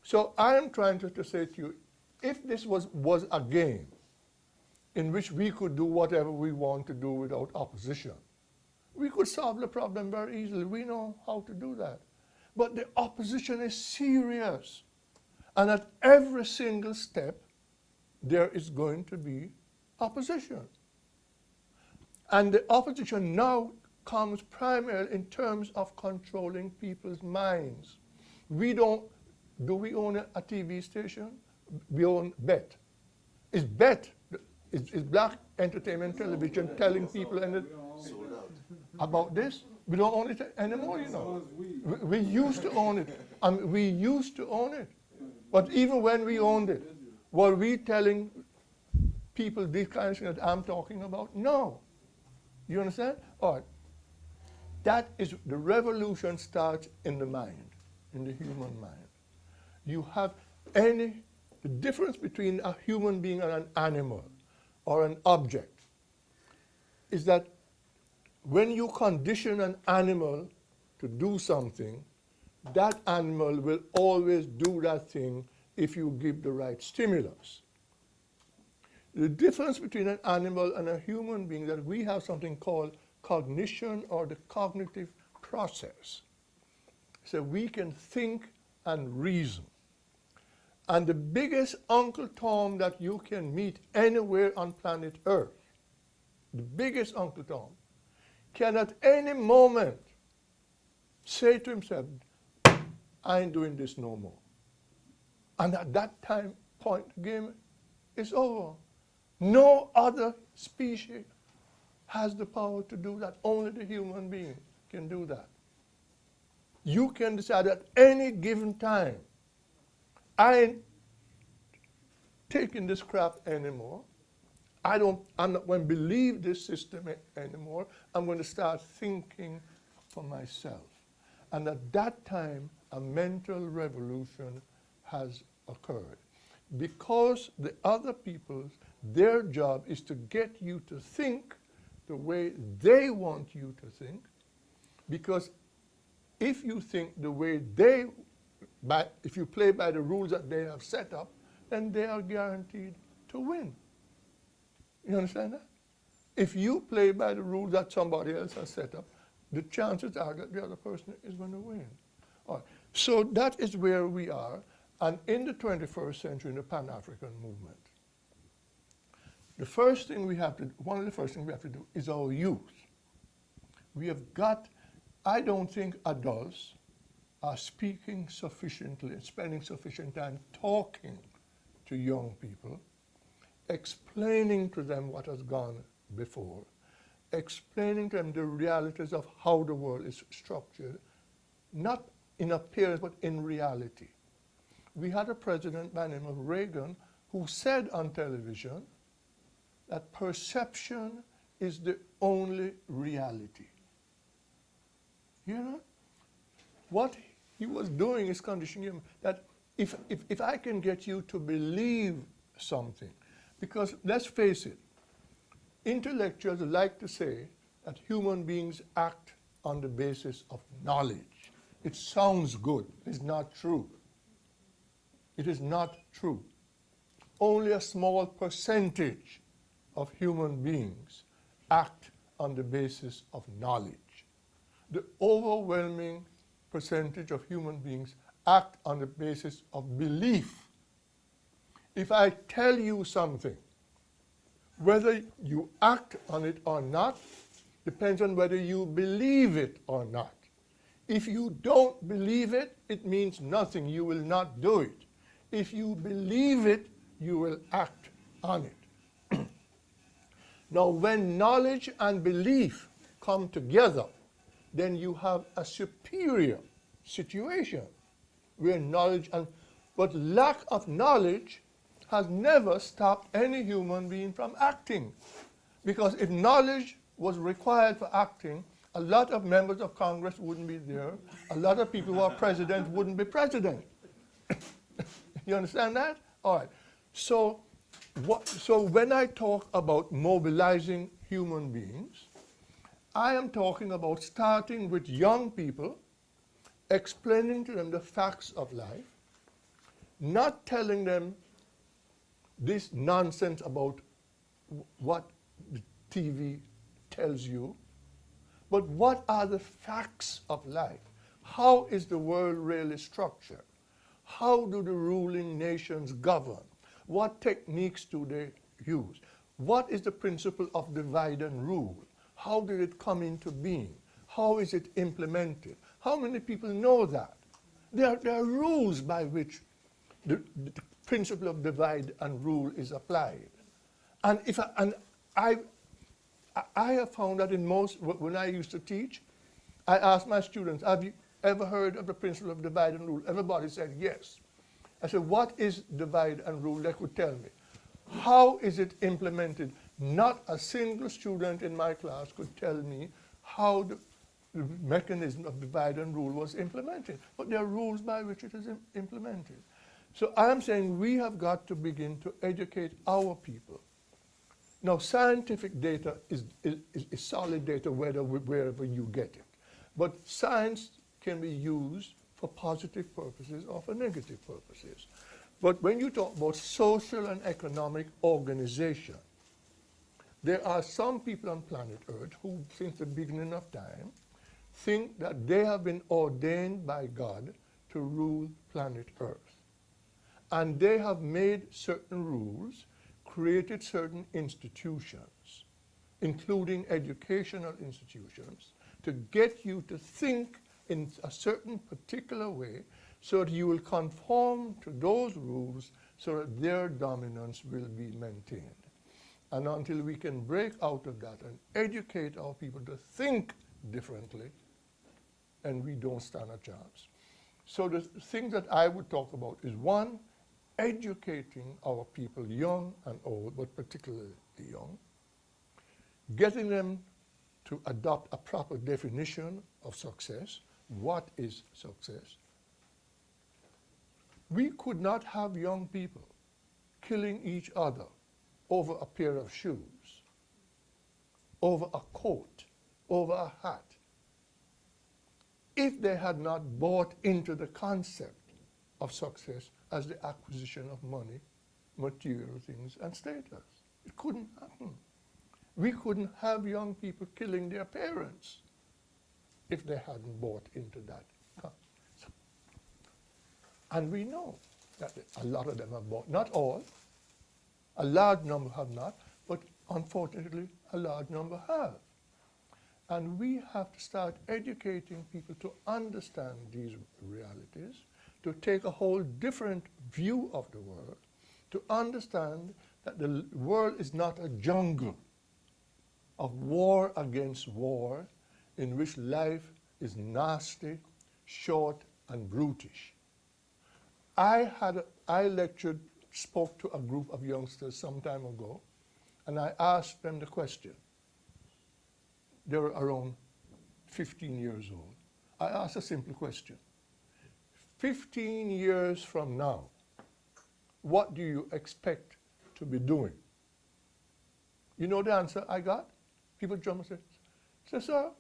So I am trying to say to you, if this was a game in which we could do whatever we want to do without opposition, we could solve the problem very easily. We know how to do that. But the opposition is serious. And at every single step, there is going to be opposition. And the opposition now comes primarily in terms of controlling people's minds. We don't, do we own a TV station? We own BET. Is BET, is Black Entertainment Television telling people about this? We don't own it anymore, you know. We used to own it. We used to own it. But even when we owned it, were we telling people these kinds of things that I'm talking about? No. You understand? All right. That is, the revolution starts in the mind, in the human mind. You have the difference between a human being and an animal or an object is that when you condition an animal to do something, that animal will always do that thing if you give the right stimulus. The difference between an animal and a human being is that we have something called cognition, or the cognitive process. So we can think and reason. And the biggest Uncle Tom that you can meet anywhere on planet Earth, the biggest Uncle Tom, can at any moment say to himself, I ain't doing this no more. And at that time point, the game is over. No other species has the power to do that. Only the human being can do that. You can decide at any given time, I ain't taking this crap anymore. I'm not going to believe this system anymore. I'm going to start thinking for myself. And at that time, a mental revolution has occurred. Because the other people's, their job is to get you to think the way they want you to think. Because if you think the way if you play by the rules that they have set up, then they are guaranteed to win. You understand that? If you play by the rules that somebody else has set up, the chances are that the other person is going to win. All right. So that is where we are. And in the 21st century, in the Pan-African movement, one of the first things we have to do is our youth. We have got, I don't think adults are speaking sufficiently, spending sufficient time talking to young people, explaining to them what has gone before, explaining to them the realities of how the world is structured, not in appearance, but in reality. We had a president by the name of Reagan who said on television that perception is the only reality. You know? What he was doing is conditioning him that if I can get you to believe something, because let's face it, intellectuals like to say that human beings act on the basis of knowledge. It sounds good. It's not true. It is not true. Only a small percentage of human beings act on the basis of knowledge. The overwhelming percentage of human beings act on the basis of belief. If I tell you something, whether you act on it or not depends on whether you believe it or not. If you don't believe it, it means nothing. You will not do it. If you believe it, you will act on it. Now, when knowledge and belief come together, then you have a superior situation where knowledge and, but lack of knowledge has never stopped any human being from acting. Because if knowledge was required for acting, a lot of members of Congress wouldn't be there. A lot of people who are president wouldn't be president. You understand that? All right. So when I talk about mobilizing human beings, I am talking about starting with young people, explaining to them the facts of life, not telling them this nonsense about what the TV tells you, but what are the facts of life? How is the world really structured? How do the ruling nations govern? What techniques do they use? What is the principle of divide and rule? How did it come into being? How is it implemented? How many people know that? There are rules by which the principle of divide and rule is applied. And I have found that in most, when I used to teach, I asked my students, have you ever heard of the principle of divide and rule? Everybody said yes. I said, what is divide and rule? They could tell me. How is it implemented? Not a single student in my class could tell me how the mechanism of divide and rule was implemented. But there are rules by which it is implemented. So I'm saying we have got to begin to educate our people. Now, scientific data is solid data wherever you get it. But science can be used for positive purposes or for negative purposes. But when you talk about social and economic organization, there are some people on planet Earth who, since the beginning of time, think that they have been ordained by God to rule planet Earth. And they have made certain rules, created certain institutions, including educational institutions, to get you to think in a certain particular way so that you will conform to those rules so that their dominance will be maintained. And until we can break out of that and educate our people to think differently, and we don't stand a chance. So the thing that I would talk about is, one, educating our people, young and old, but particularly young, getting them to adopt a proper definition of success. What is success? We could not have young people killing each other over a pair of shoes, over a coat, over a hat, if they had not bought into the concept of success as the acquisition of money, material things, and status. It couldn't happen. We couldn't have young people killing their parents if they hadn't bought into that concept. And we know that a lot of them have bought, not all, a large number have not, but unfortunately a large number have. And we have to start educating people to understand these realities, to take a whole different view of the world, to understand that the world is not a jungle of war against war, in which life is nasty, short, and brutish. I spoke to a group of youngsters some time ago, and I asked them the question. They were around 15 years old. I asked a simple question. 15 years from now, what do you expect to be doing? You know the answer I got? People jump and say, sir,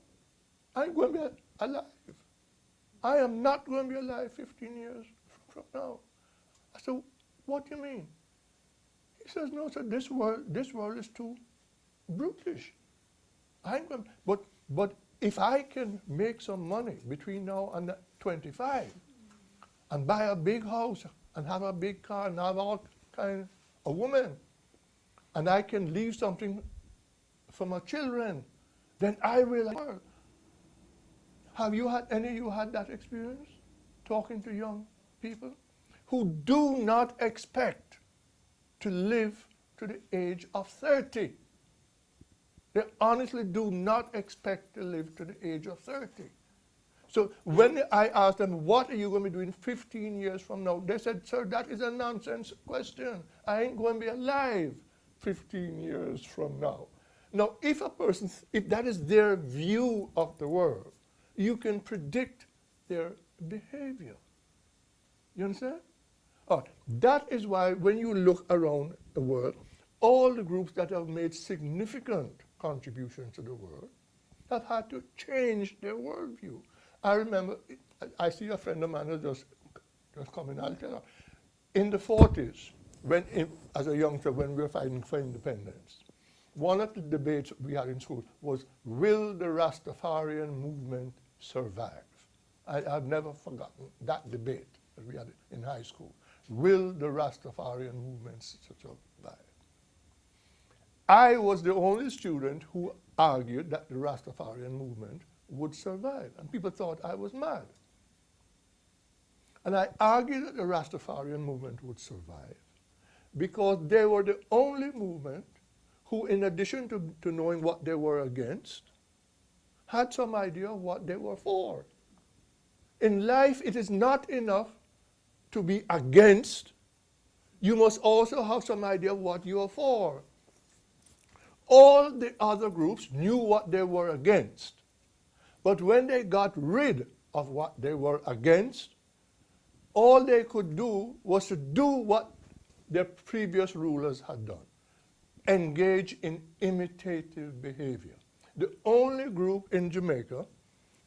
I'm going to be alive. I am not going to be alive 15 years from now. I said, what do you mean? He says, no, sir, this world is too brutish. But if I can make some money between now and 25 and buy a big house and have a big car and have all kind of woman, and I can leave something for my children, then I will. Have you had any of you had that experience talking to young people who do not expect to live to the age of 30? They honestly do not expect to live to the age of 30. So when I asked them, what are you going to be doing 15 years from now? They said, sir, that is a nonsense question. I ain't going to be alive 15 years from now. Now, if that is their view of the world, you can predict their behavior. You understand? That is why when you look around the world, all the groups that have made significant contributions to the world have had to change their worldview. I remember, I see a friend of mine who just coming out. In the 40s, as a youngster, when we were fighting for independence, one of the debates we had in school was, will the Rastafarian movement survive? I've never forgotten that debate that we had in high school. Will the Rastafarian movement survive? I was the only student who argued that the Rastafarian movement would survive, and people thought I was mad. And I argued that the Rastafarian movement would survive because they were the only movement who, in addition to knowing what they were against, had some idea of what they were for. In life, it is not enough to be against. You must also have some idea of what you are for. All the other groups knew what they were against. But when they got rid of what they were against, all they could do was to do what their previous rulers had done. Engage in imitative behavior. The only group in Jamaica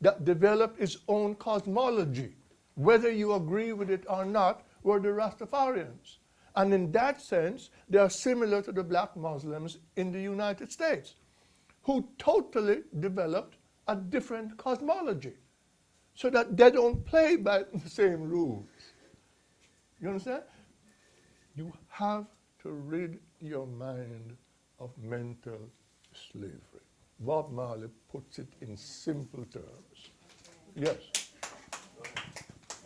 that developed its own cosmology, whether you agree with it or not, were the Rastafarians. And in that sense, they are similar to the black Muslims in the United States, who totally developed a different cosmology, so that they don't play by the same rules. You understand? You have to rid your mind of mental slavery. Bob Marley puts it in simple terms. Yes?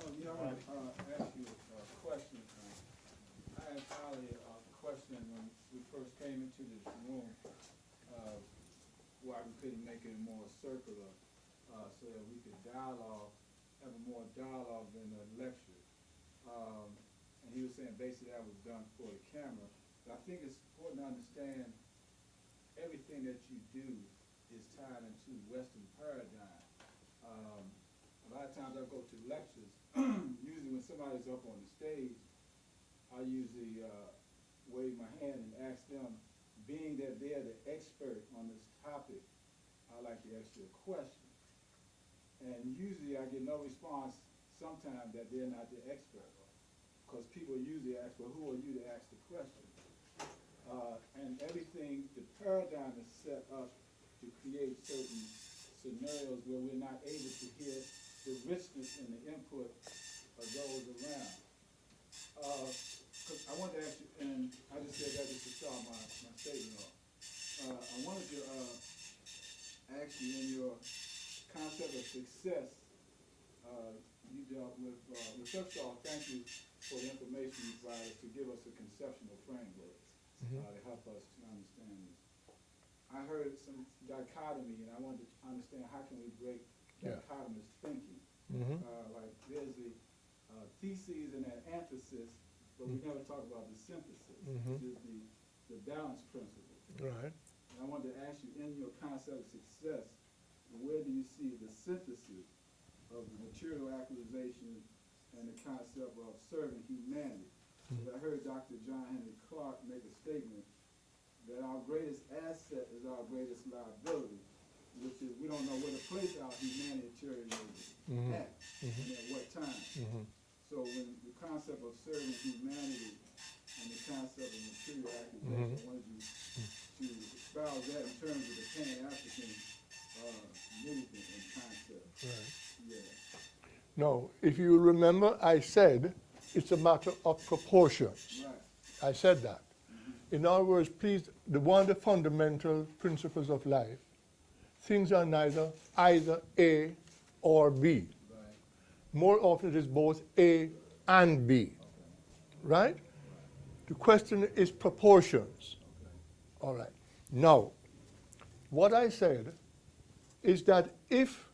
I want to ask you a question. I asked Ali a question when we first came into this room, why we couldn't make it more circular, so that we could have a more dialogue than a lecture. And he was saying basically that was done for the camera. But I think it's important to understand everything that you do is tied into Western paradigm. A lot of times I go to lectures, usually when somebody's up on the stage, I usually wave my hand and ask them, being that they're the expert on this topic, I like to ask you a question. And usually I get no response sometimes that they're not the expert, because people usually ask, well, who are you to ask the question? And everything, the paradigm is set up to create certain scenarios where we're not able to hear the richness and the input of those around. I wanted to ask you, and I just said that just to start my statement off. I wanted to ask you, in your concept of success, you dealt with, first of all, thank you for the information you provided to give us a conceptual framework to help us to understand this. I heard some dichotomy, and I wanted to understand how can we break dichotomous thinking. Like there's the theses and an antithesis, but we never talk about the synthesis, which is the balance principle.
Right.
And I wanted to ask you, in your concept of success, where do you see the synthesis of the material acquisition and the concept of serving humanity? I heard Dr. John Henry Clark make a statement that our greatest asset is our greatest liability, which is we don't know where to place our humanitarian at and at what time. So when the concept of serving humanity and the concept of material acquisition, I wanted you to espouse that in terms of the Pan-African movement and concept.
Right.
Yeah.
No, if you remember, I said it's a matter of proportions.
Right.
I said that. In other words, please, one of the fundamental principles of life, things are neither either A or B.
Right.
More often it is both A and B. Right? The question is proportions. All right. Now, What I said is that if,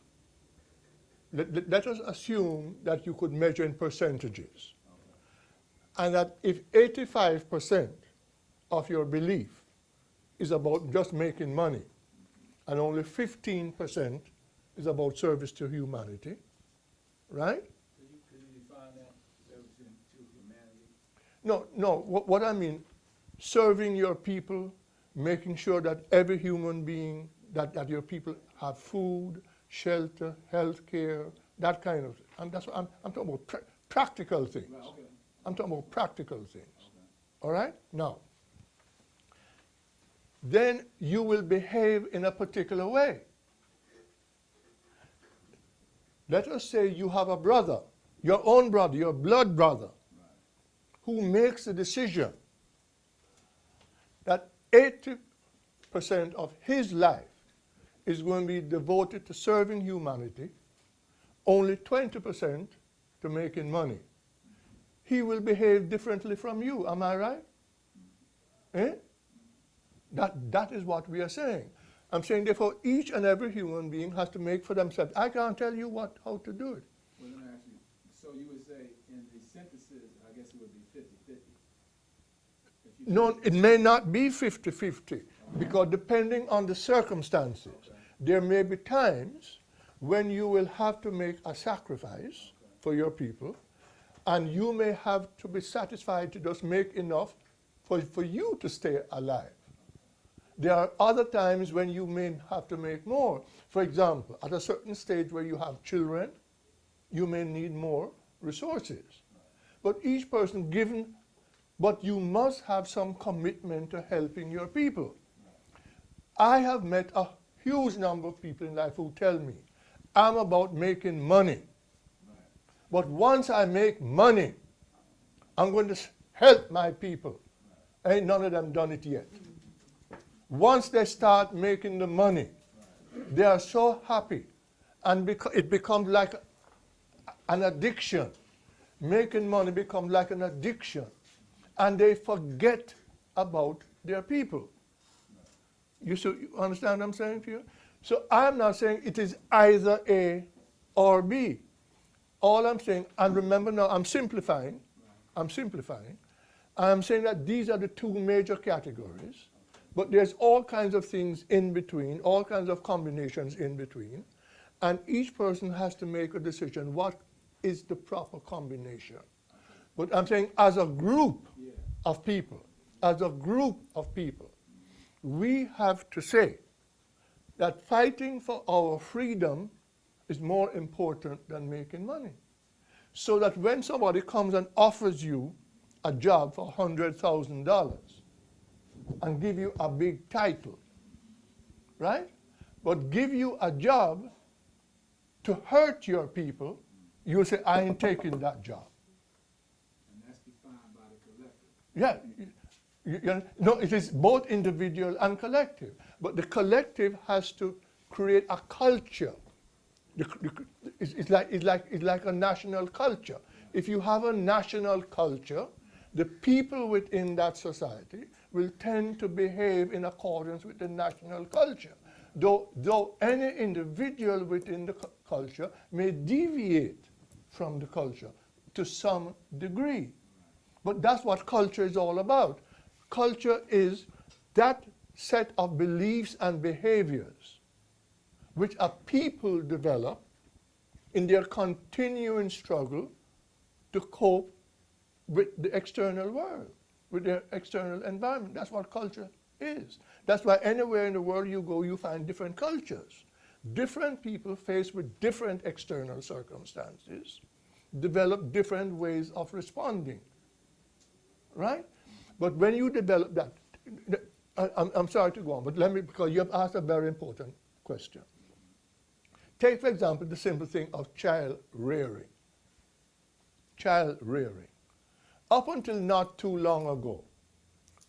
let us assume that you could measure in percentages, and that if 85% of your belief is about just making money, and only 15% is about service to humanity, right?
Could you define that, service to humanity?
No, what I mean, serving your people, making sure that every human being, that your people have food, shelter, health care, that kind of thing. And that's what I'm talking about practical things.
Right, okay.
I'm talking about practical things.
Okay.
All right? Now, then you will behave in a particular way. Let us say you have a brother, your own brother, your blood brother, who makes the decision that 80% of his life is going to be devoted to serving humanity, only 20% to making money. He will behave differently from you, am I right? Eh? That is what we are saying. I'm saying, therefore, each and every human being has to make for themselves. I can't tell you how to do it.
Well, let me ask you, so you would say in the synthesis, I guess it would be 50-50?
No, it may not be 50-50, because depending on the circumstances, there may be times when you will have to make a sacrifice for your people, and you may have to be satisfied to just make enough for you to stay alive. There are other times when you may have to make more. For example, at a certain stage where you have children, you may need more resources. But each person given, but you must have some commitment to helping your people. I have met a huge number of people in life who tell me, I'm about making money. But once I make money, I'm going to help my people. Ain't none of them done it yet. Once they start making the money, they are so happy, and it becomes like an addiction. Making money becomes like an addiction, and they forget about their people. You understand what I'm saying to you? So I'm not saying it is either A or B. All I'm saying, and remember now, I'm simplifying. I'm saying that these are the two major categories, but there's all kinds of things in between, all kinds of combinations in between, and each person has to make a decision, what is the proper combination? But I'm saying as a group of people, we have to say that fighting for our freedom is more important than making money. So that when somebody comes and offers you a job for $100,000 and give you a big title, right? But give you a job to hurt your people, you'll say, I ain't taking that job.
And that's defined by the collective.
Yeah. No, it is both individual and collective. But the collective has to create a culture. It's like a national culture. If you have a national culture, the people within that society will tend to behave in accordance with the national culture. Though any individual within the culture may deviate from the culture to some degree. But that's what culture is all about. Culture is that set of beliefs and behaviors which a people develop in their continuing struggle to cope with the external world, with their external environment. That's what culture is. That's why anywhere in the world you go, you find different cultures. Different people faced with different external circumstances develop different ways of responding, right? But when you develop that, I'm sorry to go on, but because you have asked a very important question. Take, for example, the simple thing of child rearing. Child rearing. Up until not too long ago,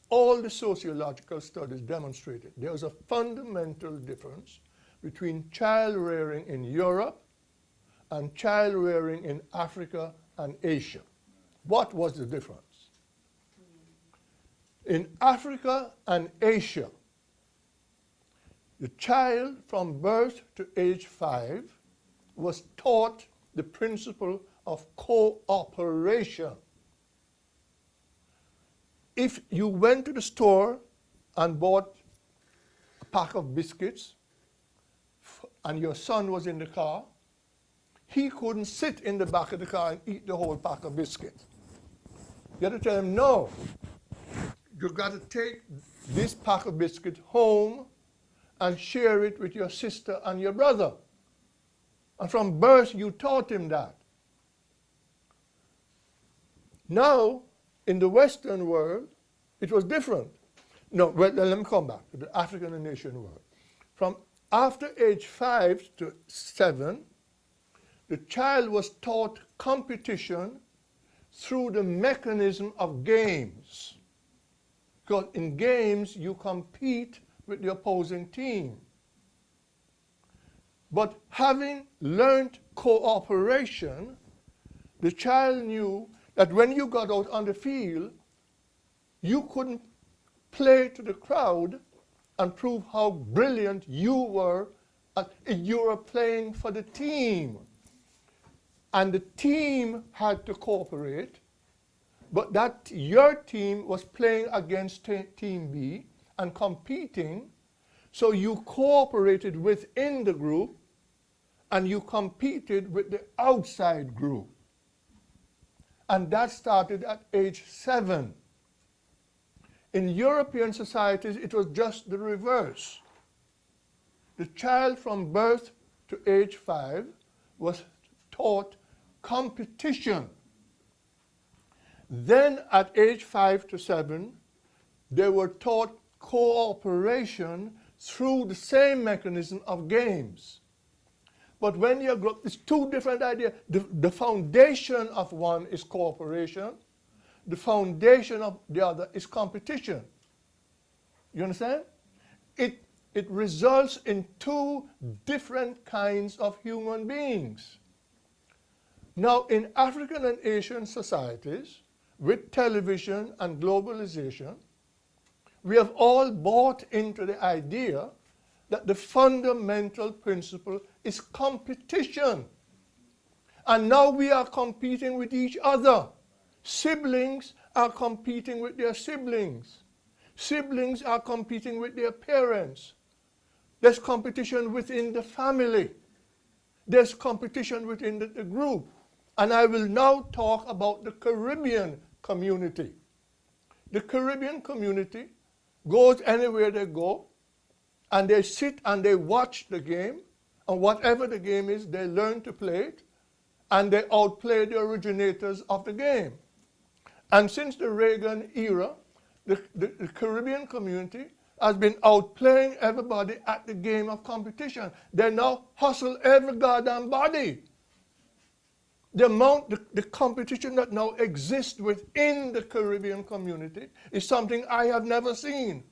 all the sociological studies demonstrated there was a fundamental difference between child rearing in Europe and child rearing in Africa and Asia. What was the difference? In Africa and Asia, The child from birth to age 5 was taught the principle of cooperation. If you went to the store and bought a pack of biscuits and your son was in the car, he couldn't sit in the back of the car and eat the whole pack of biscuits. You had to tell him, no, you got to take this pack of biscuits home and share it with your sister and your brother. And from birth, you taught him that. Now, in the Western world, it was different. No, well, let me come back to the African and Asian world. From after age 5 to 7, the child was taught competition through the mechanism of games. Because in games, you compete with the opposing team. But having learned cooperation, the child knew that when you got out on the field, you couldn't play to the crowd and prove how brilliant you were. You were playing for the team. And the team had to cooperate, but that your team was playing against Team B and competing, so you cooperated within the group and you competed with the outside group. And that started at age 7. In European societies, it was just the reverse. The child from birth to age 5 was taught competition. Then at age 5 to 7, they were taught cooperation through the same mechanism of games. But when you grow up, it's two different ideas. The foundation of one is cooperation. The foundation of the other is competition. You understand? It results in two different kinds of human beings. Now, in African and Asian societies, with television and globalization, we have all bought into the idea that the fundamental principle is competition. And now we are competing with each other. Siblings are competing with their siblings. Siblings are competing with their parents. There's competition within the family. There's competition within the group. And I will now talk about the Caribbean community. The Caribbean community goes anywhere they go, and they sit and they watch the game, and whatever the game is, they learn to play it, and they outplay the originators of the game. And since the Reagan era, the Caribbean community has been outplaying everybody at the game of competition. They now hustle every goddamn body. The competition that now exists within the Caribbean community is something I have never seen.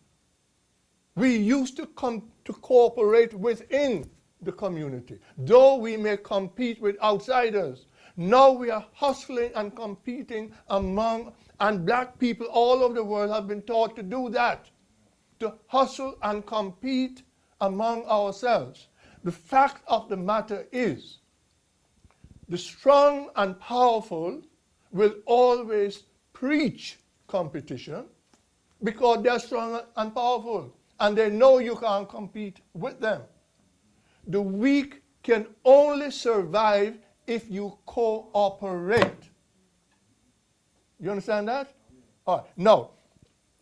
We used to cooperate within the community, though we may compete with outsiders. Now we are hustling and competing among, and black people all over the world have been taught to do that, to hustle and compete among ourselves. The fact of the matter is, the strong and powerful will always preach competition because they're strong and powerful, and they know you can't compete with them. The weak can only survive if you cooperate. You understand that? All right. Now,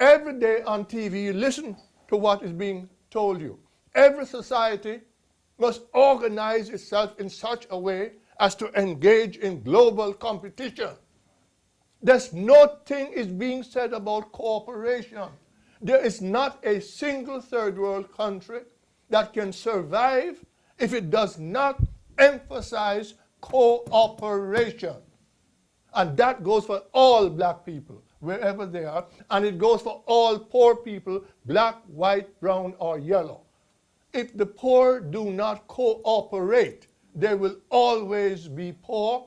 every day on TV, you listen to what is being told you. Every society must organize itself in such a way as to engage in global competition. There's nothing is being said about cooperation. There is not a single third world country that can survive if it does not emphasize cooperation. And that goes for all black people, wherever they are, and it goes for all poor people, black, white, brown, or yellow. If the poor do not cooperate, they will always be poor,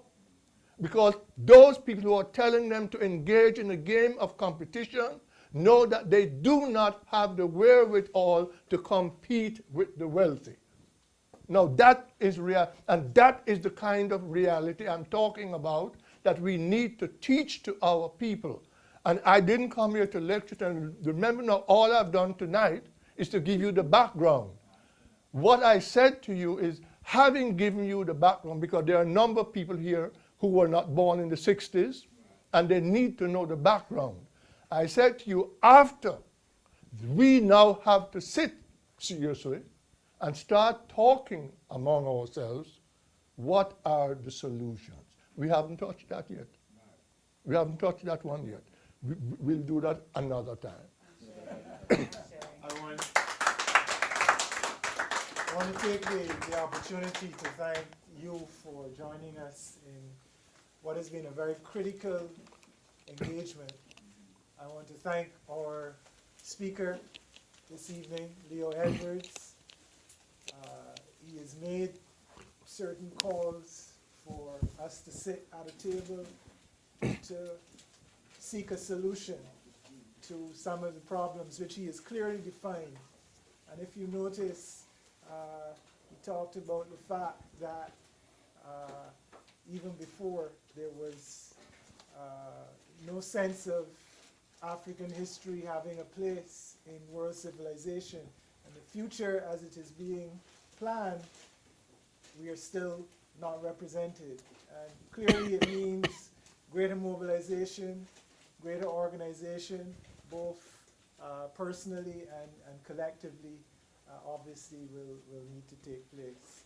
because those people who are telling them to engage in a game of competition know that they do not have the wherewithal to compete with the wealthy. Now that is real, and that is the kind of reality I'm talking about that we need to teach to our people. And I didn't come here to lecture, and remember now, all I've done tonight is to give you the background. What I said to you is, having given you the background, because there are a number of people here who were not born in the 60s, and they need to know the background. I said to you, after, we now have to sit seriously and start talking among ourselves, what are the solutions? We haven't touched that yet. We haven't touched that one yet. We'll do that another time.
I want to take the opportunity to thank you for joining us in what has been a very critical engagement. I want to thank our speaker this evening, Leo Edwards. He has made certain calls for us to sit at a table to seek a solution to some of the problems which he has clearly defined. And if you notice, he talked about the fact that even before there was no sense of African history having a place in world civilization. And the future as it is being planned, we are still not represented. And clearly it means greater mobilization, greater organization, both personally and collectively, obviously will need to take place.